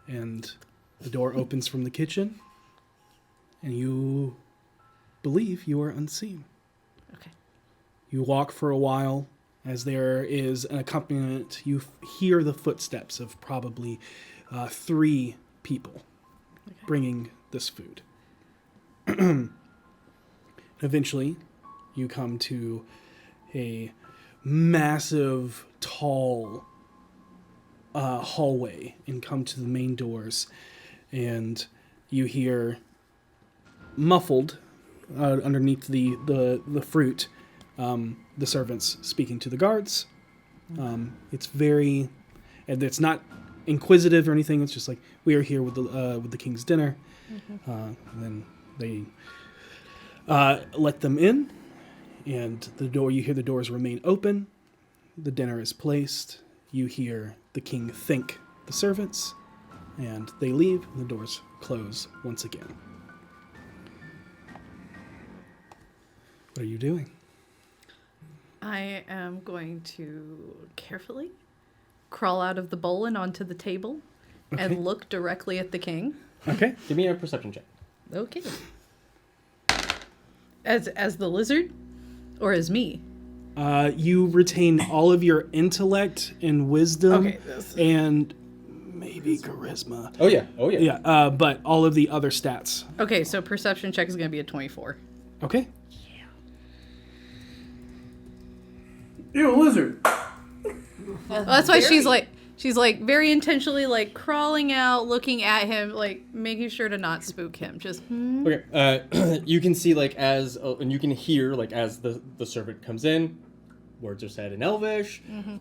And the door opens from the kitchen, and you believe you are unseen. Okay. You walk for a while as there is an accompaniment. You hear the footsteps of probably 3 people bringing this food. Eventually, you come to a massive, tall hallway and come to the main doors, and you hear muffled underneath the fruit the servants speaking to the guards. It's very, and it's not inquisitive or anything. It's just like, we are here with the king's dinner. And then they let them in, and you hear the doors remain open. The dinner is placed. You hear the king thank the servants, and they leave, and the doors close once again. What are you doing? I am going to carefully crawl out of the bowl and onto the table and look directly at the king. Okay. Give me a perception check. Okay. As the lizard, or as me? You retain all of your intellect and wisdom, and maybe charisma. Oh yeah. Yeah, but all of the other stats. Okay, so perception check is going to be a 24. Okay. You're a lizard. Well, that's why she's like very intentionally like crawling out, looking at him, like making sure to not spook him. Just Okay. You can see like and you can hear like as the servant comes in, words are said in Elvish. Mm-hmm.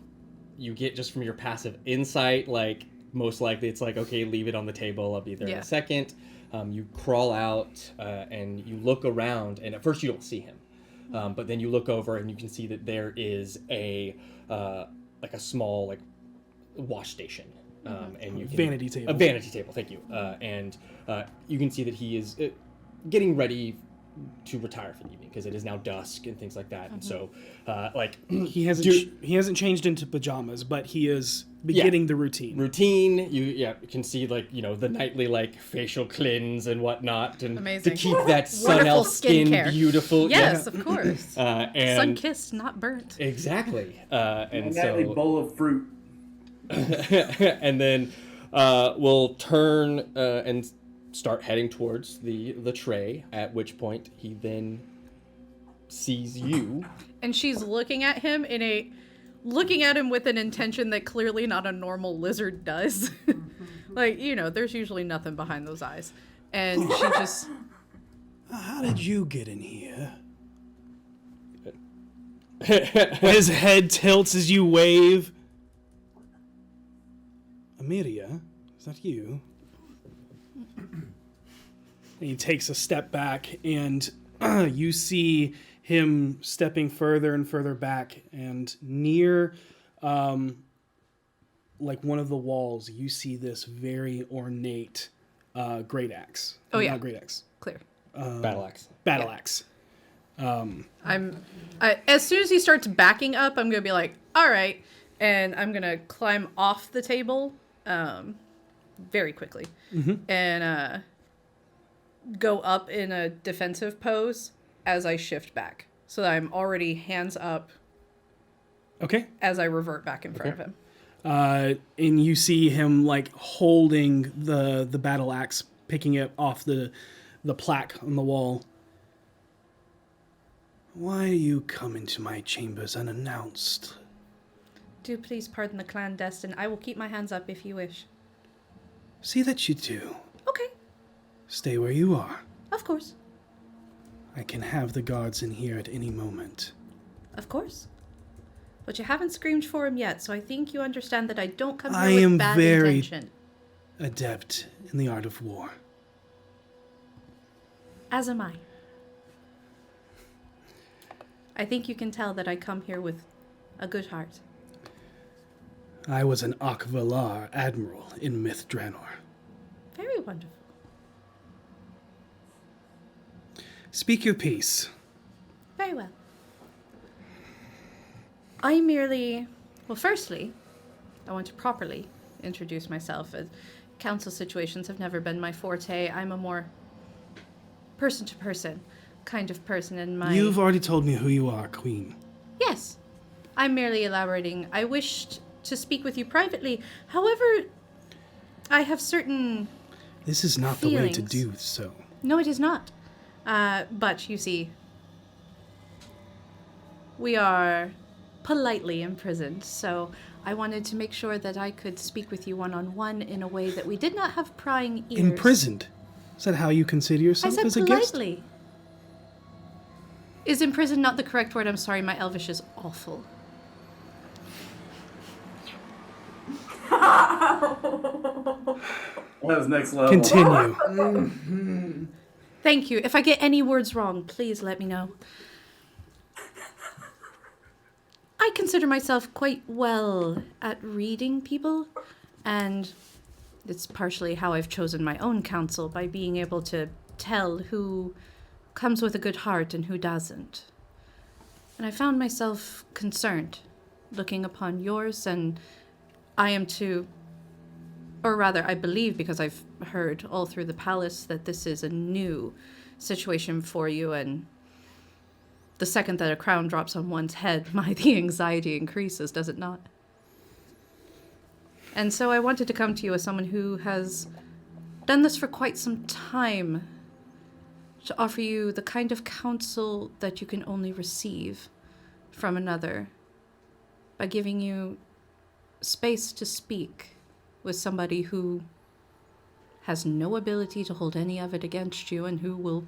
You get just from your passive insight, like most likely it's like, okay, leave it on the table. I'll be there in a second. You crawl out and you look around, and at first you don't see him. But then you look over and you can see that there is a small like wash station, and you can, vanity table. A vanity table, thank you. And you can see that he is getting ready to retire for the evening because it is now dusk and things like that. And so, he hasn't changed into pajamas, but he is beginning the routine. You can see like the nightly like facial cleanse and whatnot, and amazing. to keep that sun-el skin beautiful. Yes, of course. And sun-kissed, not burnt. Exactly. And A so bowl of fruit. and then we'll turn and start heading towards the tray, at which point he then sees you. And she's looking at him looking at him with an intention that clearly not a normal lizard does. Like, there's usually nothing behind those eyes. And she just... How did you get in here? His head tilts as you wave. Amiria, is that you? And he takes a step back, and you see him stepping further and further back, and near like one of the walls, you see this very ornate great axe. Oh, yeah. Not great axe. Clear. Battle axe. Battle axe. As soon as he starts backing up, I'm going to be like, all right. And I'm going to climb off the table very quickly. Mm-hmm. And go up in a defensive pose as I shift back. So that I'm already hands up. Okay. As I revert back in front of him. And you see him like holding the battle axe, picking it off the plaque on the wall. Why do you come into my chambers unannounced? Do please pardon the clandestine. I will keep my hands up if you wish. See that you do. Okay. Stay where you are. Of course. I can have the guards in here at any moment. Of course. But you haven't screamed for him yet, so I think you understand that I don't come here with bad intention. I am very adept in the art of war. As am I. I think you can tell that I come here with a good heart. I was an Akvalar admiral in Myth Draenor. Very wonderful. Speak your piece. Very well. Firstly, I want to properly introduce myself. Council situations have never been my forte. I'm a more person-to-person kind of person in my... You've already told me who you are, Queen. Yes. I'm merely elaborating. I wished to speak with you privately. However, I have certain This is not feelings. the way to do so. No, it is not. But, you see, we are politely imprisoned, so I wanted to make sure that I could speak with you one-on-one in a way that we did not have prying ears. Imprisoned? Is that how you consider yourself as a guest? Politely. Is imprisoned not the correct word? I'm sorry, my Elvish is awful. That was next level. Continue. Thank you. If I get any words wrong, please let me know. I consider myself quite well at reading people, and it's partially how I've chosen my own counsel, by being able to tell who comes with a good heart and who doesn't. And I found myself concerned looking upon yours, and I am too, or rather, I believe, because I've heard all through the palace, that this is a new situation for you, and the second that a crown drops on one's head, the anxiety increases, does it not? And so I wanted to come to you as someone who has done this for quite some time, to offer you the kind of counsel that you can only receive from another, by giving you space to speak with somebody who has no ability to hold any of it against you, and who will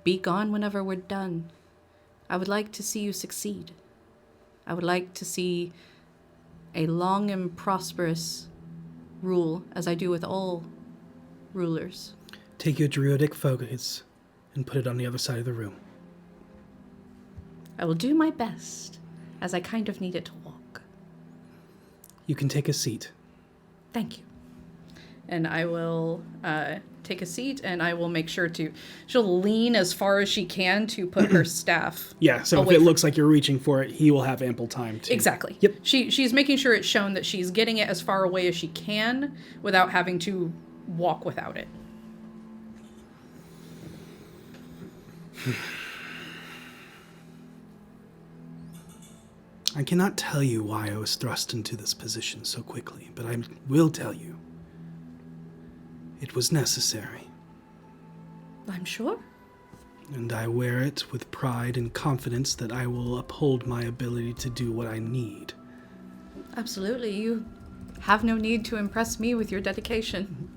be gone whenever we're done. I would like to see you succeed. I would like to see a long and prosperous rule, as I do with all rulers. Take your druidic focus and put it on the other side of the room. I will do my best, as I kind of need it to walk. You can take a seat. Thank you. And I will take a seat, and I will make sure to... She'll lean as far as she can to put her staff. Yeah, so if it looks like you're reaching for it, he will have ample time to... Exactly. Yep. She's making sure it's shown that she's getting it as far away as she can without having to walk without it. I cannot tell you why I was thrust into this position so quickly, but I will tell you. It was necessary. I'm sure. And I wear it with pride and confidence that I will uphold my ability to do what I need. Absolutely. You have no need to impress me with your dedication.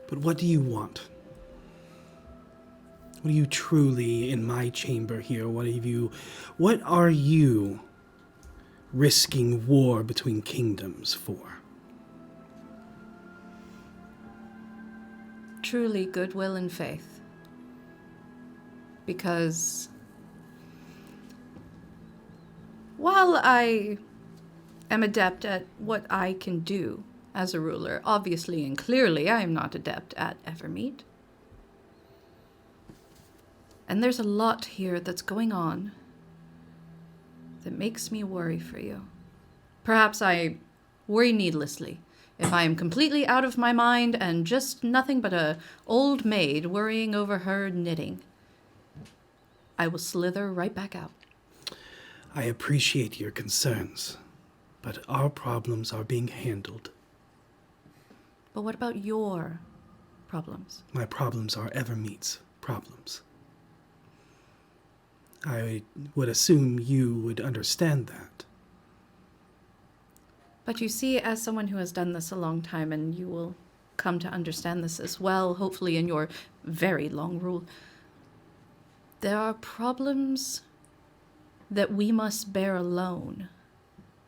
But what do you want? What are you truly in my chamber here? What are you risking war between kingdoms for? Truly goodwill and faith. Because while I am adept at what I can do as a ruler, obviously and clearly I am not adept at Evermeet. And there's a lot here that's going on that makes me worry for you. Perhaps I worry needlessly. If I am completely out of my mind and just nothing but a old maid worrying over her knitting, I will slither right back out. I appreciate your concerns, but our problems are being handled. But what about your problems? My problems are Evermeet's problems. I would assume you would understand that. But you see, as someone who has done this a long time, and you will come to understand this as well, hopefully in your very long rule, there are problems that we must bear alone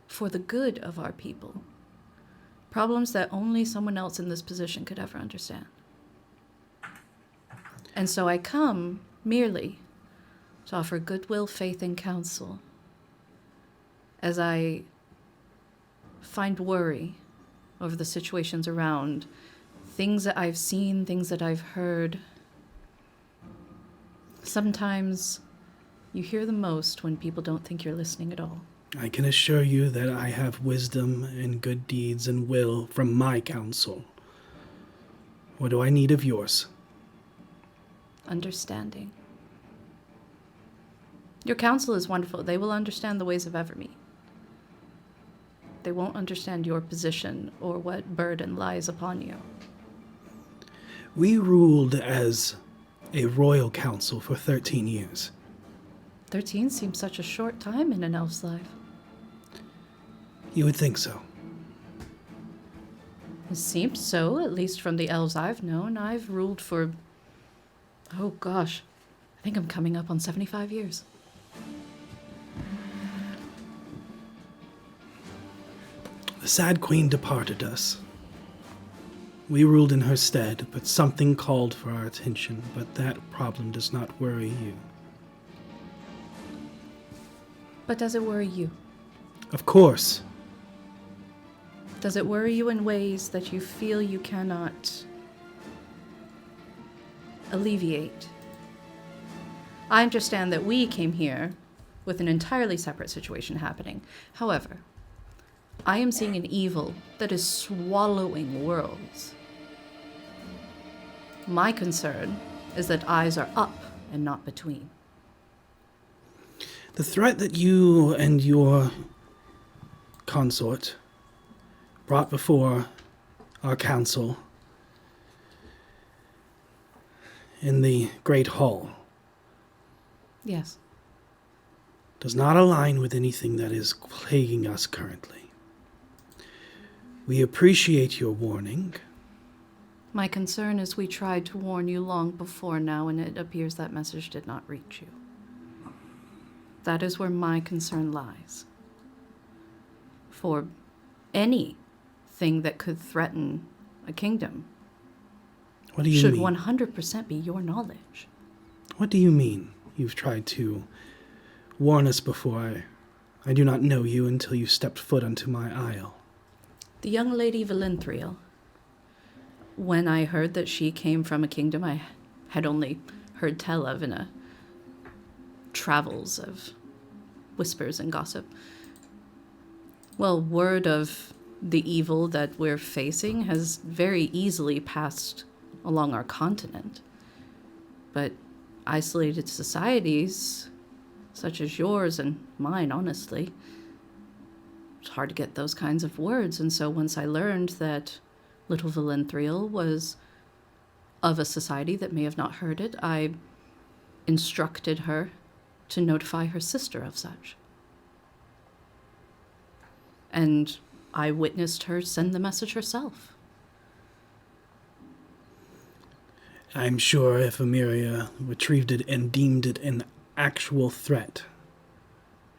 for the good of our people. Problems that only someone else in this position could ever understand. And so I come merely to offer goodwill, faith, and counsel as I find worry over the situations around, things that I've seen, things that I've heard. Sometimes you hear the most when people don't think you're listening at all. I can assure you that I have wisdom and good deeds and will from my counsel. What do I need of yours? Understanding. Your counsel is wonderful. They will understand the ways of Evermeet. They won't understand your position or what burden lies upon you. We ruled as a royal council for 13 years. 13 seems such a short time in an elf's life. You would think so. It seems so, at least from the elves I've known. I've ruled for, oh gosh, I think I'm coming up on 75 years. The sad queen departed us. We ruled in her stead, but something called for our attention. But that problem does not worry you. But does it worry you? Of course. Does it worry you in ways that you feel you cannot alleviate? I understand that we came here with an entirely separate situation happening. However, I am seeing an evil that is swallowing worlds. My concern is that eyes are up and not between. The threat that you and your consort brought before our council in the Great Hall Yes. does not align with anything that is plaguing us currently. We appreciate your warning. My concern is we tried to warn you long before now, and it appears that message did not reach you. That is where my concern lies. For anything that could threaten a kingdom What do you should mean? 100% be your knowledge. What do you mean? You've tried to warn us before. I do not know you until you stepped foot onto my isle. The young lady Venlee, when I heard that she came from a kingdom I had only heard tell of in a travels of whispers and gossip, well, word of the evil that we're facing has very easily passed along our continent. But isolated societies, such as yours and mine, honestly, it's hard to get those kinds of words. And so once I learned that little Venlee was of a society that may have not heard it, I instructed her to notify her sister of such. And I witnessed her send the message herself. I'm sure if Emiria retrieved it and deemed it an actual threat,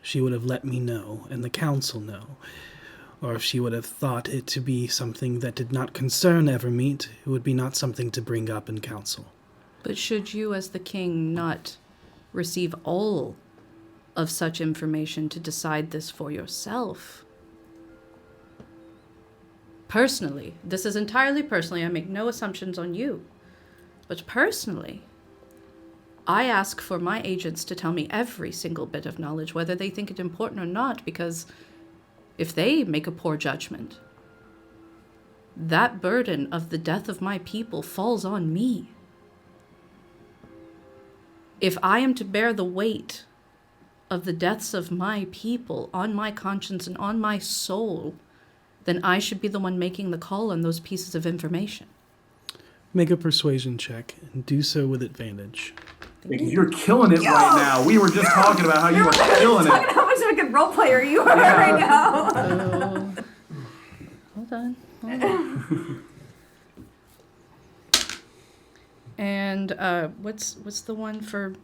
she would have let me know and the council know. Or if she would have thought it to be something that did not concern Evermeet, it would be not something to bring up in council. But should you, as the king, not receive all of such information to decide this for yourself? Personally, this is entirely personally, I make no assumptions on you, but personally, I ask for my agents to tell me every single bit of knowledge, whether they think it important or not, because if they make a poor judgment, that burden of the death of my people falls on me. If I am to bear the weight of the deaths of my people on my conscience and on my soul, then I should be the one making the call on those pieces of information. Make a persuasion check and do so with advantage. You're killing it right now. We were just talking about how you were killing it. How much of a good role player you are right now. Hold on. And what's the one for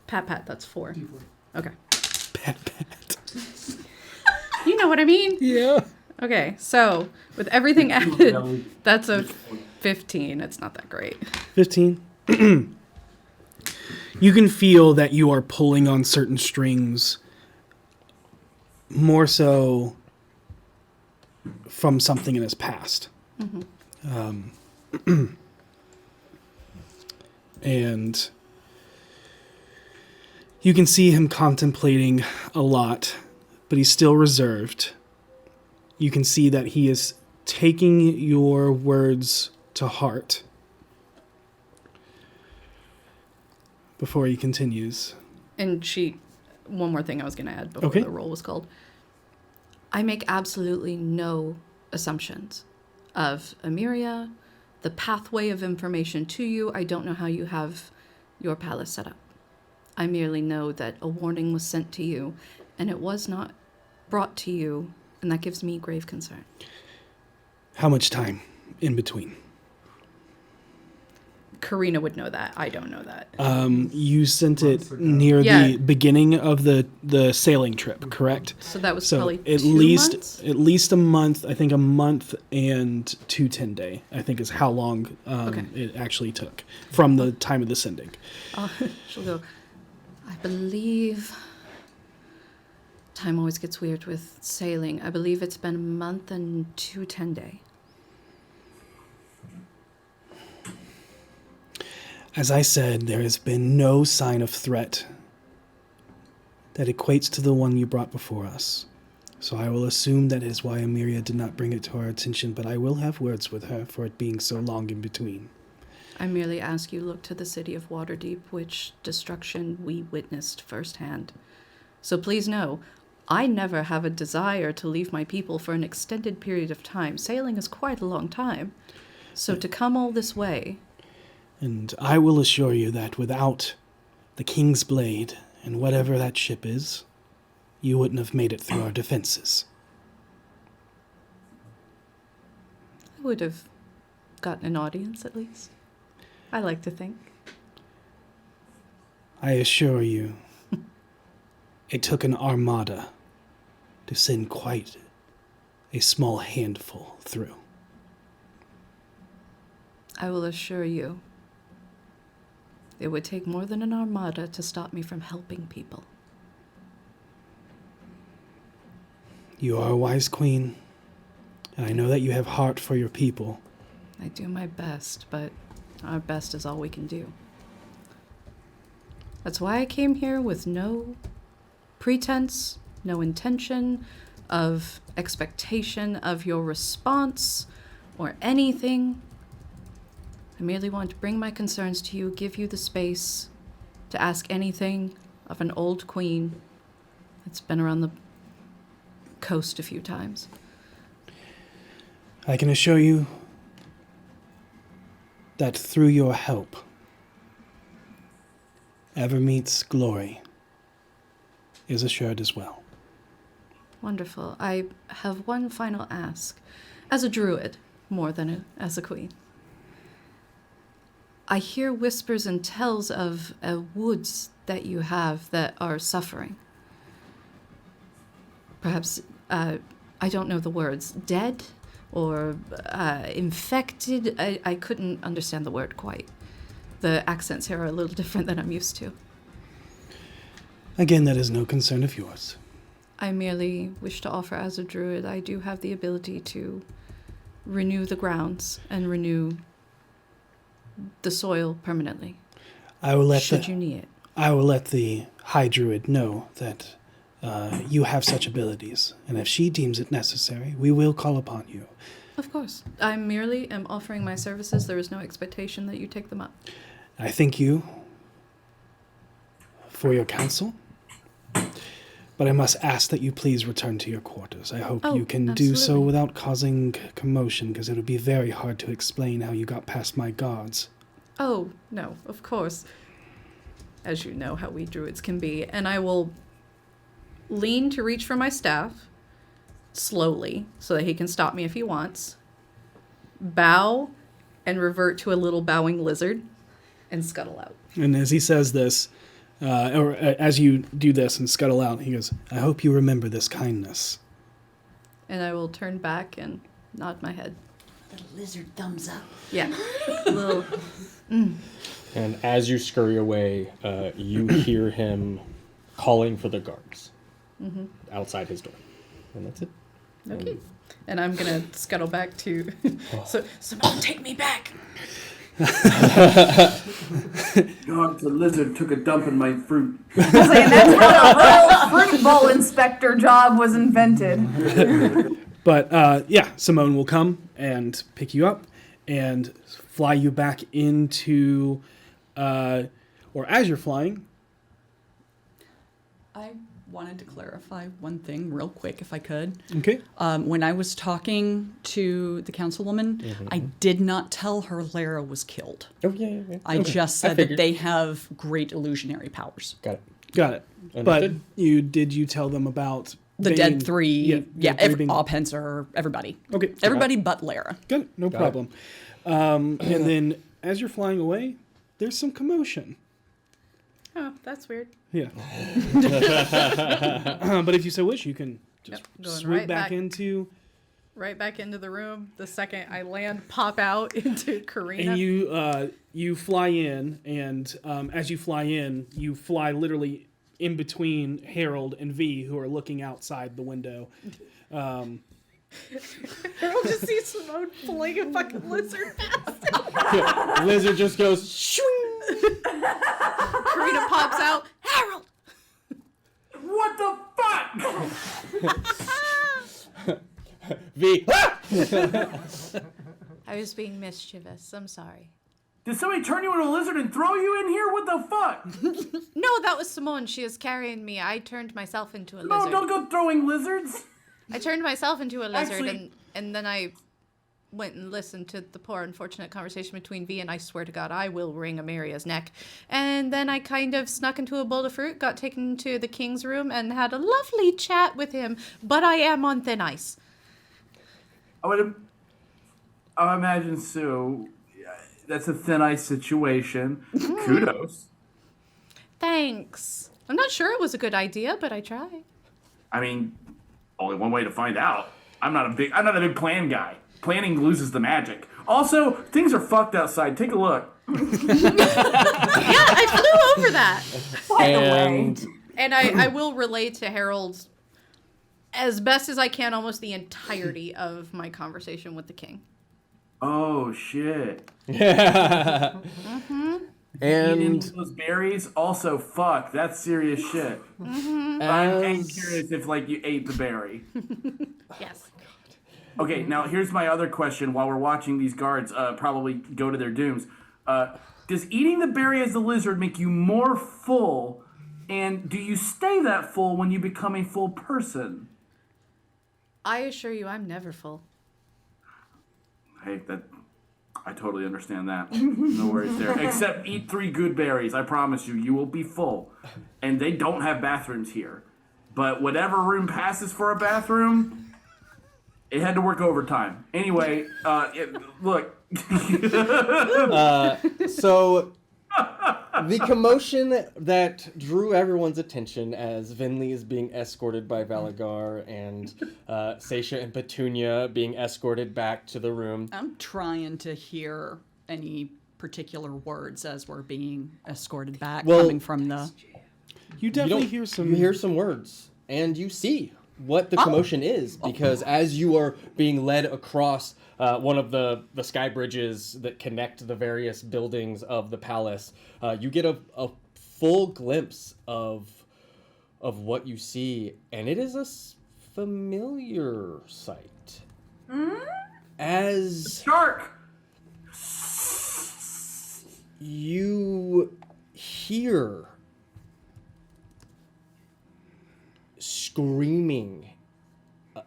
Pat? That's 4. Okay. Pat. You know what I mean? Yeah. Okay, so with everything added, that's a 15. It's not that great. 15. You can feel that you are pulling on certain strings more so from something in his past. Mm-hmm. And you can see him contemplating a lot, but he's still reserved. You can see that he is taking your words to heart. Before he continues. And one more thing I was going to add before the roll was called. I make absolutely no assumptions of Emiria, the pathway of information to you. I don't know how you have your palace set up. I merely know that a warning was sent to you, and it was not brought to you, and that gives me grave concern. How much time in between? Karina would know that. I don't know that. You sent it near Yeah. the beginning of the sailing trip, correct? So that was So probably at 2 least months? at least a month. I think a month and 2 10-day. I think is how long it actually took from the time of the sending. She'll go, I believe... Time always gets weird with sailing. I believe it's been a month and 2 10-day. As I said, there has been no sign of threat that equates to the one you brought before us. So I will assume that is why Emiria did not bring it to our attention, but I will have words with her for it being so long in between. I merely ask you look to the city of Waterdeep, which destruction we witnessed firsthand. So please know, I never have a desire to leave my people for an extended period of time. Sailing is quite a long time. So to come all this way... And I will assure you that without the King's Blade and whatever that ship is, you wouldn't have made it through our defenses. I would have gotten an audience, at least. I like to think. I assure you, it took an armada to send quite a small handful through. I will assure you, it would take more than an armada to stop me from helping people. You are a wise queen, and I know that you have heart for your people. I do my best, but our best is all we can do. That's why I came here with no pretense, no intention of expectation of your response or anything. I merely want to bring my concerns to you, give you the space to ask anything of an old queen that's been around the coast a few times. I can assure you that through your help, Evermeet's glory is assured as well. Wonderful. I have one final ask. As a druid, more than as a queen. I hear whispers and tells of woods that you have that are suffering. Perhaps, I don't know the words, dead or infected. I couldn't understand the word quite. The accents here are a little different than I'm used to. Again, that is no concern of yours. I merely wish to offer as a druid, I do have the ability to renew the grounds and renew the soil permanently. I will let should you need it. I will let the High Druid know that you have such abilities, and if she deems it necessary, we will call upon you. Of course. I merely am offering my services. There is no expectation that you take them up. I thank you for your counsel, but I must ask that you please return to your quarters. I hope you can do so without causing commotion, because it would be very hard to explain how you got past my guards. Oh, no, of course. As you know how we druids can be. And I will lean to reach for my staff, slowly, so that he can stop me if he wants, bow, and revert to a little bowing lizard, and scuttle out. And as he says this, or as you do this and scuttle out, he goes, I hope you remember this kindness. And I will turn back and nod my head. Little lizard thumbs up. Yeah. Little. And as you scurry away, you hear him calling for the guards outside his door. And that's it. Okay. And I'm going to scuttle back to... So, someone take me back! God, the lizard took a dump in my fruit. I was like, that's how the royal fruit bowl inspector job was invented. But yeah, Simone will come and pick you up and fly you back into, or as you're flying. I wanted to clarify one thing real quick, if I could. Okay. When I was talking to the councilwoman, I did not tell her Lara was killed. Oh, yeah. I just said that they have great illusionary powers. Got it. Got it. Understood. But did you tell them about The Bane? dead three, Bane. all Pencer, everybody. Okay. Everybody but Lara. Good. No problem. And then as you're flying away, there's some commotion. Oh, that's weird. Yeah. But if you so wish, you can just going swoop right back back. into... Right back into the room. The second I land, pop out into Karina. And you fly in, and as you fly in, you fly literally in between Harold and V, who are looking outside the window. Harold just sees Simone pulling a fucking lizard past him. Yeah, lizard just goes shwing. Karina pops out. Harold! What the fuck? V. I was being mischievous. I'm sorry. Did somebody turn you into a lizard and throw you in here? What the fuck? No, that was Simone. She is carrying me. I turned myself into a No, lizard. don't go throwing lizards. I turned myself into a lizard, Actually- and then I went and listened to the poor unfortunate conversation between V, and I swear to God, I will wring Amaria's neck. And then I kind of snuck into a bowl of fruit, got taken to the king's room, and had a lovely chat with him, but I am on thin ice. I imagine so. That's a thin ice situation. Kudos. Thanks. I'm not sure it was a good idea, but I tried. I mean, only one way to find out. I'm not a big plan guy. Planning loses the magic. Also, things are fucked outside. Take a look. Yeah, I flew over that. By the way. And I will relate to Harold as best as I can almost the entirety of my conversation with the king. Oh shit. Yeah. Eating those berries, also fuck. That's serious shit. I'm curious if you ate the berry. Yes. Okay, now here's my other question. While we're watching these guards probably go to their dooms, does eating the berry as a lizard make you more full? And do you stay that full when you become a full person? I assure you, I'm never full. Hey, I totally understand that. No worries there. Except eat 3 good berries. I promise you, you will be full. And they don't have bathrooms here. But whatever room passes for a bathroom, it had to work overtime. Anyway, look. So the commotion that drew everyone's attention as Venlee is being escorted by Valagar and Seisha and Petunia being escorted back to the room. I'm trying to hear any particular words as we're being escorted back coming from the... You definitely hear some... You hear some words, and you see what the commotion is, because as you are being led across one of the sky bridges that connect the various buildings of the palace, you get a full glimpse of what you see, and it is a familiar sight. As shark, you hear screaming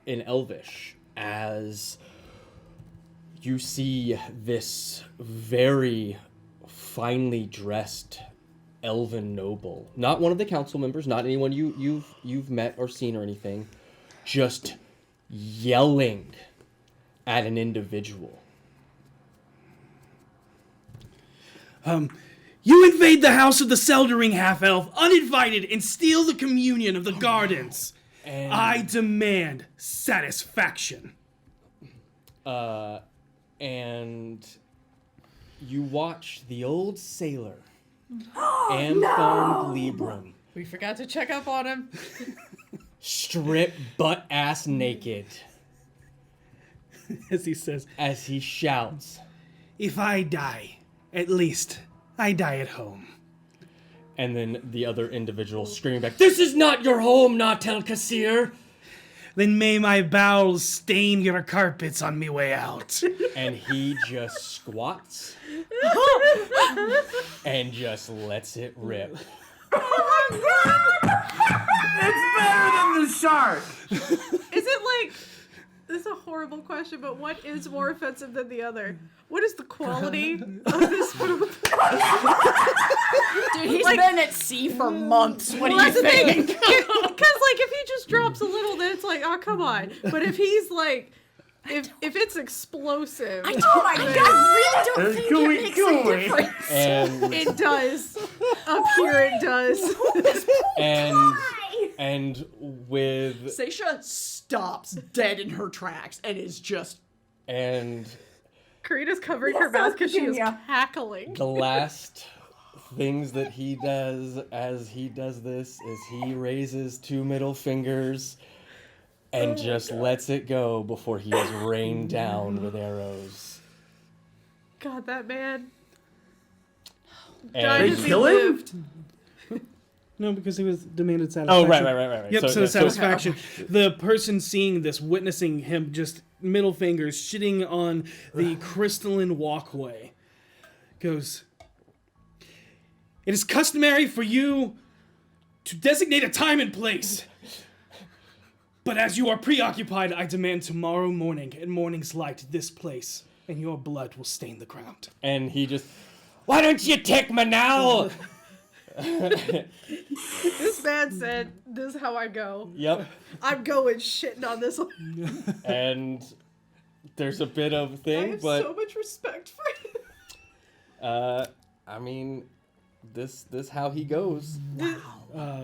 in Elvish as you see this very finely dressed elven noble, not one of the council members, not anyone you've met or seen or anything, just yelling at an individual. You invade the house of the Seldering half-elf uninvited and steal the communion of the gardens. And I demand satisfaction. And you watch the old sailor, Amphone Libram, We forgot to check up on him. strip butt-ass naked As he says, as he shouts. If I die, at least I die at home. And then the other individual screaming back, "This is not your home, Natel Kassir!" Then may my bowels stain your carpets on me way out. And he just squats and just lets it rip. it's better than the shark. Is it like... This is a horrible question, but what is more offensive than the other? What is the quality of this poop? Dude, he's been at sea for months. What do you That's the thing. think? Because, if he just drops a little, then it's like, oh, come on. But if he's like... If it's explosive... Oh my god! I really don't think Can it we makes go sense. difference. And It does. Up here it does. and with Seisha stops dead in her tracks and is just. and Karina's covering her mouth because she is cackling. the last things that he does as he does this is he raises 2 middle fingers and just lets it go before he is rained down with arrows. God, that man. And Died as he kill him? lived. No, because he was demanded satisfaction. Oh, right. Yep, So- so yeah, satisfaction. The person seeing this, witnessing him just middle fingers shitting on the crystalline walkway, goes, "It is customary for you to designate a time and place. But as you are preoccupied, I demand tomorrow morning at morning's light this place, and your blood will stain the ground." And he just, why don't you take me now? This man said, "This is how I go. Yep. I'm going shitting on this one." And there's a bit of I thing, have but so much respect for him. I mean, this how he goes.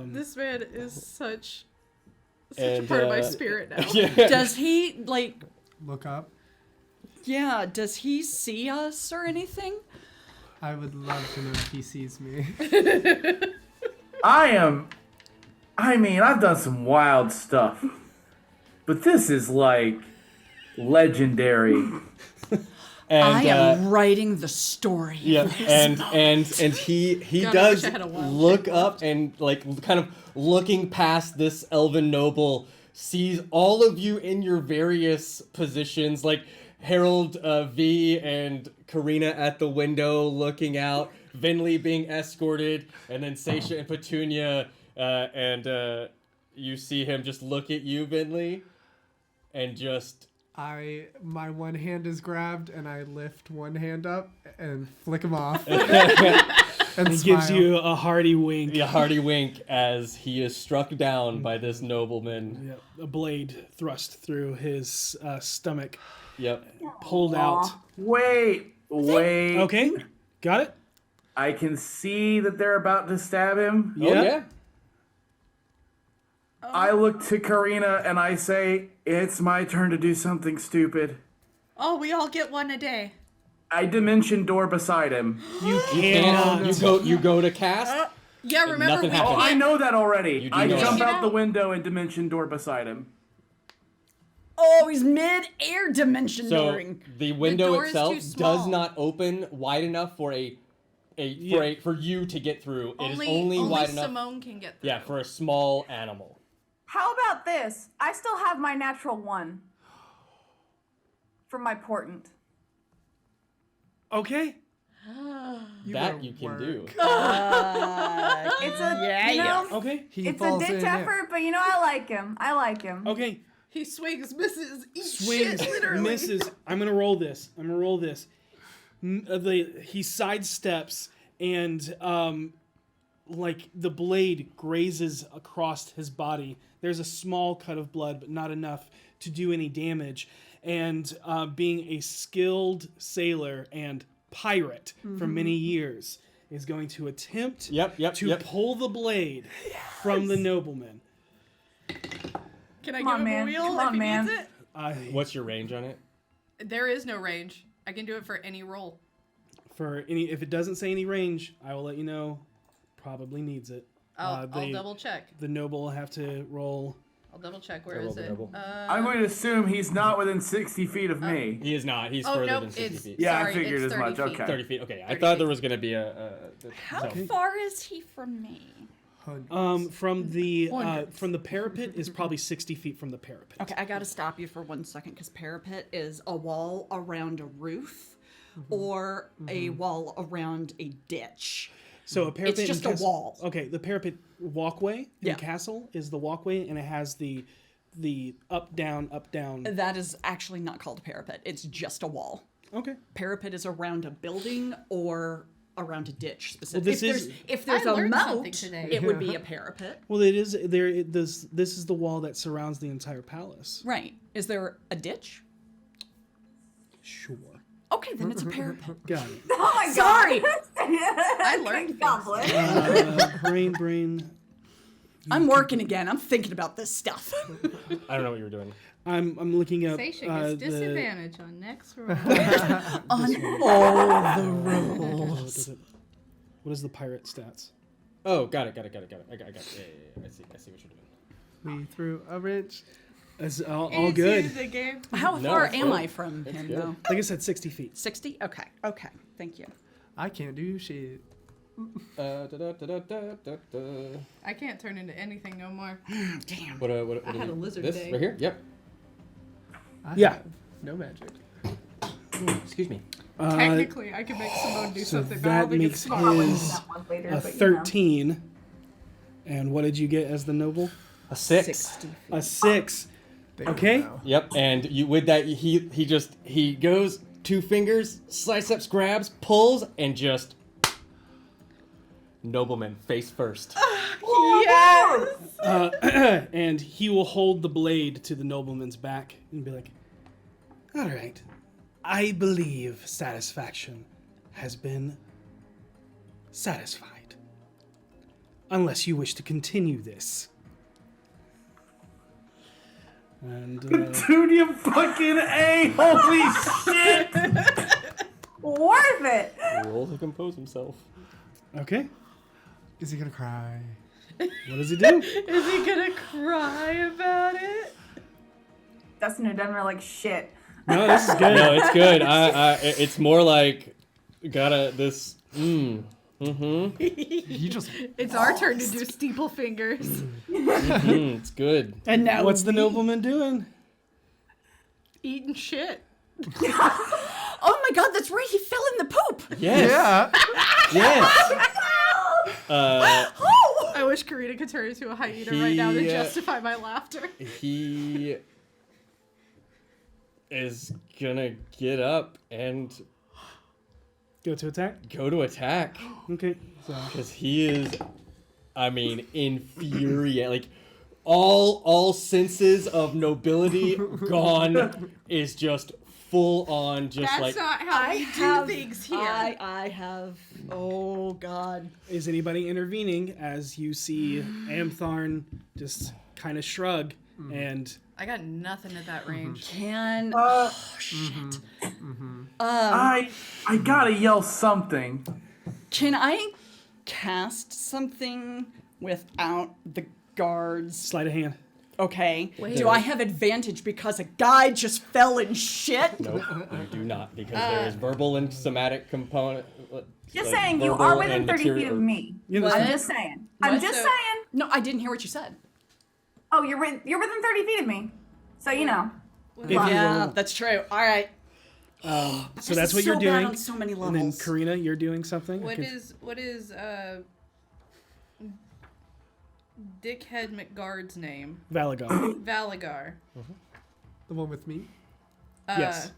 This man is such And, a part of my spirit now. Yeah. Does he, like. Look up. Yeah, does he see us or anything? I would love to know if he sees me. I've done some wild stuff. But this is like legendary. And, I am writing the story. Yeah, and he God, I does wish I had a wild look shape up and like kind of looking past this elven noble, sees all of you in your various positions, like Harold V and Karina at the window looking out, Venlee being escorted, and then Seisha and Petunia, and you see him just look at you, Venlee, and just. My one hand is grabbed and I lift one hand up and flick him off. And He smile. gives you a hearty wink. A hearty wink as he is struck down by this nobleman. Yep, a blade thrust through his stomach, Yep. pulled out. Wait. Okay, got it? I can see that they're about to stab him. Oh, yeah. I look to Karina and I say, "It's my turn to do something stupid." Oh, we all get one a day. I dimension door beside him. You And cannot. you go to cast. Yeah, remember nothing we happens. Oh, I can't. know that already. You do I know jump that. out the window and dimension door beside him. Oh, he's mid-air dimension So dooring. the window door is itself too small. does not open wide enough for for you to get through. It is only wide enough. Simone can get through. Yeah, for a small animal. How about this? I still have my natural 1 from my portent. Okay. That you can do. It's a Okay. He it's a falls ditch in there. effort, but I like him. Okay. He swings, misses, eats Swings, shit, literally. misses. I'm gonna roll this. He sidesteps and like the blade grazes across his body. There's a small cut of blood, but not enough to do any damage. And being a skilled sailor and pirate for many years, is going to attempt to pull the blade from the nobleman. Can I Come on, give him a man. wheel Come if on, he man. needs it? What's your range on it? There is no range. I can do it for any roll. If it doesn't say any range, I will let you know. Probably needs it. I'll double check. The noble will have to roll. I'll double check. Where is it? I'm going to assume he's not within 60 feet of me. He is not. He's further than 60 feet. Yeah, sorry, I figured it's as much. 30 feet. Okay. 30 feet. Okay, I 30 thought feet. there was going to be a. How far is he from me? From the parapet is probably 60 feet from the parapet. Okay, I gotta stop you for 1 second because parapet is a wall around a roof or a wall around a ditch. So a parapet. It's just a wall. Okay, the parapet walkway in Yeah. castle is the walkway, and it has the up down. That is actually not called a parapet. It's just a wall. Okay. Parapet is around a building or around a ditch specifically. Well, if there's I a learned something moat, today. it would be a parapet. Well, it is there. This is the wall that surrounds the entire palace. Right. Is there a ditch? Sure. Okay, then it's a parapet. Got it. Oh my Sorry. god. I learned Goblin. Brain. I'm working again. I'm thinking about this stuff. I don't know what you were doing. I'm looking up Station gets the disadvantage on next roll. On all the rolls. what is the pirate stats? Oh, got it. I got it. Yeah. I see what you're doing. We threw a wrench. That's all good. The game. How No, far it's am good. I from him, good. though? I think it said 60 feet. 60? Okay. Thank you. I can't do shit. I can't turn into anything no more. Damn. What I had a lizard this day. right here? Yep. Yeah. have no magic. Excuse me. Technically, I could make Simone do So something, but I that don't think makes it's smart. his That one later, a but, 13. And what did you get as the noble? A 6. 60. A 6. There Okay. we go. Yep. And you with that he goes 2 fingers, slice up, grabs, pulls, and just nobleman face first. Yes! And he will hold the blade to the nobleman's back and be like, all right, I believe satisfaction has been satisfied. Unless you wish to continue this. And, Dude, you fucking A! Holy shit! Worth it. Roll to compose himself. okay, Is he gonna cry? what does he do? Is he gonna cry about it? Dustin and Denver are like shit. No, this is good. No, it's good. It's more like gotta this. He just It's our turn to do steeple fingers. It's good. And now What's the nobleman doing? Eating shit. Oh my god, that's right. He fell in the poop. Yes. yeah. Yes. I wish Karina could turn into a hyena right now to He, justify my laughter. He is gonna get up and Go to attack? go to attack Okay. So because he is, I mean, infuriated. Like all senses of nobility gone. Is just full on. Just That's like not how we do things here. I have. Oh god. is anybody intervening as you see Amtharn just kind of shrug and I got nothing at that range. Can. Shit. I gotta yell something. Can I cast something without the guards? sleight of hand? Okay. Do I have advantage because a guy just fell in shit? nope, you do not because there is verbal and somatic component. Just like saying, you verbal are within and 30 feet material- of me. You I'm understand? just saying. I'm just So- saying. No, I didn't hear what you said. Oh, you're within 30 feet of me. So you know. If you Yeah, roll- that's true. All right. so This that's is what you're so bad doing. on so many And then levels. Karina, you're doing something. What is Dickhead McGuard's name? Valagar? Valagar. The one with me. Yes.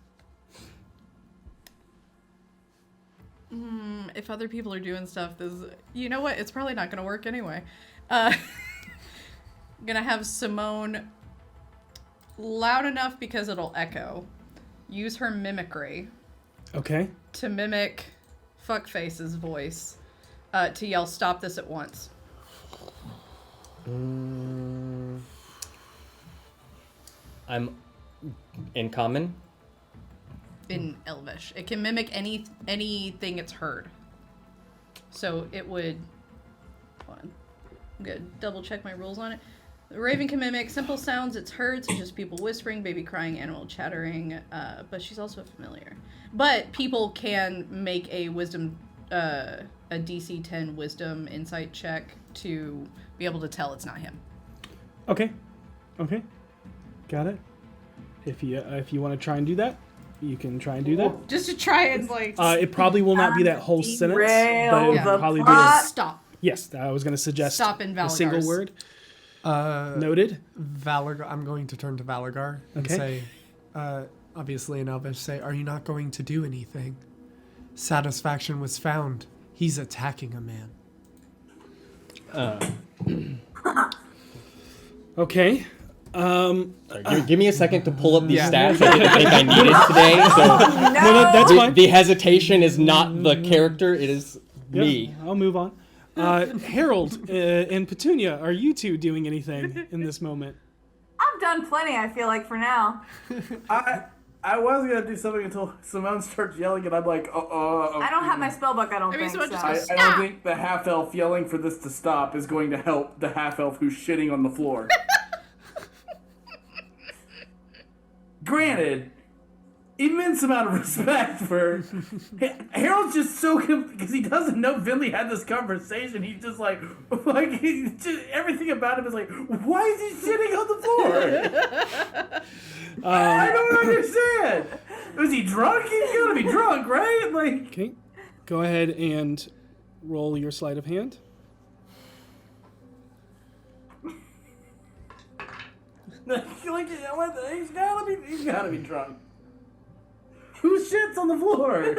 If other people are doing stuff, this, you know what? It's probably not gonna work anyway. Gonna have Simone loud enough because it'll echo. Use her mimicry Okay. to mimic Fuckface's voice to yell, "Stop this at once." I'm in common. In Elvish. It can mimic anything it's heard. So it would... Hold on. I'm gonna double check my rules on it. The Raven can mimic simple sounds it's heard, such as people whispering, baby crying, animal chattering, but she's also familiar. But people can make a wisdom, a DC 10 wisdom insight check to be able to tell it's not him. Okay. Okay. Got it. If you want to try and do that, you can try and do that. Just to try and like... It probably will not be that whole sentence, but it Derail will the probably be. plot. Stop. Yes, I was going to suggest Stop in a single Valagar's. word. Noted. Valagar. I'm going to turn to Valagar and Okay. say, obviously in Elvish, say, "Are you not going to do anything? Satisfaction was found. He's attacking a man." Okay. Sorry, give me a second to pull up these stats. I didn't think I needed today. So No, that's fine. The hesitation is not the character; it is me. I'll move on. Harold and Petunia, are you two doing anything in this moment? I've done plenty, I feel like, for now. I was gonna do something until Simone starts yelling, and I'm like, I don't have my spellbook, I don't think. Someone So. just I don't think the half elf yelling for this to stop is going to help the half elf who's shitting on the floor. Granted, immense amount of respect for Harold's just so because he doesn't know Venlee had this conversation. He's just like everything about him is like, why is he sitting on the floor? I don't understand. Was he drunk? He's gotta be drunk, right? Like, Okay, go ahead and roll your sleight of hand. He's gotta be drunk. Who shits on the floor?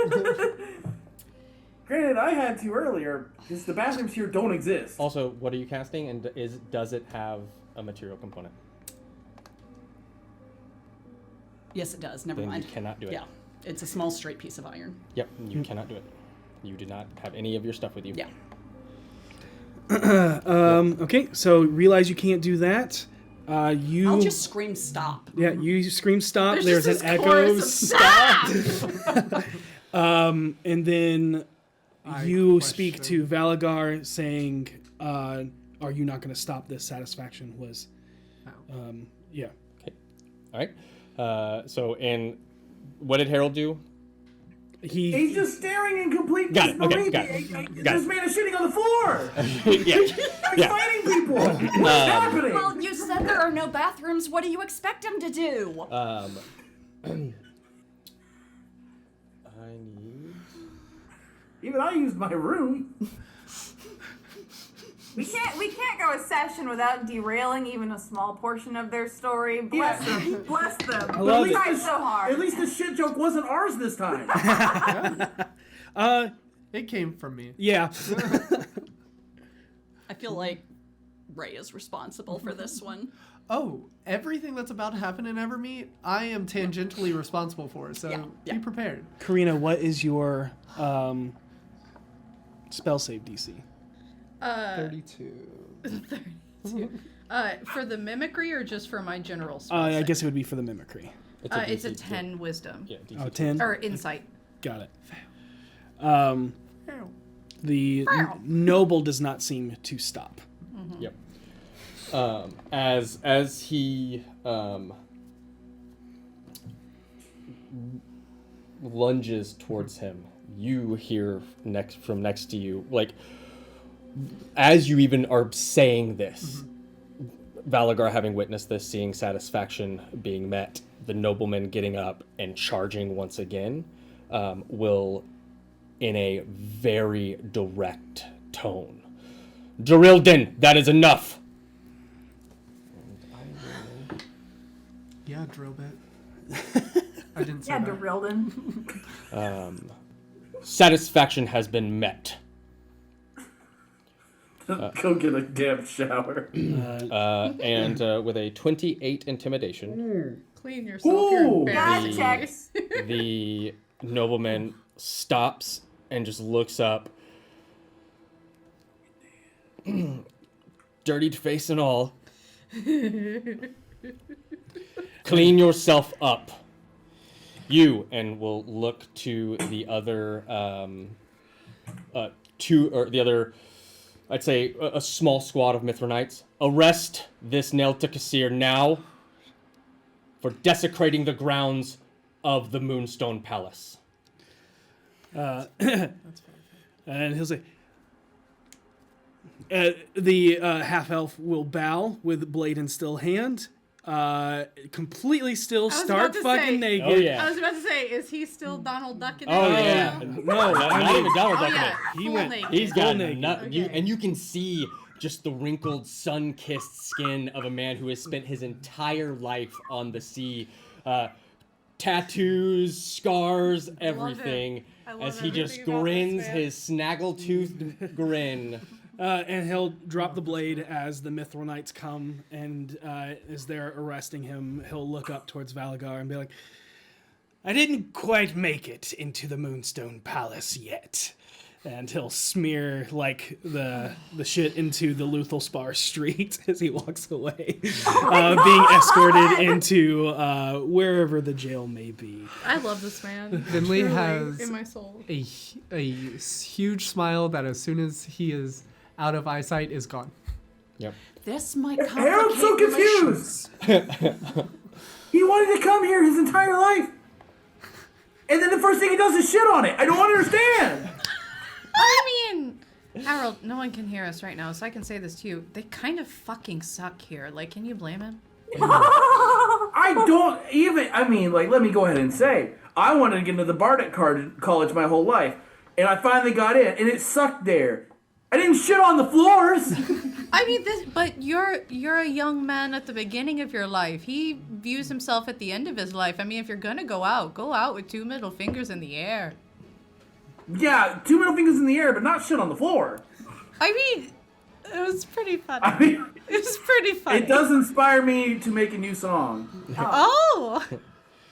Granted, I had to earlier, because the bathrooms here don't exist. Also, what are you casting, and does it have a material component? Yes, it does. Never Then mind. you cannot do it. Yeah, it's a small straight piece of iron. Yep, you cannot do it. You did not have any of your stuff with you. Yeah. Okay, so realize you can't do that. I'll just scream stop. Yeah, you scream stop. There's There's just an this echo of chorus of stop. And then you question. speak to Valagar saying, "Are you not going to stop this?" Satisfaction was, yeah. Okay. All right. And what did Harold do? He's just staring in complete Got it, okay, disbelief. got it. This man is shitting on the floor. He's Yeah. fighting people. What's happening? Well, you said there are no bathrooms. What do you expect him to do? I need. Even I used my room. We can't go a session without derailing even a small portion of their story. Bless them. Bless them. I love We it. tried so hard. At least the shit joke wasn't ours this time. It came from me. Yeah. I feel like Ray is responsible for this one. Oh, everything that's about to happen in Evermeet, I am tangentially responsible for. So be prepared. Karina, what is your spell save DC? 32. 32. For the mimicry or just for my general spell I save? guess it would be for the mimicry. It's a 10 wisdom. Yeah, DC. Oh, 10? Or insight. Got it. The noble does not seem to stop. Yep. As he lunges towards him, you hear from next to you, like as you even are saying this, Valagar having witnessed this, seeing satisfaction being met, the nobleman getting up and charging once again, will, in a very direct tone, Durildan, that is enough. Yeah, drill bit. I didn't say Yeah, that. Durildan. Satisfaction has been met. Go get a damn shower. And with a 28 intimidation, Clean yourself. Ooh. You're Yeah, embarrassed. checks. the nobleman stops and just looks up. Dirtied face and all. Clean yourself up. You, and we'll look to the other, I'd say a small squad of Mithranites. Arrest this Nelta Kasir now for desecrating the grounds of the Moonstone Palace. And he'll say, the half-elf will bow with blade in still hand, completely still, start about to fucking say- naked. Oh, yeah. I was about to say, is he still Donald Duck in Oh, there? yeah. No, Not even Donald Oh, Duck in yeah. it. He Full went- naked. He's got naked. Okay. you can see just the wrinkled, sun-kissed skin of a man who has spent his entire life on the sea. Tattoos, scars, everything. I love As he just everything about this grins man. his snaggletooth grin And he'll drop the blade as the Mithril Knights come, and as they're arresting him, he'll look up towards Valagar and be like, I didn't quite make it into the Moonstone Palace yet. And he'll smear, like, the shit into the Luthelspar street as he walks away, being escorted into wherever the jail may be. I love this man. Finley Truly, has in my soul. a huge smile that as soon as he is out of eyesight is gone. Yep. This might complicate Harold's so confused. He wanted to come here his entire life. And then the first thing he does is shit on it. I don't understand. I mean, Harold, no one can hear us right now, so I can say this to you. They kind of fucking suck here. Like, can you blame him? I don't even, I mean, like, let me go ahead and say, I wanted to get into the Bardic College my whole life, and I finally got in, and it sucked there. I didn't shit on the floors. I mean, but you're a young man at the beginning of your life. He views himself at the end of his life. I mean, if you're gonna go out with 2 middle fingers in the air. Yeah, 2 middle fingers in the air, but not shit on the floor. I mean, it was pretty funny. I mean, it was pretty funny. It does inspire me to make a new song. Oh!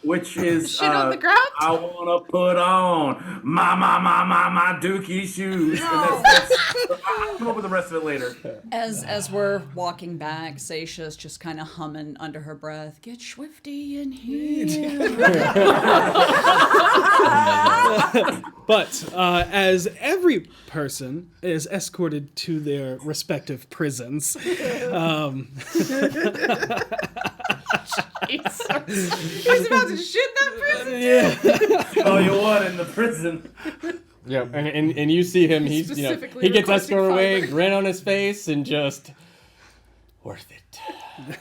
Which is, Shit on the ground? I wanna put on my dookie shoes. And I'll come up with the rest of it later. As we're walking back, Seisha's just kind of humming under her breath, get swifty in here. But as every person is escorted to their respective prisons, He's about to shit that prison. Yeah. Oh, you want in the prison. Yeah, and you see him, he gets escorted away, grin on his face, and just worth it.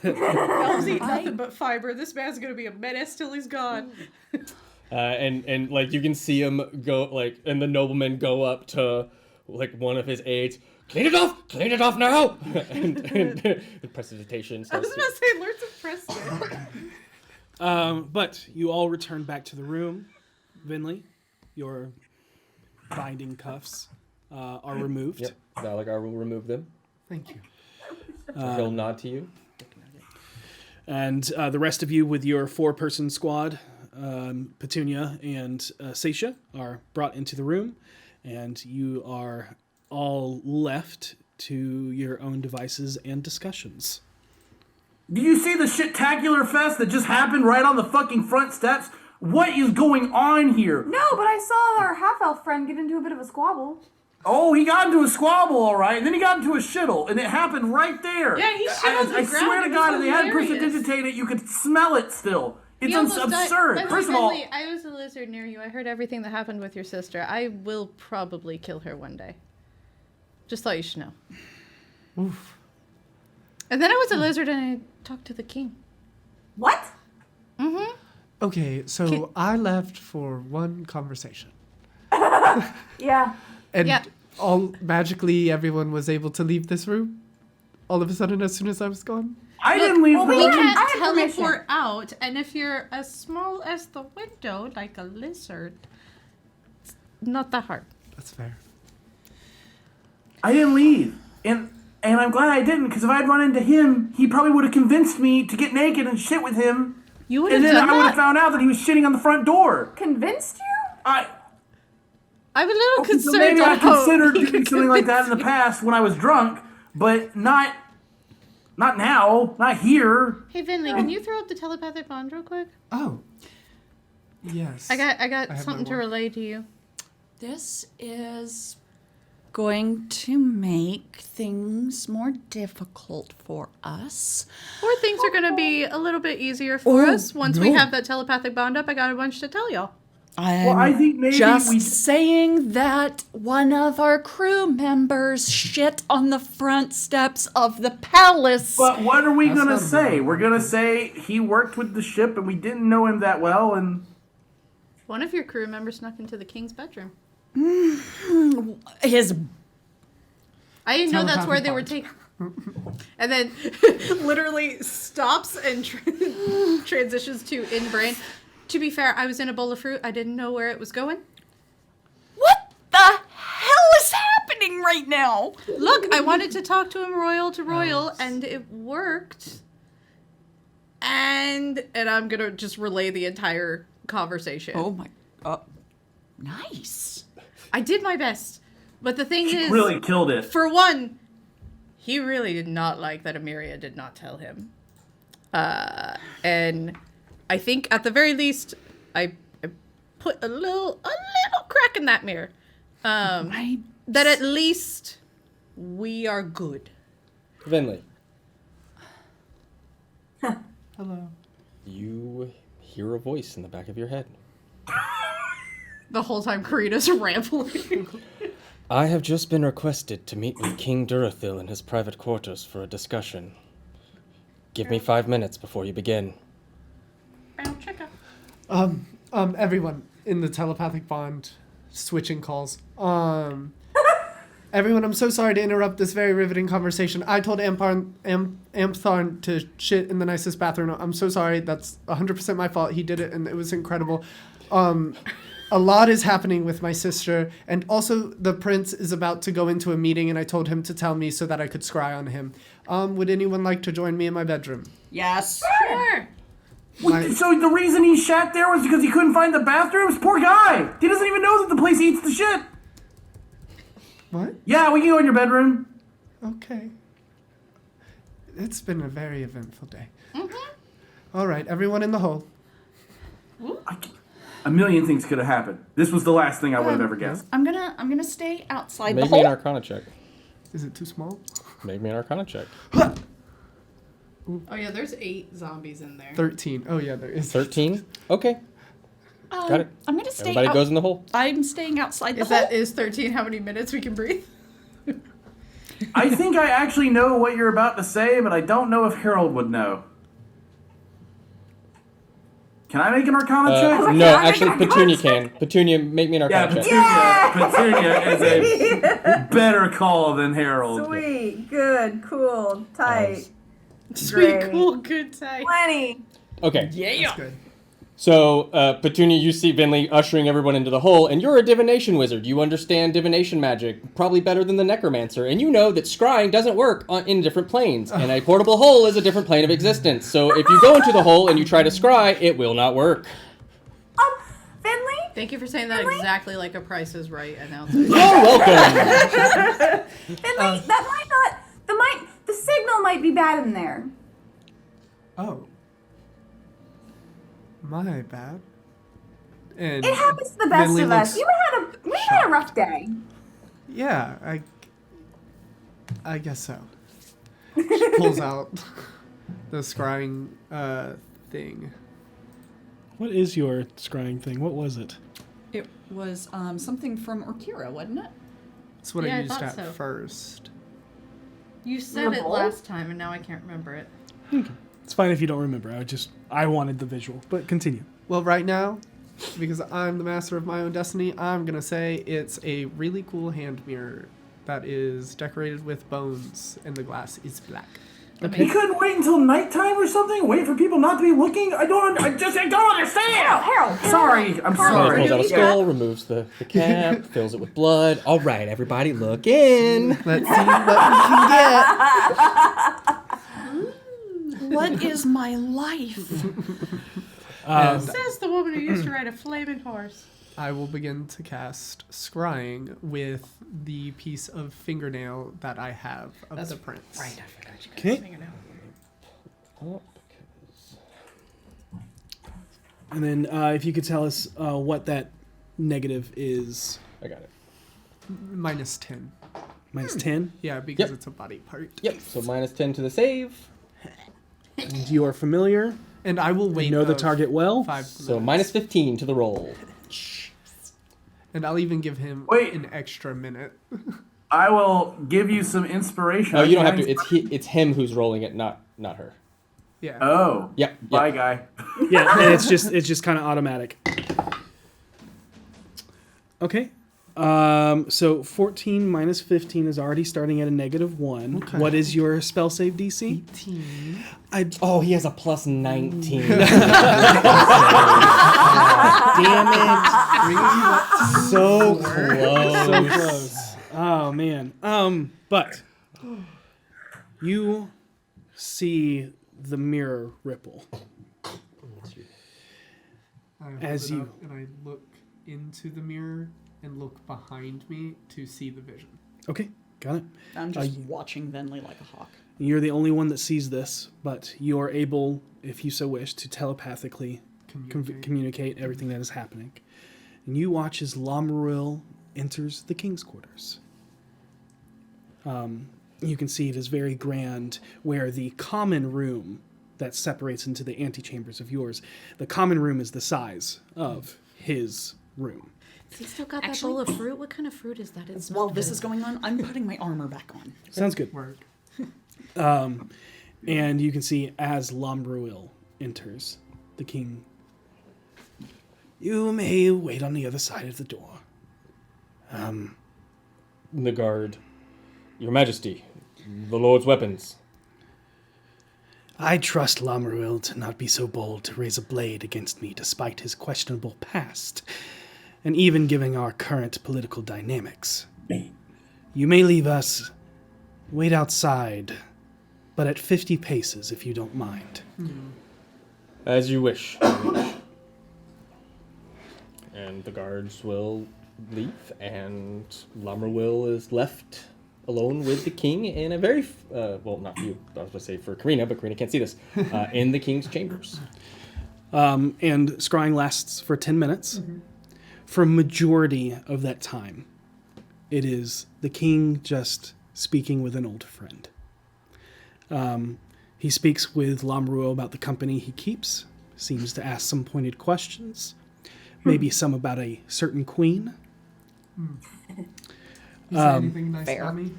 Elves eat nothing but fiber. This man's gonna be a menace till he's gone. And like you can see him go like, and the noblemen go up to like one of his aides. Clean it off now! and the precipitation I starts was about to say, learn some Preston. but you all return back to the room. Venlee, your binding cuffs are removed. Yep, Valagar will remove them. Thank you. He'll nod to you. And the rest of you with your 4-person squad, Petunia and Seisha, are brought into the room, and you are all left to your own devices and discussions. Do you see the shit-tacular fest that just happened right on the fucking front steps? What is going on here? No, but I saw our half-elf friend get into a bit of a squabble. Oh, he got into a squabble, all right, and then he got into a shittle, and it happened right there. Yeah, he shit on the I ground. swear to It God, was if they hadn't hilarious. prestidigitated it, you could smell it still. It's He almost died. absurd. By the way, First of all, Finley, I was a lizard near you. I heard everything that happened with your sister. I will probably kill her one day. Just thought you should know. Oof. And then I was a lizard and I talked to the king. What? Mm-hmm. Okay, so I left for one conversation. Yeah. And Yeah. all magically everyone was able to leave this room? All of a sudden as soon as I was gone? I didn't leave the We room. can't I had teleport permission. out, and if you're as small as the window, like a lizard, it's not that hard. That's fair. I didn't leave. And I'm glad I didn't, because if I'd run into him, he probably would have convinced me to get naked and shit with him. You would And have then done I would have that? found out that he was shitting on the front door. Convinced you? I'm a little so concerned. maybe I on how considered he doing could something like that in convince the past when I was drunk, but not now, not here. Hey, Venlee, can you throw up the telepathic bond real quick? Oh. Yes. I got have my something to wand. relay to you. This is going to make things more difficult for us. Or things are going to be a little bit easier for Oh, us once we no. have that telepathic bond up. I got a bunch to tell y'all. I'm I think maybe just we- saying that one of our crew members shit on the front steps of the palace. But what are we That's gonna not say? wrong. We're gonna say he worked with the ship and we didn't know him that well, and One of your crew members snuck into the king's bedroom. His I didn't know that's where they were Telepathic taking. And then literally stops and transitions to in brain. To be fair, I was in a bowl of fruit. I didn't know where it was going. what the hell is happening right right now. Look, I wanted to talk to him royal to royal, and it worked. And I'm gonna just relay the entire conversation. Oh my, nice. I did my best, but the thing is, Really killed it. for one, he really did not like that Emiria did not tell him. And I think at the very least, I put a little crack in that mirror. That at least we are good. Venlee. Hello. You hear a voice in the back of your head. The whole time Karina's rambling. I have just been requested to meet with King Durathil in his private quarters for a discussion. Give me 5 minutes before you begin. Everyone in the telepathic bond switching calls. Everyone, I'm so sorry to interrupt this very riveting conversation. I told Amtharn to shit in the nicest bathroom. I'm so sorry. That's 100% my fault. He did it, and it was incredible. A lot is happening with my sister, and also the prince is about to go into a meeting, and I told him to tell me so that I could scry on him. Would anyone like to join me in my bedroom? Yes. Sure. So the reason he shat there was because he couldn't find the bathrooms? Poor guy! He doesn't even know that the place eats the shit! What? Yeah, we can go in your bedroom. Okay. It's been a very eventful day. All right, everyone in the hole. A million things could have happened. This was the last thing I would have ever guessed. I'm gonna stay outside Make the me an hole. Arcana check. Is it too small? Make me an Arcana check. Oh yeah, there's 8 zombies in there. 13. Oh yeah, there is. 13? Okay. Got it. I'm gonna stay. Everybody goes in the hole. I'm staying outside the Is hole. that is 13 how many minutes we can breathe? I think I actually know what you're about to say, but I don't know if Harold would know. Can I make an Arcana check? No, actually, Petunia can. Petunia, make me an Arcana check. Petunia is a better call than Harold. Sweet, good, cool, tight. Sweet, Great. cool, good time. 20. Okay. Yeah. That's good. So, Petunia, you see Venlee ushering everyone into the hole, and you're a divination wizard. You understand divination magic probably better than the necromancer, and you know that scrying doesn't work in different planes, and a portable hole is a different plane of existence. So if you go into the hole and you try to scry, it will not work. Finley? Thank you for saying that exactly like a Price is Right announcer. You're welcome. Finley, that might not. The signal might be bad in there. Oh. My bad. And It happens to the best Venlee of us. looks You had a rough day. Yeah, I guess so. She pulls out the scrying thing. What is your scrying thing? What was it? It was something from Orkira, wasn't it? That's what Yeah, I I used thought at so. first. You said it Revolt? last time, and now I can't remember it. It's fine if you don't remember. I wanted the visual, but continue. Well, right now, because I'm the master of my own destiny, I'm gonna say it's a really cool hand mirror that is decorated with bones, and the glass is black. He couldn't wait until nighttime or something? Wait for people not to be looking? I don't understand. Harold. Sorry, I'm sorry. Pulls out a skull, removes the cap, fills it with blood. All right, everybody, look in. Let's see what we can get. What is my life? Says the woman who used to ride a flaming horse. I will begin to cast scrying with the piece of fingernail that I have of the prince. Right, I forgot you Okay. guys fingernail. And then if you could tell us what that negative is. I got it. Minus 10. Minus 10. Yeah, because Yep. it's a body part. Yep, so minus 10 to the save. And you are familiar. And I will wait. You know the of target well. 5 So minutes. minus 15 to the roll. And I'll even give him Wait. an extra minute. I will give you some inspiration. Oh, you don't have to. It's him who's rolling it, not her. Yeah. Oh. Yep. Bye, guy. Yeah, and it's just kind of automatic. Okay. So 14 minus 15 is already starting at a -1. Okay. What is your spell save DC? 18. Oh, he has a plus 19. Damn it. So close. So close. Oh man. But you see the mirror ripple I hold as it you. up and I look into the mirror and look behind me to see the vision. Okay, got it. I'm just watching Venlee like a hawk. You're the only one that sees this, but you are able, if you so wish, to telepathically communicate everything that is happening. And you watch as Lamruil enters the king's quarters. You can see it is very grand, where the common room that separates into the antechambers of yours, the common room is the size of his room. Has he still got that bowl of fruit? What kind of fruit is that? It's While this is going on, I'm putting my armor back on. Sounds good. Word. And you can see as Lamruil enters, the king. You may wait on the other side of the door. The guard. Your Majesty, the Lord's weapons. I trust Lamruil to not be so bold to raise a blade against me despite his questionable past, and even given our current political dynamics. You may leave us, wait outside, but at 50 paces if you don't mind. As you wish. And the guards will leave, and Lamruil is left alone with the king in a very, well, not you, I was going to say for Karina, but Karina can't see this, in the king's chambers. And scrying lasts for 10 minutes. For a majority of that time, it is the king just speaking with an old friend. He speaks with Lamruil about the company he keeps, seems to ask some pointed questions, maybe some about a certain queen. You say anything nice about me?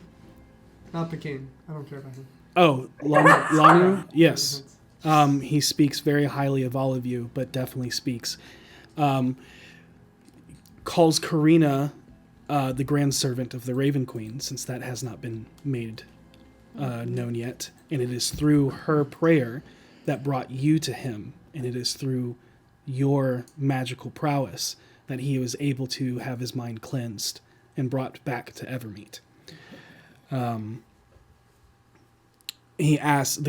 Not the king. I don't care about him. Oh, Lamruil? Yes. He speaks very highly of all of you, but definitely speaks. Calls Karina the grand servant of the Raven Queen, since that has not been made known yet. And it is through her prayer that brought you to him. And it is through your magical prowess that he was able to have his mind cleansed and brought back to Evermeet. The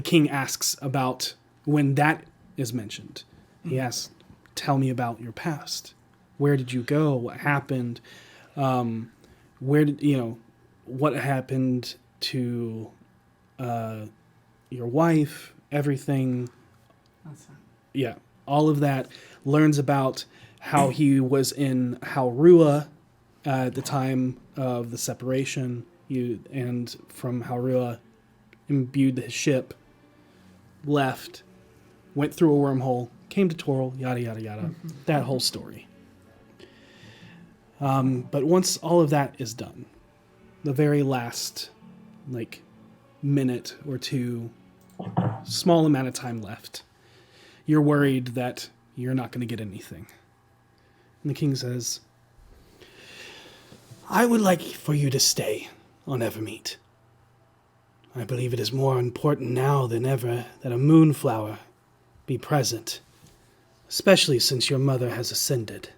king asks about when that is mentioned. He asks, tell me about your past. Where did you go? What happened? What happened to your wife? Everything. Yeah, all of that. Learns about how he was in Haurua at the time of the separation, and from Haurua imbued his ship, left, went through a wormhole, came to Toril, yada, yada, yada. That whole story. But once all of that is done, the very last, minute or two, small amount of time left, you're worried that you're not going to get anything. And the king says, I would like for you to stay on Evermeet. I believe it is more important now than ever that a moonflower be present, especially since your mother has ascended.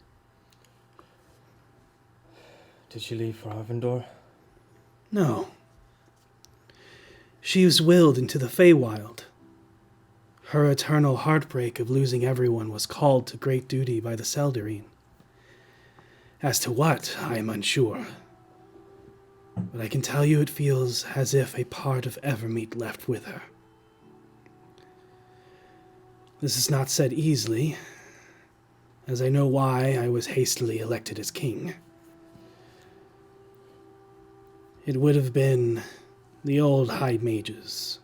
Did she leave for Arvindor? No. She was willed into the Feywild. Her eternal heartbreak of losing everyone was called to great duty by the Seldarine. As to what, I am unsure. But I can tell you it feels as if a part of Evermeet left with her. This is not said easily, as I know why I was hastily elected as king. It would have been the old High Mages.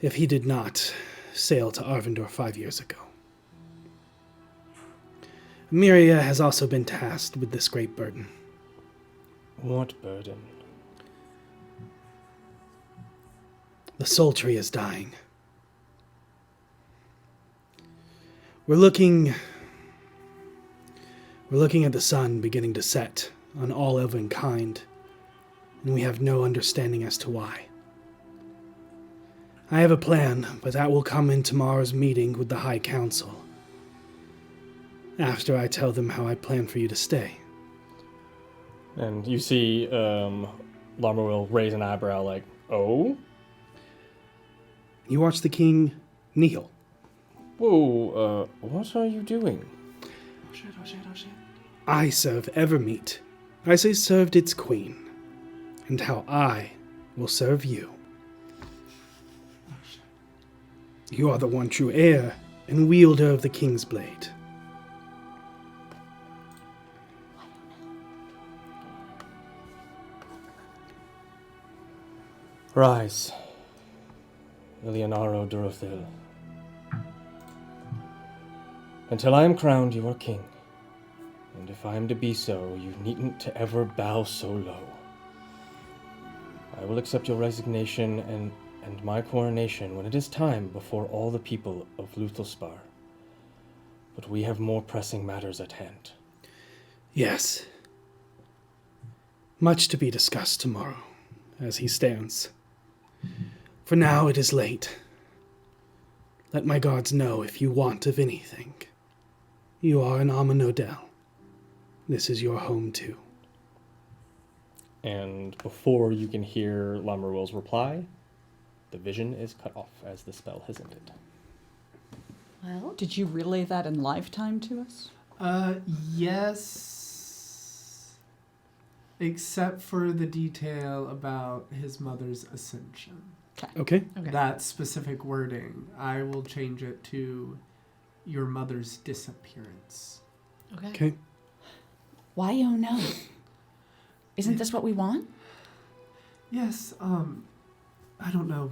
If he did not sail to Arvindor 5 years ago. Myria has also been tasked with this great burden. What burden? The Sultry is dying. We're looking at the sun beginning to set on all elvenkind, and we have no understanding as to why. I have a plan, but that will come in tomorrow's meeting with the High Council, after I tell them how I plan for you to stay. And you see Llama will raise an eyebrow like, oh? You watch the king kneel. Whoa, what are you doing? I serve Evermeet. I say served its queen. And how I will serve you. You are the one true heir and wielder of the king's blade. Rise, Eleonaro Dorothil. Until I am crowned, you are king. And if I am to be so, you needn't to ever bow so low. I will accept your resignation and my coronation when it is time before all the people of Luthilspar. But we have more pressing matters at hand. Yes. Much to be discussed tomorrow, as he stands. For now it is late. Let my guards know if you want of anything. You are in Amanodel. This is your home too. And before you can hear Lamruel's reply, the vision is cut off as the spell has ended. Well, did you relay that in lifetime to us? Yes. Except for the detail about his mother's ascension. Okay. That specific wording, I will change it to your mother's disappearance. Okay. Why oh no? Isn't this what we want? Yes, I don't know.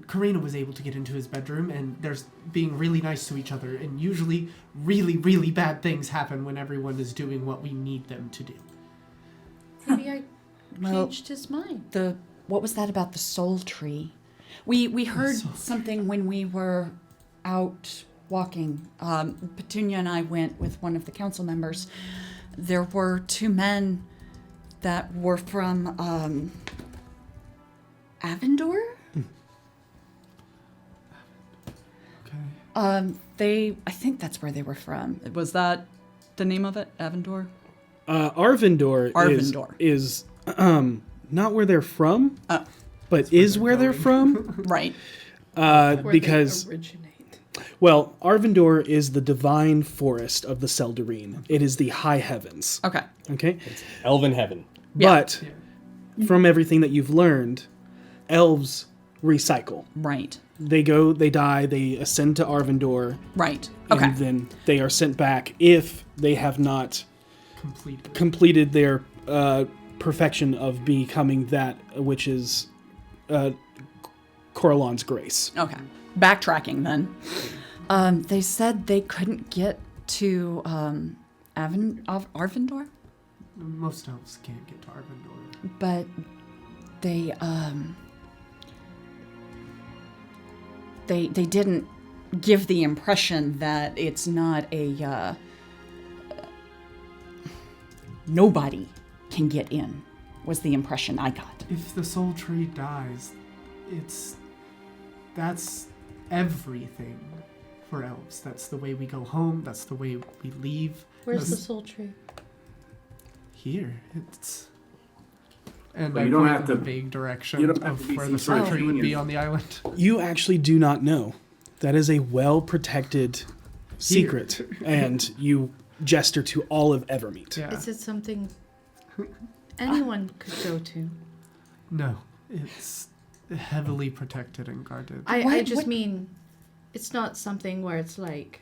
Karina was able to get into his bedroom, and there's being really nice to each other, and usually really, really bad things happen when everyone is doing what we need them to do. Maybe I changed his mind. What was that about the soul tree? We heard something when we were out walking. Petunia and I went with one of the council members. There were two men that were from Avendor. Okay. I think that's where they were from. Was that the name of it? Avendor? Arvindor is not where they're from, but is where they're from. Right. Because well, Arvindor is the divine forest of the Seldarine. It is the high heavens. Okay. Okay? It's elven heaven. But from everything that you've learned, elves recycle. Right. They go, they die, they ascend to Arvindor. Right. Okay. And then they are sent back if they have not completed their perfection of becoming that which is Coralon's grace. Okay. Backtracking then. They said they couldn't get to Arvindor, Most elves can't get to Arvindor. but they didn't give the impression that it's not a nobody can get in, was the impression I got. If the soul tree dies, that's everything for elves. That's the way we go home. That's the way we leave. Where's the soul tree? Here. And But I you don't point have in to- the vague direction you don't have of to be where some the sort soul of tree would be union. on the island. You actually do not know. That is a well-protected secret, and you gesture to all of Evermeet. Yeah. Is it something anyone could go to? No, it's heavily protected and guarded. I just mean, it's not something where it's like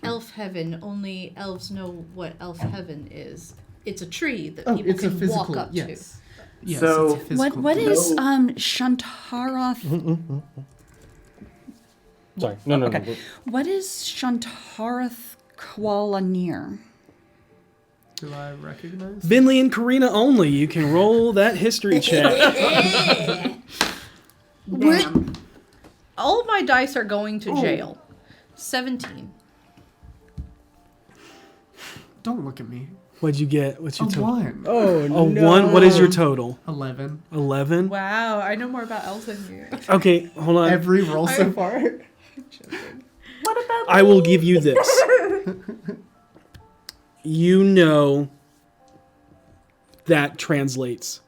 elf heaven. Only elves know what elf heaven is. It's a tree that people it's a can physical, walk up to. yes. Yes, So- it's a physical What thing. is Shantaroth? Sorry, no. Okay. What is Shantaroth Kualanir? Do I recognize? Venlee and Karina only. You can roll that history check. Damn. All of my dice are going to jail. 17. Don't look at me. What'd you get? What's your A total? 1. Oh, A 1? What is your total? 11. 11? Wow, I know more about elves than you. Okay, hold on. Every roll so far. What about I will give you this. you know that translates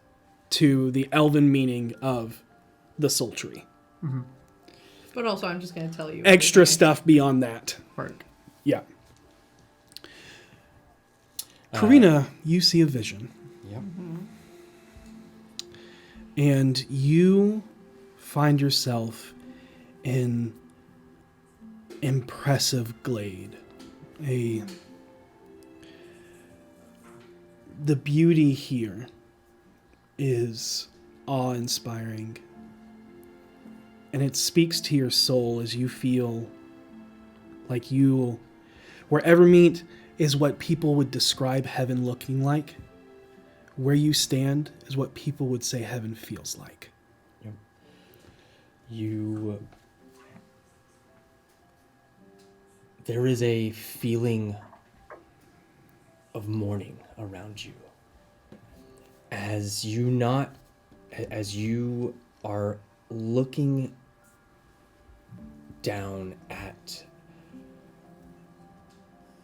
to the elven meaning of the sultry. But also, I'm just going to tell you. Extra stuff beyond that. Work. Yeah. Karina, you see a vision. Yep. And you find yourself in impressive glade. The beauty here is awe-inspiring. And it speaks to your soul as you feel like you, where Evermeet is what people would describe heaven looking like. Where you stand is what people would say heaven feels like. Yep. There is a feeling of mourning around you. As you are looking down at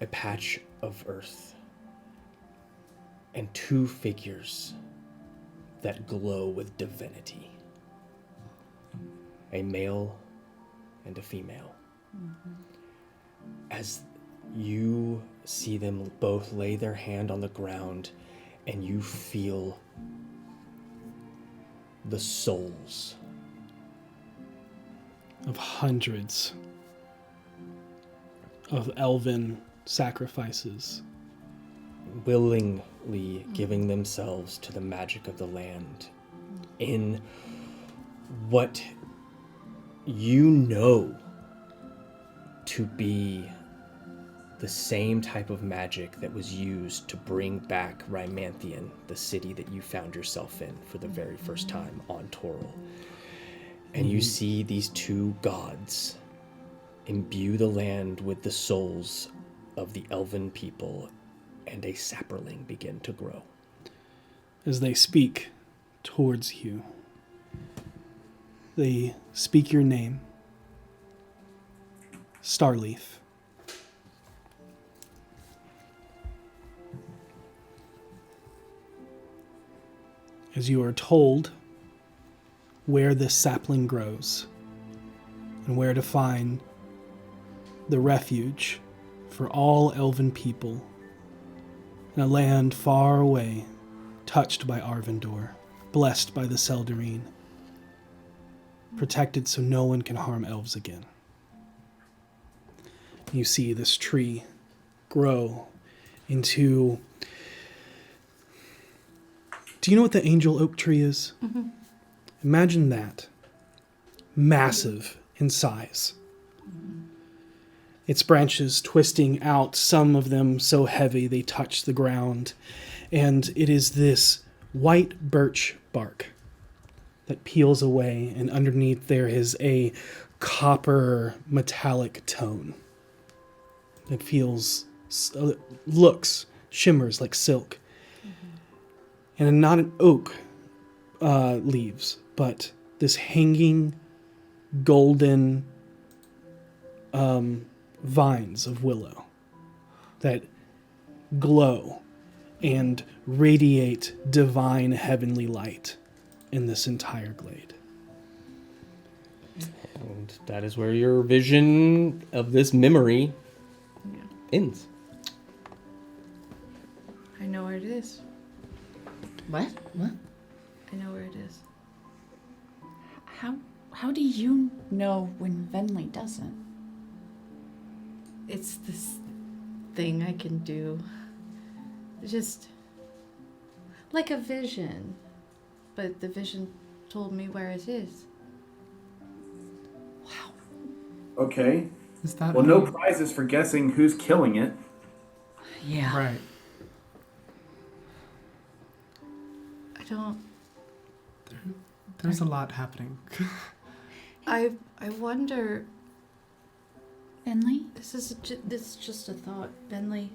a patch of earth and two figures that glow with divinity, a male and a female. As you see them both lay their hand on the ground and you feel the souls of hundreds of elven sacrifices willingly giving themselves to the magic of the land in what you know to be the same type of magic that was used to bring back Rymanthian, the city that you found yourself in for the very first time on Toril. And you see these two gods imbue the land with the souls of the elven people, and a sapperling begin to grow. As they speak towards you, they speak your name, Starleaf. As you are told where this sapling grows and where to find the refuge for all elven people in a land far away, touched by Arvindor, blessed by the Seldarine, protected so no one can harm elves again. You see this tree grow into... Do you know what the angel oak tree is? Imagine that. Massive in size. Its branches twisting out, some of them so heavy they touch the ground. And it is this white birch bark that peels away, and underneath there is a copper metallic tone. It shimmers like silk. And not an oak leaves, but this hanging golden vines of willow that glow and radiate divine heavenly light in this entire glade. And that is where your vision of this memory ends. I know where it is. What? What? I know where it is. How do you know when Venlee doesn't? It's this thing I can do. Just like a vision. But the vision told me where it is. Okay. Is that well, no prizes for guessing who's killing it. Yeah. right? I don't... There's a lot happening. I wonder... Venlee? This is just a thought, Venlee.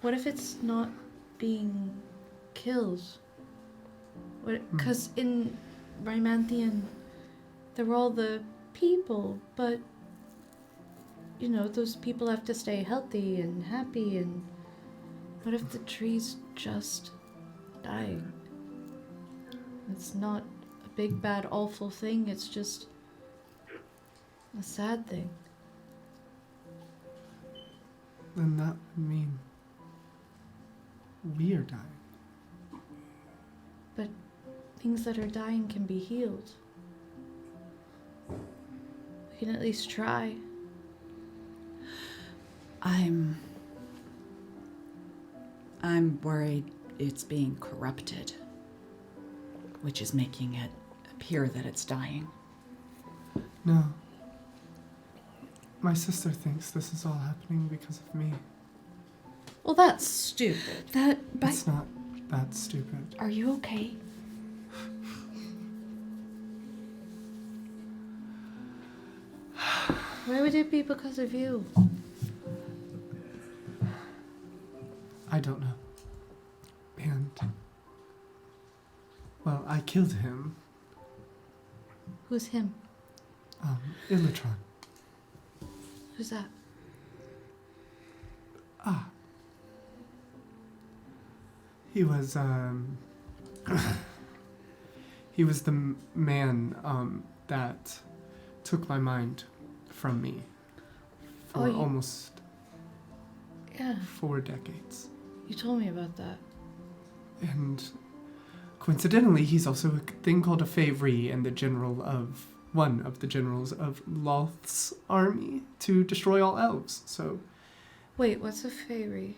What if it's not being killed? Because in Rymanthian, there were all the people, but you know, those people have to stay healthy and happy, and What if the tree's just dying? It's not a big, bad, awful thing. It's just a sad thing. Then that would mean we are dying. But things that are dying can be healed. We can at least try. I'm worried it's being corrupted, which is making it appear that it's dying. No. My sister thinks this is all happening because of me. Well, that's stupid. It's not that stupid. Are you okay? Why would it be because of you? I don't know. And, well, I killed him. Who's him? Illitron. Who's that? He was, he was the man, that took my mind from me for almost 4 decades. You told me about that. And coincidentally, he's also a thing called a Favri and one of the generals of Loth's army to destroy all elves. So, Wait, what's a fairy?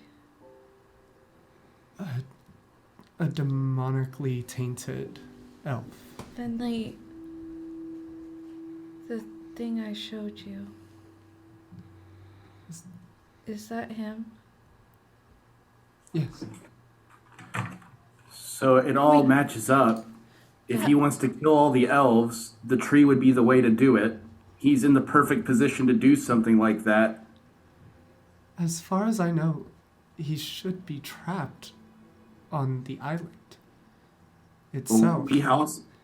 a demonically tainted elf. Finley, the thing I showed you. Is that him? Yes. So it all matches up. If he wants to kill all the elves, the tree would be the way to do it. He's in the perfect position to do something like that. As far as I know, he should be trapped on the island itself.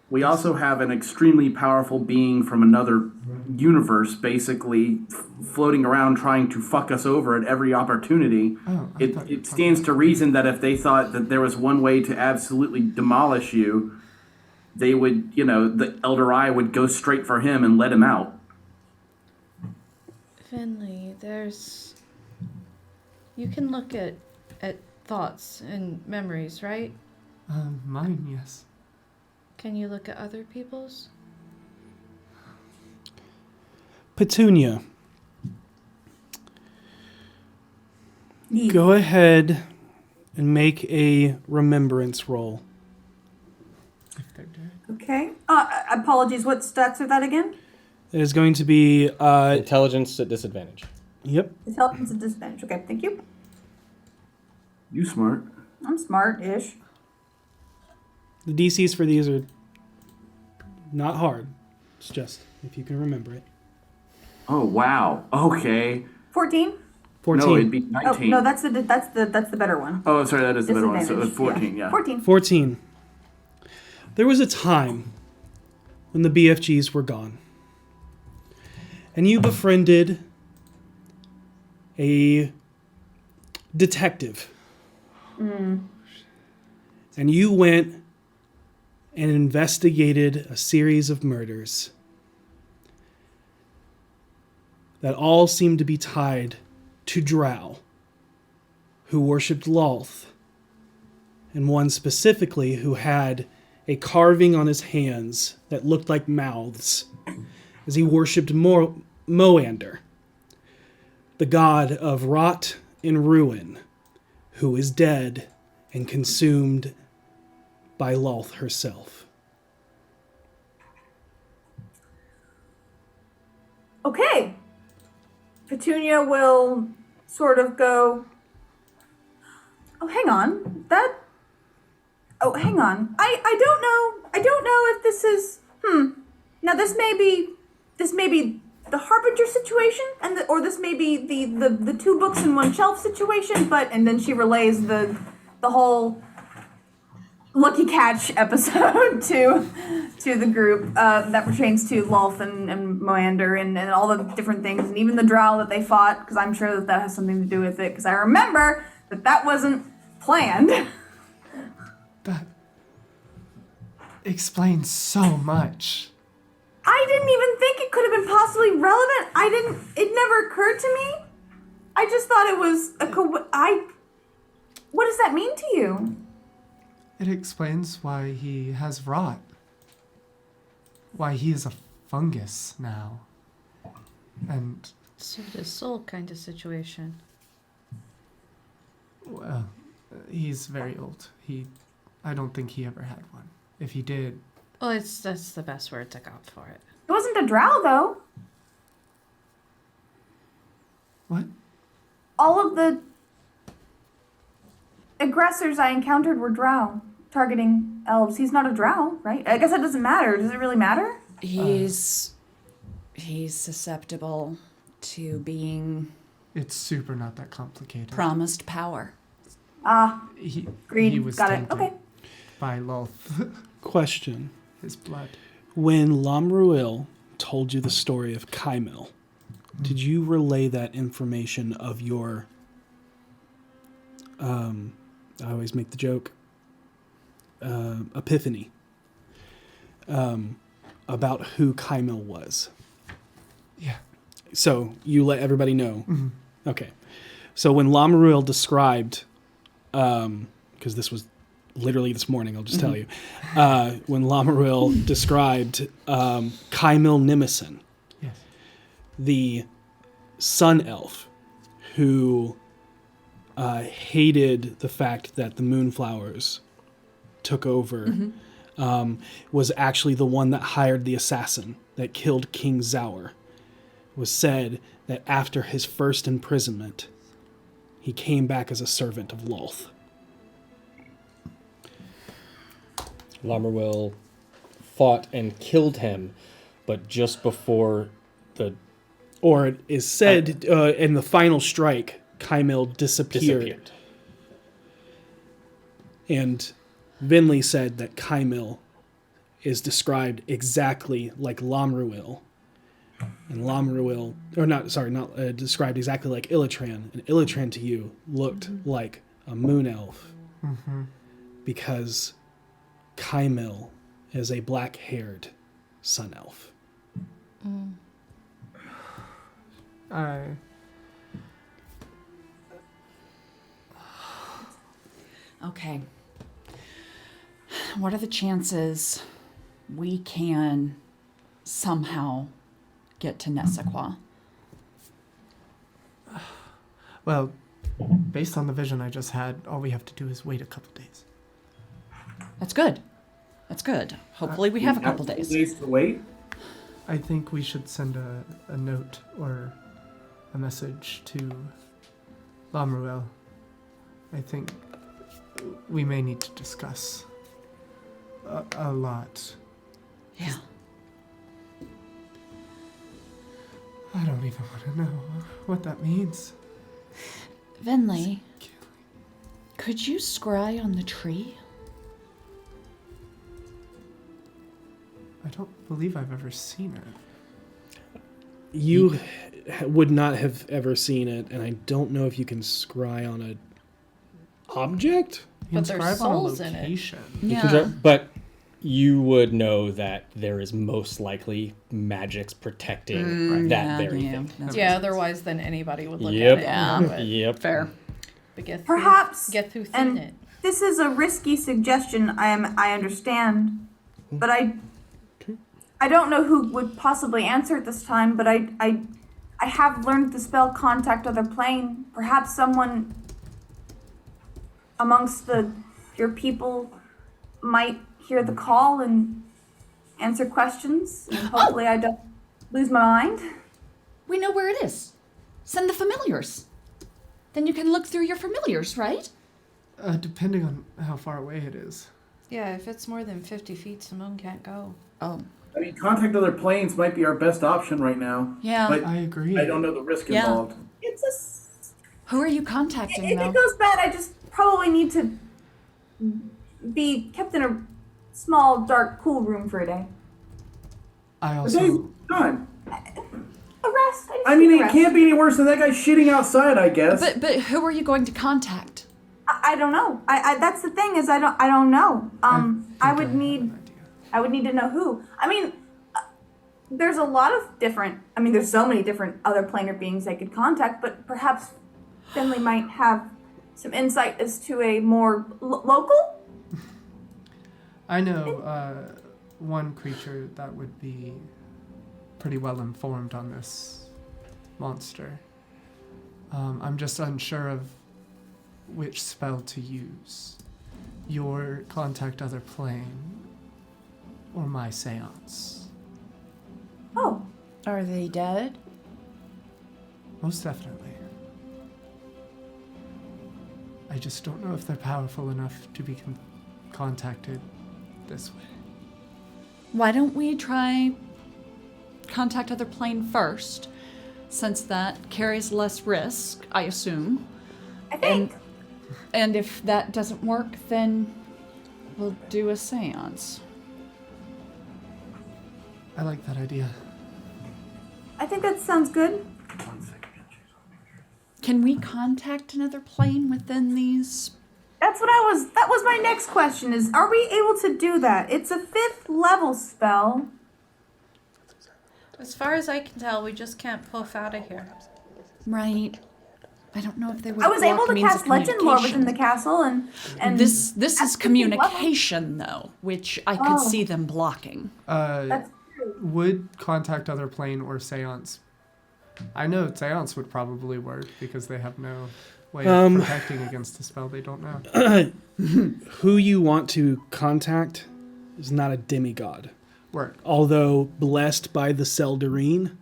We also have an extremely powerful being from another universe basically floating around trying to fuck us over at every opportunity. It stands to reason that if they thought that there was one way to absolutely demolish you, they would, the Elder Eye would go straight for him and let him out. Finley, you can look at thoughts and memories, right? Mine, yes. Can you look at other people's? Petunia. Go ahead and make a remembrance roll. Okay. Apologies. What stats are that again? It is going to be intelligence at disadvantage. Yep. Intelligence at disadvantage. Okay, thank you. You smart. I'm smart-ish. The DCs for these are not hard. It's just if you can remember it. Oh wow. Okay. 14. 14. No, it'd be 19. Oh, no, that's the better one. Oh, sorry, that is the better one. So 14, yeah. 14. 14. There was a time when the BFGs were gone. And you befriended a detective. And you went and investigated a series of murders that all seemed to be tied to Drow, who worshipped Lolth, and one specifically who had a carving on his hands that looked like mouths, as he worshipped Moander, the god of rot and ruin, who is dead and consumed by Lolth herself. Okay. Petunia will sort of go, oh, hang on. Hang on. I don't know if this is, Now this may be the Harbinger situation, or this may be the 2 books in 1 shelf situation, and then she relays the whole Lucky Catch episode to the group that pertains to Lolth and Moander and all the different things, and even the Drow that they fought, because I'm sure that has something to do with it, because I remember that wasn't planned. That explains so much. I didn't even think it could have been possibly relevant. It never occurred to me. I just thought it was what does that mean to you? It explains why he has rot. Why he is a fungus now. And Suit his soul kind of situation. well, he's very old. I don't think he ever had one. If he did, Well, that's the best word to go for it. It wasn't a drow, though. what? All of the aggressors I encountered were drow, targeting elves. He's not a drow, right? I guess that doesn't matter. Does it really matter? He's susceptible to being It's super not that complicated. promised power. He Agreed. was Got it. tainted Okay. by Lolth, Question. his blood. When Lamruil told you the story of Kymil, did you relay that information of your, I always make the joke, epiphany, about who Kymil was? Yeah. So you let everybody know? Okay. So when Lamruil described, because this was literally this morning, I'll just tell you, when Lamruil described Kymil Nimison, Yes. the sun elf who hated the fact that the moonflowers took over, was actually the one that hired the assassin that killed King Zaur. It was said that after his first imprisonment, he came back as a servant of Lolth. Lamruil fought and killed him, but just before the Or it is said in the final strike, Kymil disappeared. And Venlee said that Kymil is described exactly like Lamruil. And Lamruil, described exactly like Illitran. And Illitran to you looked like a moon elf. Because Kymil is a black-haired sun elf. Okay. What are the chances we can somehow get to Nessaquah? Well, based on the vision I just had, all we have to do is wait a couple days. That's good. That's good. Hopefully we have a couple days. Days to wait. I think we should send a note or a message to Lamruel. I think we may need to discuss a lot. Yeah. I don't even want to know what that means. Venlee, could you scry on the tree? I don't believe I've ever seen it. You would not have ever seen it, and I don't know if you can scry on an object. You can But there's scribe on a souls in it. location. But you would know that there is most likely magics protecting that very thing. Yeah, otherwise then anybody would look Yep. at it and know it. Yep. Fair. But Perhaps, get through and it. this is a risky suggestion, I understand, but I don't know who would possibly answer at this time, but I have learned the spell Contact Other Plane. Perhaps someone amongst your people might hear the call and answer questions, and hopefully I don't lose my mind. We know where it is. Send the familiars. Then you can look through your familiars, right? Depending on how far away it is. Yeah, if it's more than 50 feet, Simone can't go. Oh. I mean, Contact Other Planes might be our best option right now. Yeah. But I agree. I don't know the risk Yeah. involved. It's a Who are you contacting, If though? it goes bad, I just probably need to be kept in a small, dark, cool room for a day. I A day's also time. Around rest. I mean, it can't be any worse than that guy shitting outside, I guess. But who are you going to contact? I don't know. I that's the thing is I don't know. I would need to know who. I mean, there's a lot of different. I mean, there's so many different other planar beings I could contact, but perhaps Finley might have some insight as to a more local. I know one creature that would be pretty well informed on this monster. I'm just unsure of which spell to use. Your contact other plane or my seance. Oh. Are they dead? Most definitely. I just don't know if they're powerful enough to be contacted this way. Why don't we try contact other plane first, since that carries less risk, I assume. I think. And if that doesn't work, then we'll do a seance. I like that idea. I think that sounds good. Can we contact another plane within these? That was my next question is, are we able to do that? It's a 5th level spell. As far as I can tell, we just can't poof out of here. Right. I don't know if they would. I was able to cast Legend Lore within the castle, and this is communication though, which I could see them blocking. That's true. Would contact other plane or seance? I know seance would probably work because they have no way of protecting against the spell they don't know. Who you want to contact is not a demigod. Work. Although blessed by the Seldarine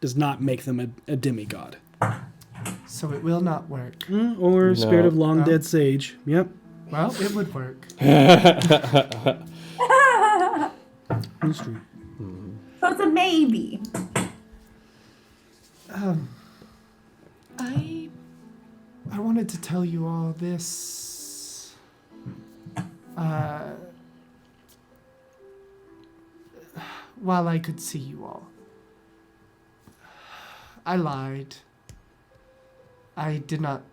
does not make them a demigod. So it will not work. Or Spirit of Long Dead Sage. Yep. Well, it would work. That's true. So it's a maybe. I wanted to tell you all this. While I could see you all. I lied. I did not...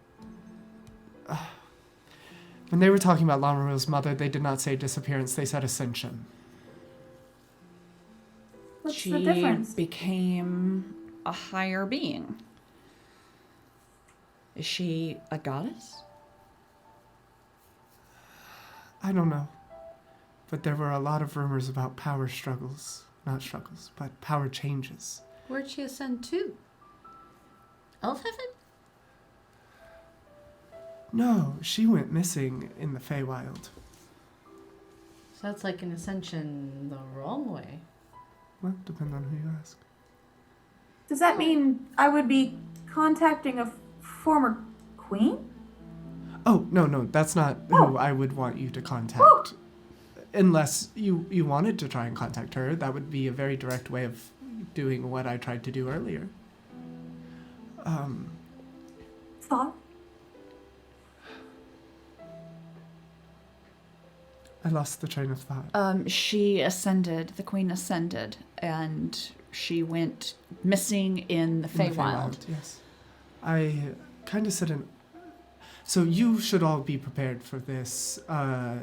when they were talking about Lamaril's mother, they did not say disappearance, they said ascension. What's She the difference? became a higher being. Is she a goddess? I don't know. But there were a lot of rumors about power struggles. Not struggles, but power changes. Where'd she ascend to? Elf heaven? No, she went missing in the Feywild. So that's like an ascension the wrong way. Well, depends on who you ask. Does that mean I would be contacting a former queen? Oh, no, that's not who I would want you to contact. Unless you wanted to try and contact her, that would be a very direct way of doing what I tried to do earlier. Thought? I lost the train of thought. She ascended, the queen ascended, and she went missing in the Feywild. Yes. I kind of said So you should all be prepared for this. I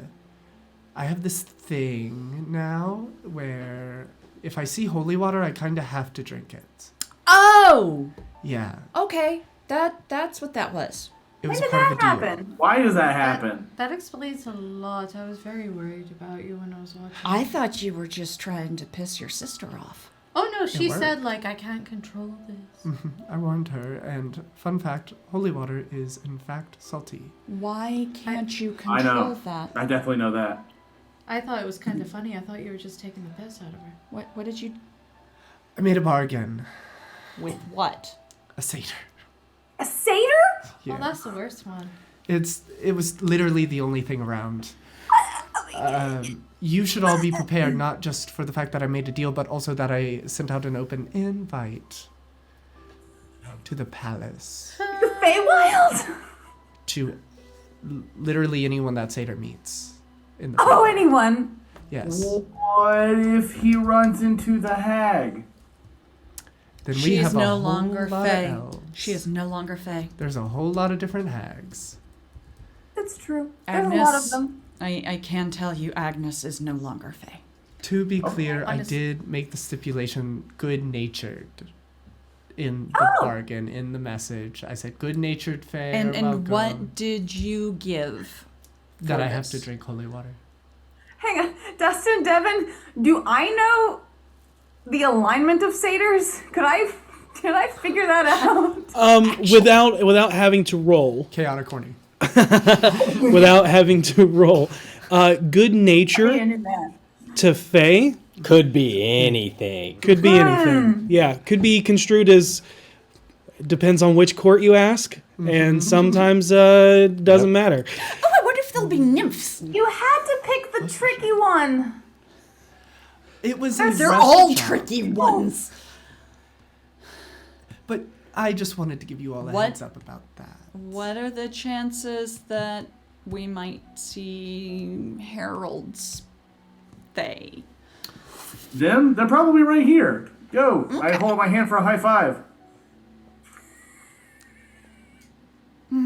have this thing now where if I see holy water, I kind of have to drink it. Oh! Yeah. Okay, that's what that was. It was When did part of that a deal. happen? Why does that happen? That explains a lot. I was very worried about you when I was watching. I thought you were just trying to piss your sister off. Oh no, she worked. said like I can't control this. I warned her, and fun fact, holy water is in fact salty. Why can't you I control know. that? I definitely know that. I thought it was kind of funny. I thought you were just taking the piss out of her. What did you... I made a bargain. With what? A satyr. A satyr? Yeah. Oh, that's the worst one. It was literally the only thing around. You should all be prepared, not just for the fact that I made a deal, but also that I sent out an open invite to the palace. The Feywild? To literally anyone that satyr meets. In the Oh, anyone? Yes. What if he runs into the hag? then we She's have a no whole longer lot Fae. of elves. She is no longer Fae. There's a whole lot of different hags. That's true. Agnes, There's a lot of them. I can tell you, Agnes is no longer Fae. To be clear, I Honest- did make the stipulation good-natured in the bargain, in the message. I said good-natured Fae And are welcome, what did you give? that for I have this? to drink holy water. Hang on, Dustin, Devin, do I know the alignment of satyrs? Could I figure that out? Without having to roll. Chaotic horny. Without having to roll. Good nature to Fae Could be anything. could be anything. Yeah, could be construed as depends on which court you ask, and sometimes doesn't matter. Oh, I wonder if there'll be nymphs. You had to pick the tricky one. It was They're all tricky ones. But I just wanted to give you all a What? heads up about that. What are the chances that we might see heralds Fae? Them? They're probably right here. Go. I hold up my hand for a high five.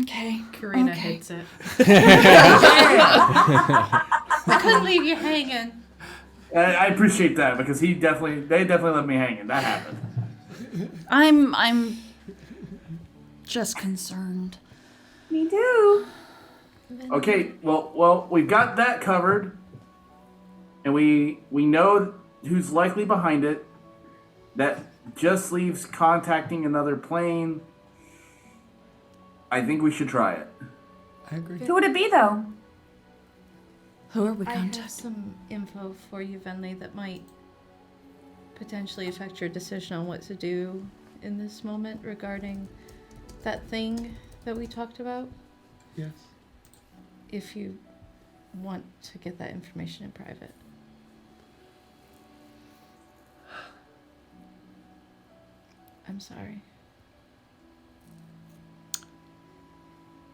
Okay. Karina okay. hates it. I couldn't leave you hanging. I appreciate that because they definitely left me hanging. That happened. I'm just concerned. Me too. Okay, well, we've got that covered, and we know who's likely behind it. That just leaves contacting another plane. I think we should try it. I agree. Who would it be though? Who are we I have contacting? some info for you, Venlee, that might potentially affect your decision on what to do in this moment regarding that thing that we talked about. Yes. If you want to get that information in private. I'm sorry.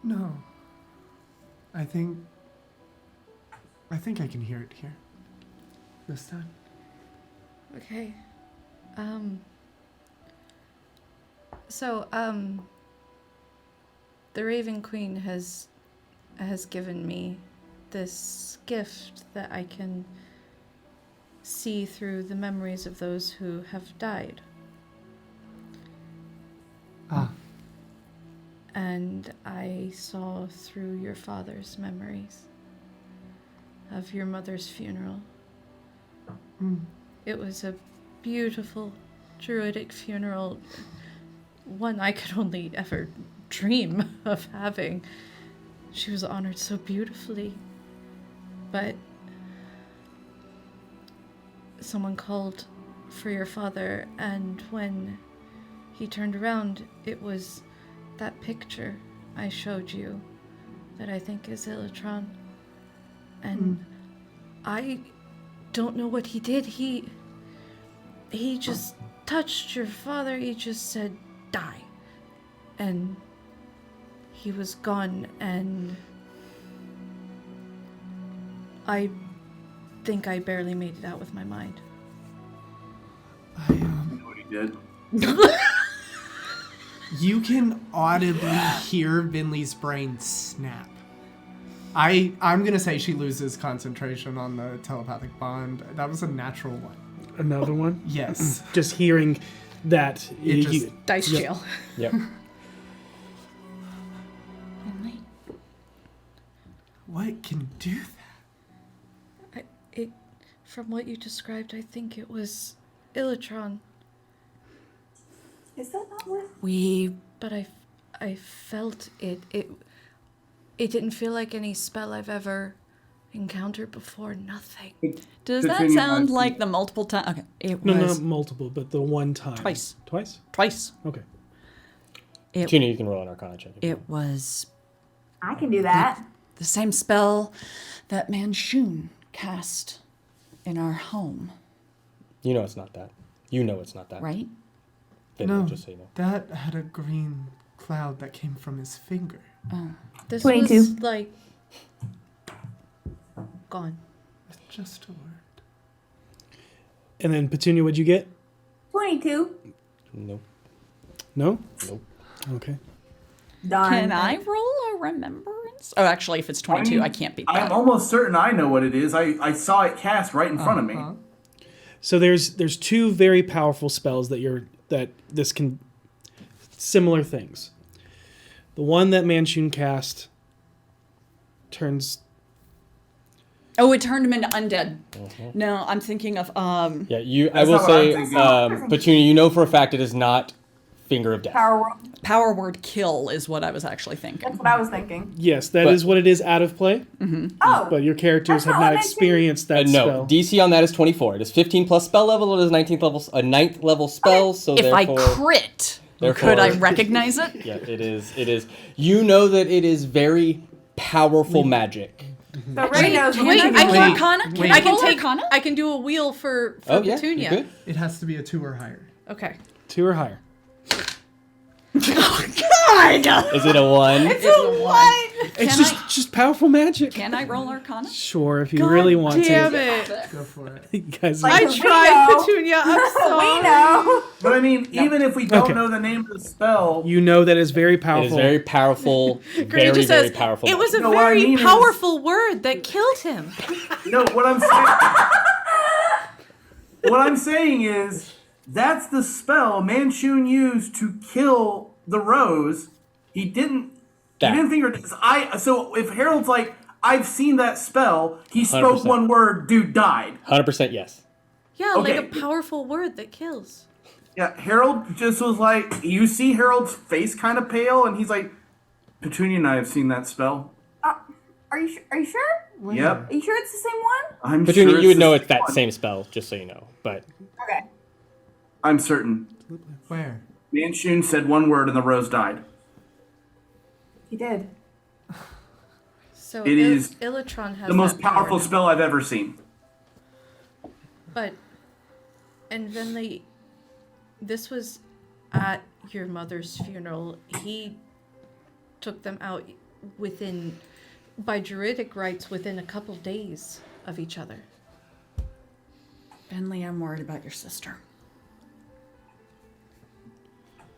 No. I think I can hear it here. This time. Okay. The Raven Queen has given me this gift that I can see through the memories of those who have died. Ah. And I saw through your father's memories of your mother's funeral. It was a beautiful druidic funeral, one I could only ever dream of having. She was honored so beautifully, but someone called for your father, and when he turned around, it was that picture I showed you that I think is Illitron. And I don't know what he did. He just touched your father. He just said, die. And he was gone, and I think I barely made it out with my mind. You know what he did? You can audibly hear Vinley's brain snap. I'm gonna say she loses concentration on the telepathic bond. That was a natural one. Another one? Yes. Just hearing that. It just Dice jail. Yep. What can do that? From what you described, I think it was Illitron. Is that not worth? But I felt it. It didn't feel like any spell I've ever encountered before. Nothing. Does that Continue sound on. like the multiple time? Okay, it No, was not multiple, but the one time. Twice. Twice? twice. Okay. It, Tina, you can roll an Arcana check. it was I can do that. the same spell that Manshun cast in our home, You know it's not that. You know it's not that. right? Then No, just so you know. that had a green cloud that came from his finger. This 22. was like gone. Just a word. And then Petunia, what'd you get? 22. Nope. No? Nope. Okay. Can I roll a remembrance? Oh, actually, if it's 22, I can't beat that. I'm almost certain I know what it is. I saw it cast right in front of me. So there's two very powerful spells that this can similar things. The one that Manchun cast turns. Oh, it turned him into undead. No, I'm thinking of Yeah, I will say, Petunia, you know for a fact it is not Finger of Death. Power word kill is what I was actually thinking. That's what I was thinking. Yes, that is what it is out of play. Oh, But your characters have not experienced that No, spell. DC on that is 24. It is 15 plus spell level. It is 9th level spell. So If I therefore, crit, therefore, could I recognize it? Yeah, it is. It is. You know that it is very powerful magic. so Ray knows. Wait, what I to do. can, Wait. I can Roll take. Arcana? I can do a wheel for Oh yeah, Petunia. you good? It has to be a 2 or higher. Okay. 2 or higher. Is it a 1? It's a what? It's just powerful magic. Can I roll Arcana? Sure, if you really want Damn to. it! Go for it. You guys, Like- I We tried, know. Petunia. I'm sorry. We know. But I mean, even if we don't Okay. know the name of the spell, you know that is very It powerful. is very powerful. Karina very just very says, powerful. it was a No, what I very mean is- powerful word that killed him. no, what I'm saying is that's the spell Manchun used to kill the rose. He didn't figure it. So if Harold's like, I've seen that spell, he spoke 100%. one word, dude died. 100% yes. Yeah, Okay. like a powerful word that kills. Yeah, Harold just was like, you see Harold's face kind of pale, and he's like, Petunia and I have seen that spell. Are you sure? Yep. Are you sure it's the same one? I'm Petunia, sure you would the know same it's that one. same spell, just so you know. But Okay. I'm certain. Where? Manchun said one word, and the rose died. He did. So It is Illitron has The most that power powerful now. spell I've ever seen. But, and Venlee, this was at your mother's funeral. He took them out by Druidic rites, within a couple days of each other. Finley, I'm worried about your sister.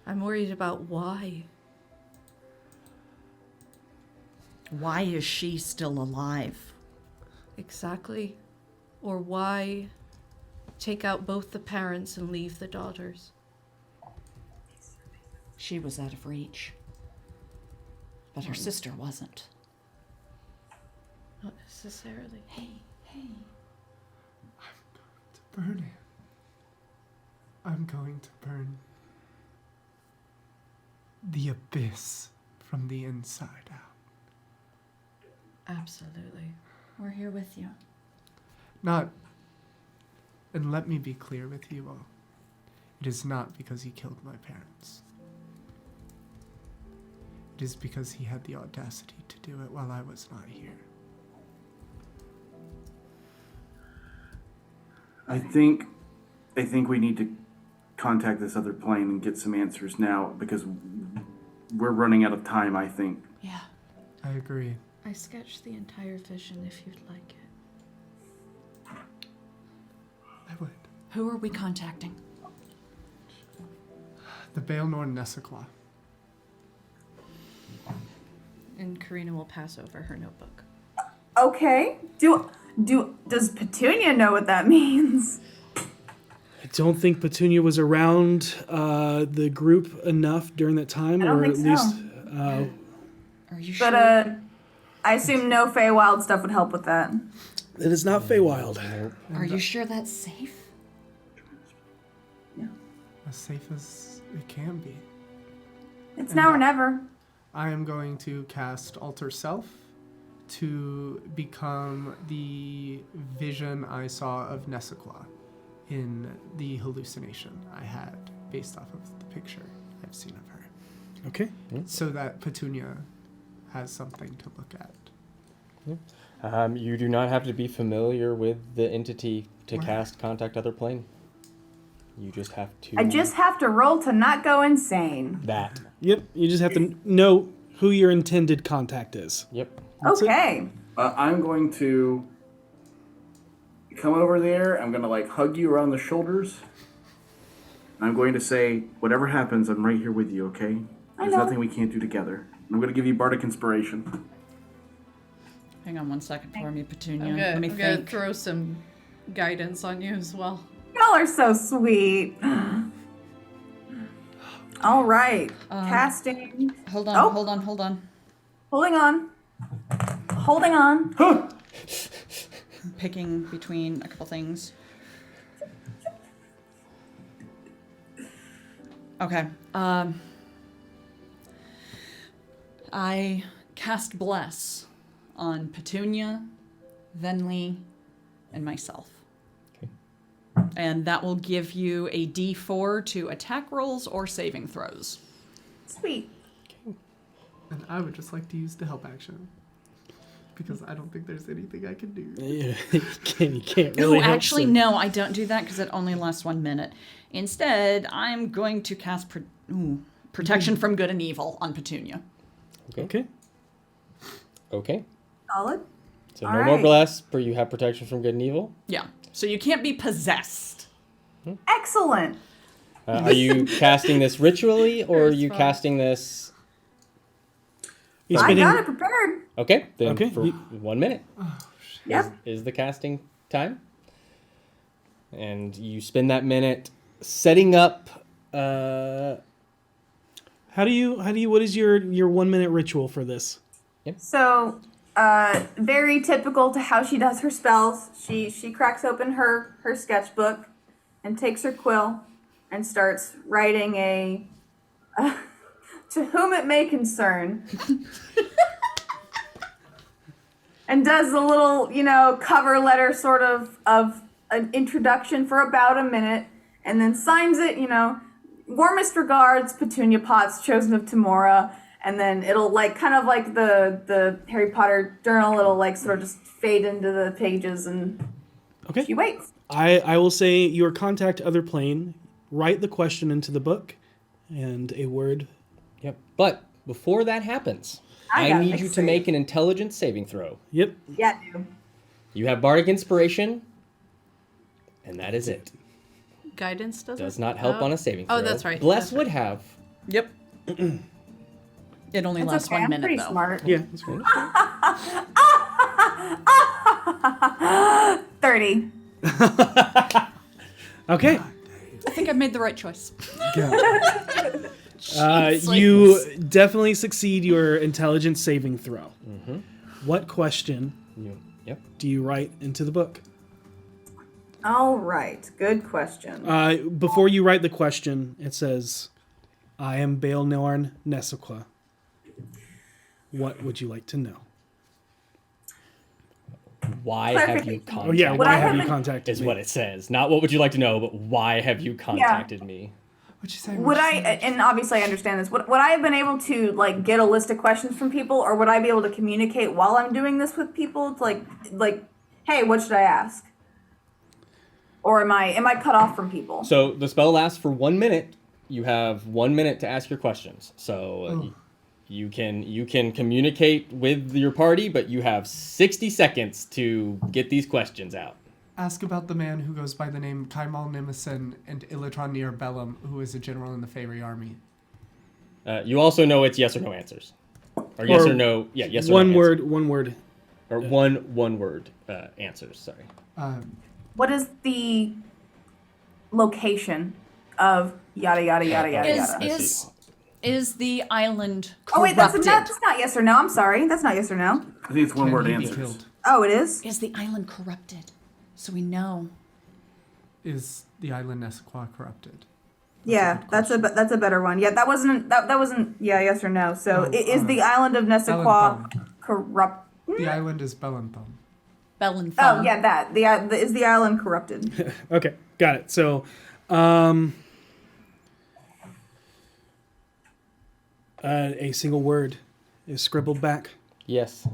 I'm worried about why. Why is she still alive? Exactly. Or why take out both the parents and leave the daughters? She was out of reach. But her sister wasn't. Not necessarily. Hey. Burn it. I'm going to burn the abyss from the inside out. Absolutely. We're here with you. And let me be clear with you all. It is not because he killed my parents. It is because he had the audacity to do it while I was not here. I think we need to contact this other plane and get some answers now because we're running out of time, I think. Yeah. I agree. I sketched the entire vision if you'd like it. I would. Who are we contacting? The Baelnorn Nessaclaw. And Karina will pass over her notebook. Okay. Does Petunia know what that means? I don't think Petunia was around the group enough during that time, I don't or think at so. least. Are you sure? But I assume no Feywild stuff would help with that. It is not Feywild. Are you sure that's safe? As safe as it can be. It's now or never. I am going to cast Alter Self to become the vision I saw of Nessaclaw in the hallucination I had based off of the picture I've seen of her. Okay. So that Petunia has something to look at. You do not have to be familiar with the entity to Wow. cast Contact Other Plane. You just have to. I just have to roll to not go insane. That. Yep. You just have to know who your intended contact is. Yep. That's it. Okay. I'm going to come over there. I'm going to like hug you around the shoulders. I'm going to say, whatever happens, I'm right here with you, okay? There's know. nothing we can't do together. And I'm going to give you Bardic Inspiration. Hang on 1 second for me, Petunia. I'm Let me gonna think. throw some guidance on you as well. Y'all are so sweet. All right. Casting. Hold on, Oh. hold on, hold on. Holding on. Holding on. Picking between a couple things. Okay. I cast Bless on Petunia, Venlee, and myself. Okay. And that will give you a D4 to attack rolls or saving throws. Sweet. And I would just like to use the help action. Because I don't think there's anything I can do. Yeah, you can't really Oh, help actually, Sid. no, I don't do that because it only lasts 1 minute. Instead, I'm going to cast Protection from Good and Evil on Petunia. Okay. Okay. Solid. So All no more right. bless, but you have protection from good and evil. Yeah. So you can't be possessed. Excellent. Are you casting this ritually, or are you casting this? He's I spinning. got it prepared. Okay. Then Okay, for 1 minute Yep. is the casting time, and you spend that minute setting up. How do you? What is your 1 minute ritual for this? So, very typical to how she does her spells. She cracks open her sketchbook and takes her quill and starts writing a to whom it may concern. And does a little, cover letter sort of an introduction for about a minute, and then signs it, warmest regards, Petunia Potts, chosen of Tamora. And then it'll kind of like the Harry Potter journal, it'll sort of just fade into the pages, and Okay. she waits. I will say your contact other plane. Write the question into the book, and a word. Yep. But before that happens, I gotta need make you to save. make an intelligence saving throw. Yep. Yeah, dude. You have Bardic Inspiration, and that is it. Guidance Does not help on a saving throw. Oh, that's right. Bless That's would have. Yep. It only That's lasts okay, 1 I'm minute, pretty though. smart. Yeah. That's right. 30. Okay. I think I've made the right choice. You definitely succeed your intelligence saving throw. What question Yep. do you write into the book? All right, good question. Before you write the question, it says, I am Baelnorn Nesequa. What would you like to know? Why have you Clarification. contacted Oh, yeah, Would why I have have you been- contacted is me? what it says. Not what would you like to know, but why have you contacted me? What'd you say? Would I, and obviously I understand this, would I have been able to get a list of questions from people, or would I be able to communicate while I'm doing this with people? It's like, hey, what should I ask? Or am I cut off from people? So the spell lasts for 1 minute. You have 1 minute to ask your questions. So you can communicate with your party, but you have 60 seconds to get these questions out. Ask about the man who goes by the name Kaimal Nimison and Illatronir Bellum, who is a general in the Fairy army. You also know it's yes or no answers. Or yes or no. Yeah, yes or no. One answers. word. Or one word answers, sorry. What is the location of yada yada yada yada yada? Is the island Oh wait, corrupted? that's not yes or no. I'm sorry, that's not yes or no. I think it's one word Can he be answers. killed? Oh, it is. Is the island corrupted? So we know. Is the island Nesequa corrupted? Yeah, that's a better one. Yeah, that wasn't yeah, yes or no. So is the island of Nesequa corrupt? The island is Bellenthum. Bellenthum. Oh yeah, that is the island corrupted. Okay, got it. So, a single word is scribbled back. Yes.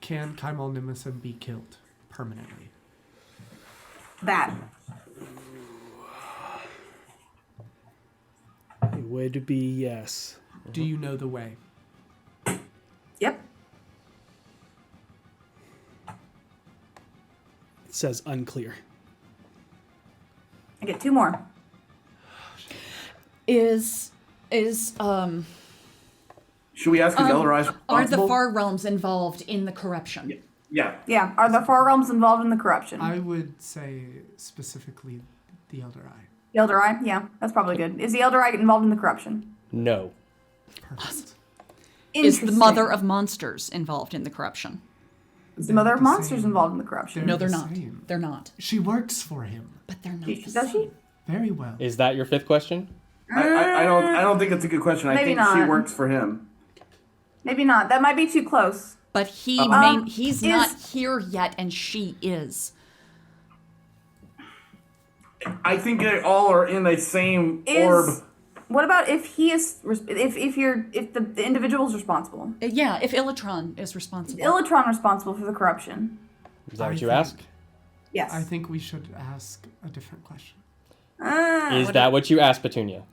Can Kaimal Nimison be killed permanently? That. It would be yes. Do you know the way? Yep. It says unclear. I get 2 more. Is Should we ask if Eldorai's are responsible? the Far Realms involved in the corruption? Yeah. Yeah. Are the Far Realms involved in the corruption? I would say specifically the Elder Eye. The Elder Eye? Yeah, that's probably good. Is the Elder Eye involved in the corruption? No. Perfect. Is the Mother of Monsters involved in the corruption? Is the Mother of Monsters involved in the corruption? No, they're the not. same. They're not. She works for him. But they're not. Does she? Very well. Is that your fifth question? I don't think it's a good question. I Maybe think she not. works for him. Maybe not. That might be too close. But he's is- not here yet, and she is. I think they all are in the same Is orb. what about if he is if the individual's responsible? Yeah, if Illatron is responsible. Illatron responsible for the corruption. Is that what I you think- ask? Yes. I think we should ask a different question. Is that what you asked, Petunia?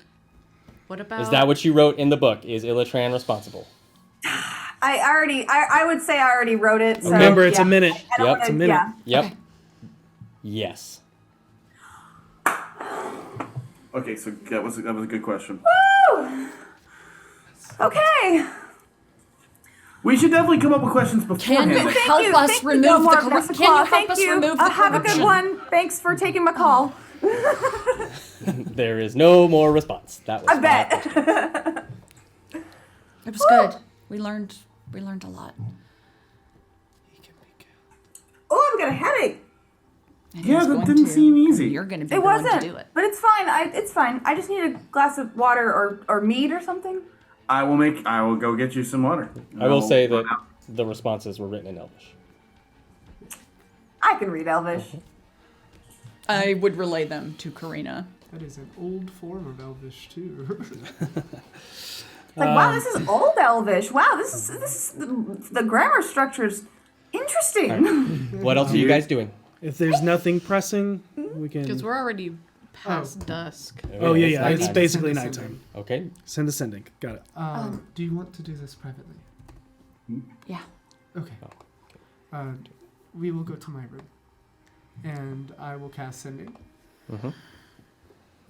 What about? Is that what you wrote in the book? Is Illatran responsible? I would say I already wrote it. So, Remember, it's yeah. a minute. I don't Yep. wanna- It's a minute. Yeah. Yep. Yes. Okay, so that was a good question. Woo! Okay. We should definitely come up with questions beforehand. Can you Thank help you. us Thank you, remove the Delmar corruption? Mr. Can you Claw. help Thank us you. remove the Have a good corruption? one. Thanks for taking my call. There is no more response. That was I bet. It was good. We learned a lot. Oh, I've got a headache. And Yeah, he's that going didn't to- seem easy. You're going to be It the one wasn't, to do it. but it's fine. It's fine. I just need a glass of water or mead or something. I will go get you some water. I will say that the responses were written in Elvish. I can read Elvish. I would relay them to Karina. That is an old form of Elvish too. Like, wow, this is old Elvish. Wow, this is the grammar structure is interesting. What else are you guys doing? If there's nothing pressing, we can. Because we're already past dusk. Oh yeah. It's nighttime. basically Send a nighttime. Okay. Send ascending. Got it. Do you want to do this privately? Yeah. Okay. We will go to my room, and I will cast sending,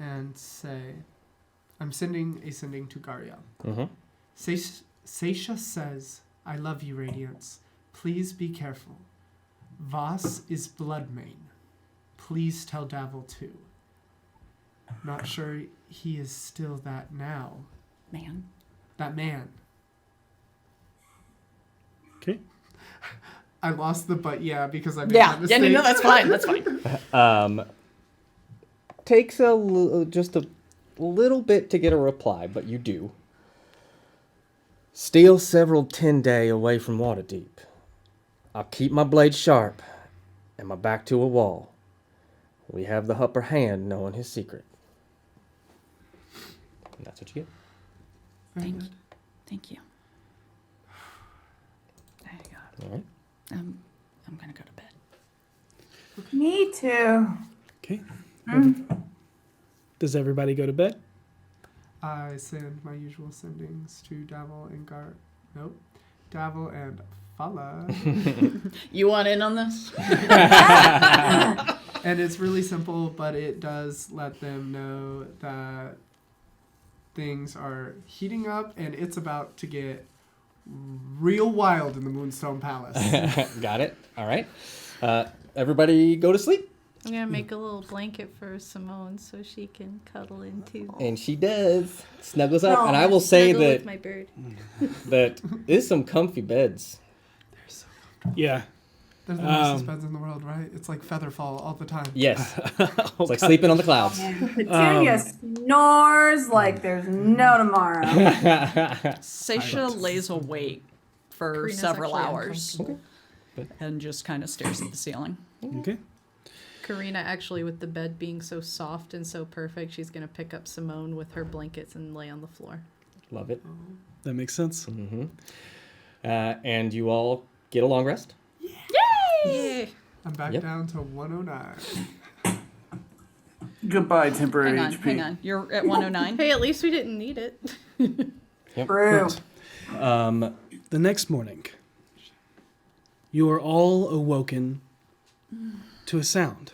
and say, I'm sending a sending to Gariel. Seisha says, I love you, Radiance. Please be careful. Voss is Bloodmane. Please tell Davil too. Not sure he is still that now. Man. That man. Okay. I lost the but yeah because I made Yeah. that mistake. Yeah, no, that's fine. That's fine. Takes just a little bit to get a reply, but you do. Still several 10-day away from Waterdeep. I'll keep my blade sharp and my back to a wall. We have the upper hand knowing his secret. And that's what you get. Thank you. Thank you. There you go. All right. I'm going to go to bed. Me too. Okay. Does everybody go to bed? I send my usual sendings to Davil and Davil and Fala. You want in on this? And it's really simple, but it does let them know that things are heating up and it's about to get real wild in the Moonstone Palace. Got it. All right. Everybody go to sleep. I'm gonna make a little blanket for Simone so she can cuddle into. And she does. Snuggles up. And I will say Snuggle that with my bird. that is some comfy beds. Yeah. There's the nicest beds in the world, right? It's like Featherfall all the time. Yes. It's like sleeping on the clouds. Petunia snores like there's no tomorrow. Seisha lays awake for Karina's several actually hours and just kind of stares at the ceiling. Okay. Karina, actually, with the bed being so soft and so perfect, she's gonna pick up Simone with her blankets and lay on the floor. Love it. That makes sense. And you all get a long rest. Yay! I'm back down to 109. Goodbye, temporary Hang on, HP. hang on. You're at 109? Hey, at least we didn't need it. True. The next morning, you are all awoken to a sound.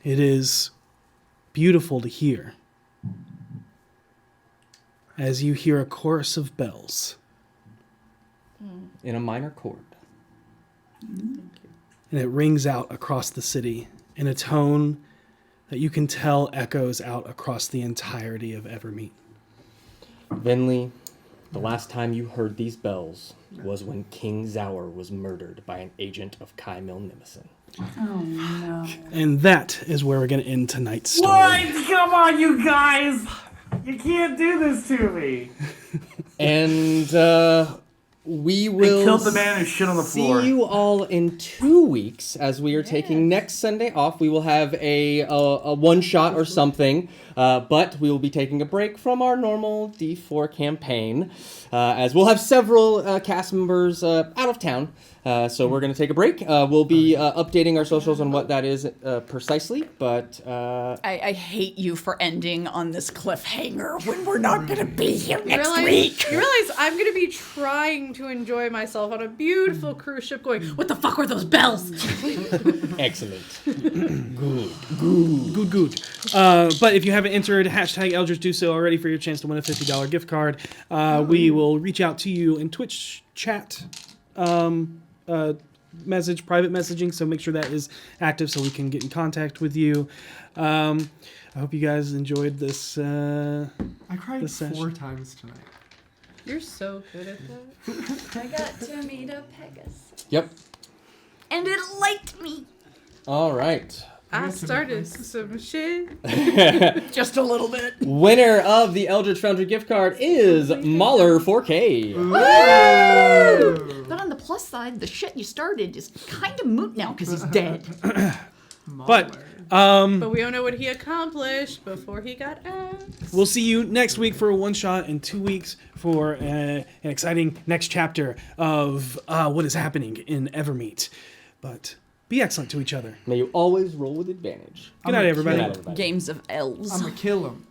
It is beautiful to hear. as you hear a chorus of bells. In a minor chord. And it rings out across the city in a tone that you can tell echoes out across the entirety of Evermeet. Venlee, the last time you heard these bells was when King Zaur was murdered by an agent of Kai Milnimison. Oh no. And that is where we're going to end tonight's story. What? Come on, you guys! You can't do this to me. And we will killed the man who shit on the floor. See you all in 2 weeks as we are taking next Sunday off. We will have a one shot or something, but we will be taking a break from our normal D4 campaign as we'll have several cast members out of town. So we're going to take a break. We'll be updating our socials on what that is precisely, but... I hate you for ending on this cliffhanger when we're not going to be here next week. You realize I'm going to be trying to enjoy myself on a beautiful cruise ship going, what the fuck were those bells? Excellent. Good. But if you haven't entered hashtag Eldritch, do so already for your chance to win a $50 gift card. We will reach out to you in Twitch chat. Private messaging, so make sure that is active so we can get in contact with you. I hope you guys enjoyed this. I cried 4 times tonight. You're so good at that. I got to meet a Pegasus. Yep. And it liked me. All right. I started some shit. Just a little bit. Winner of the Eldritch Foundry gift card is Mahler 4K. But on the plus side, the shit you started is kind of moot now because he's dead. But we don't know what he accomplished before he got axed. we'll see you next week for a one shot, in 2 weeks for an exciting next chapter of what is happening in Evermeet. But be excellent to each other. May you always roll with advantage. Good night, everybody. Games of elves. I'm gonna kill him.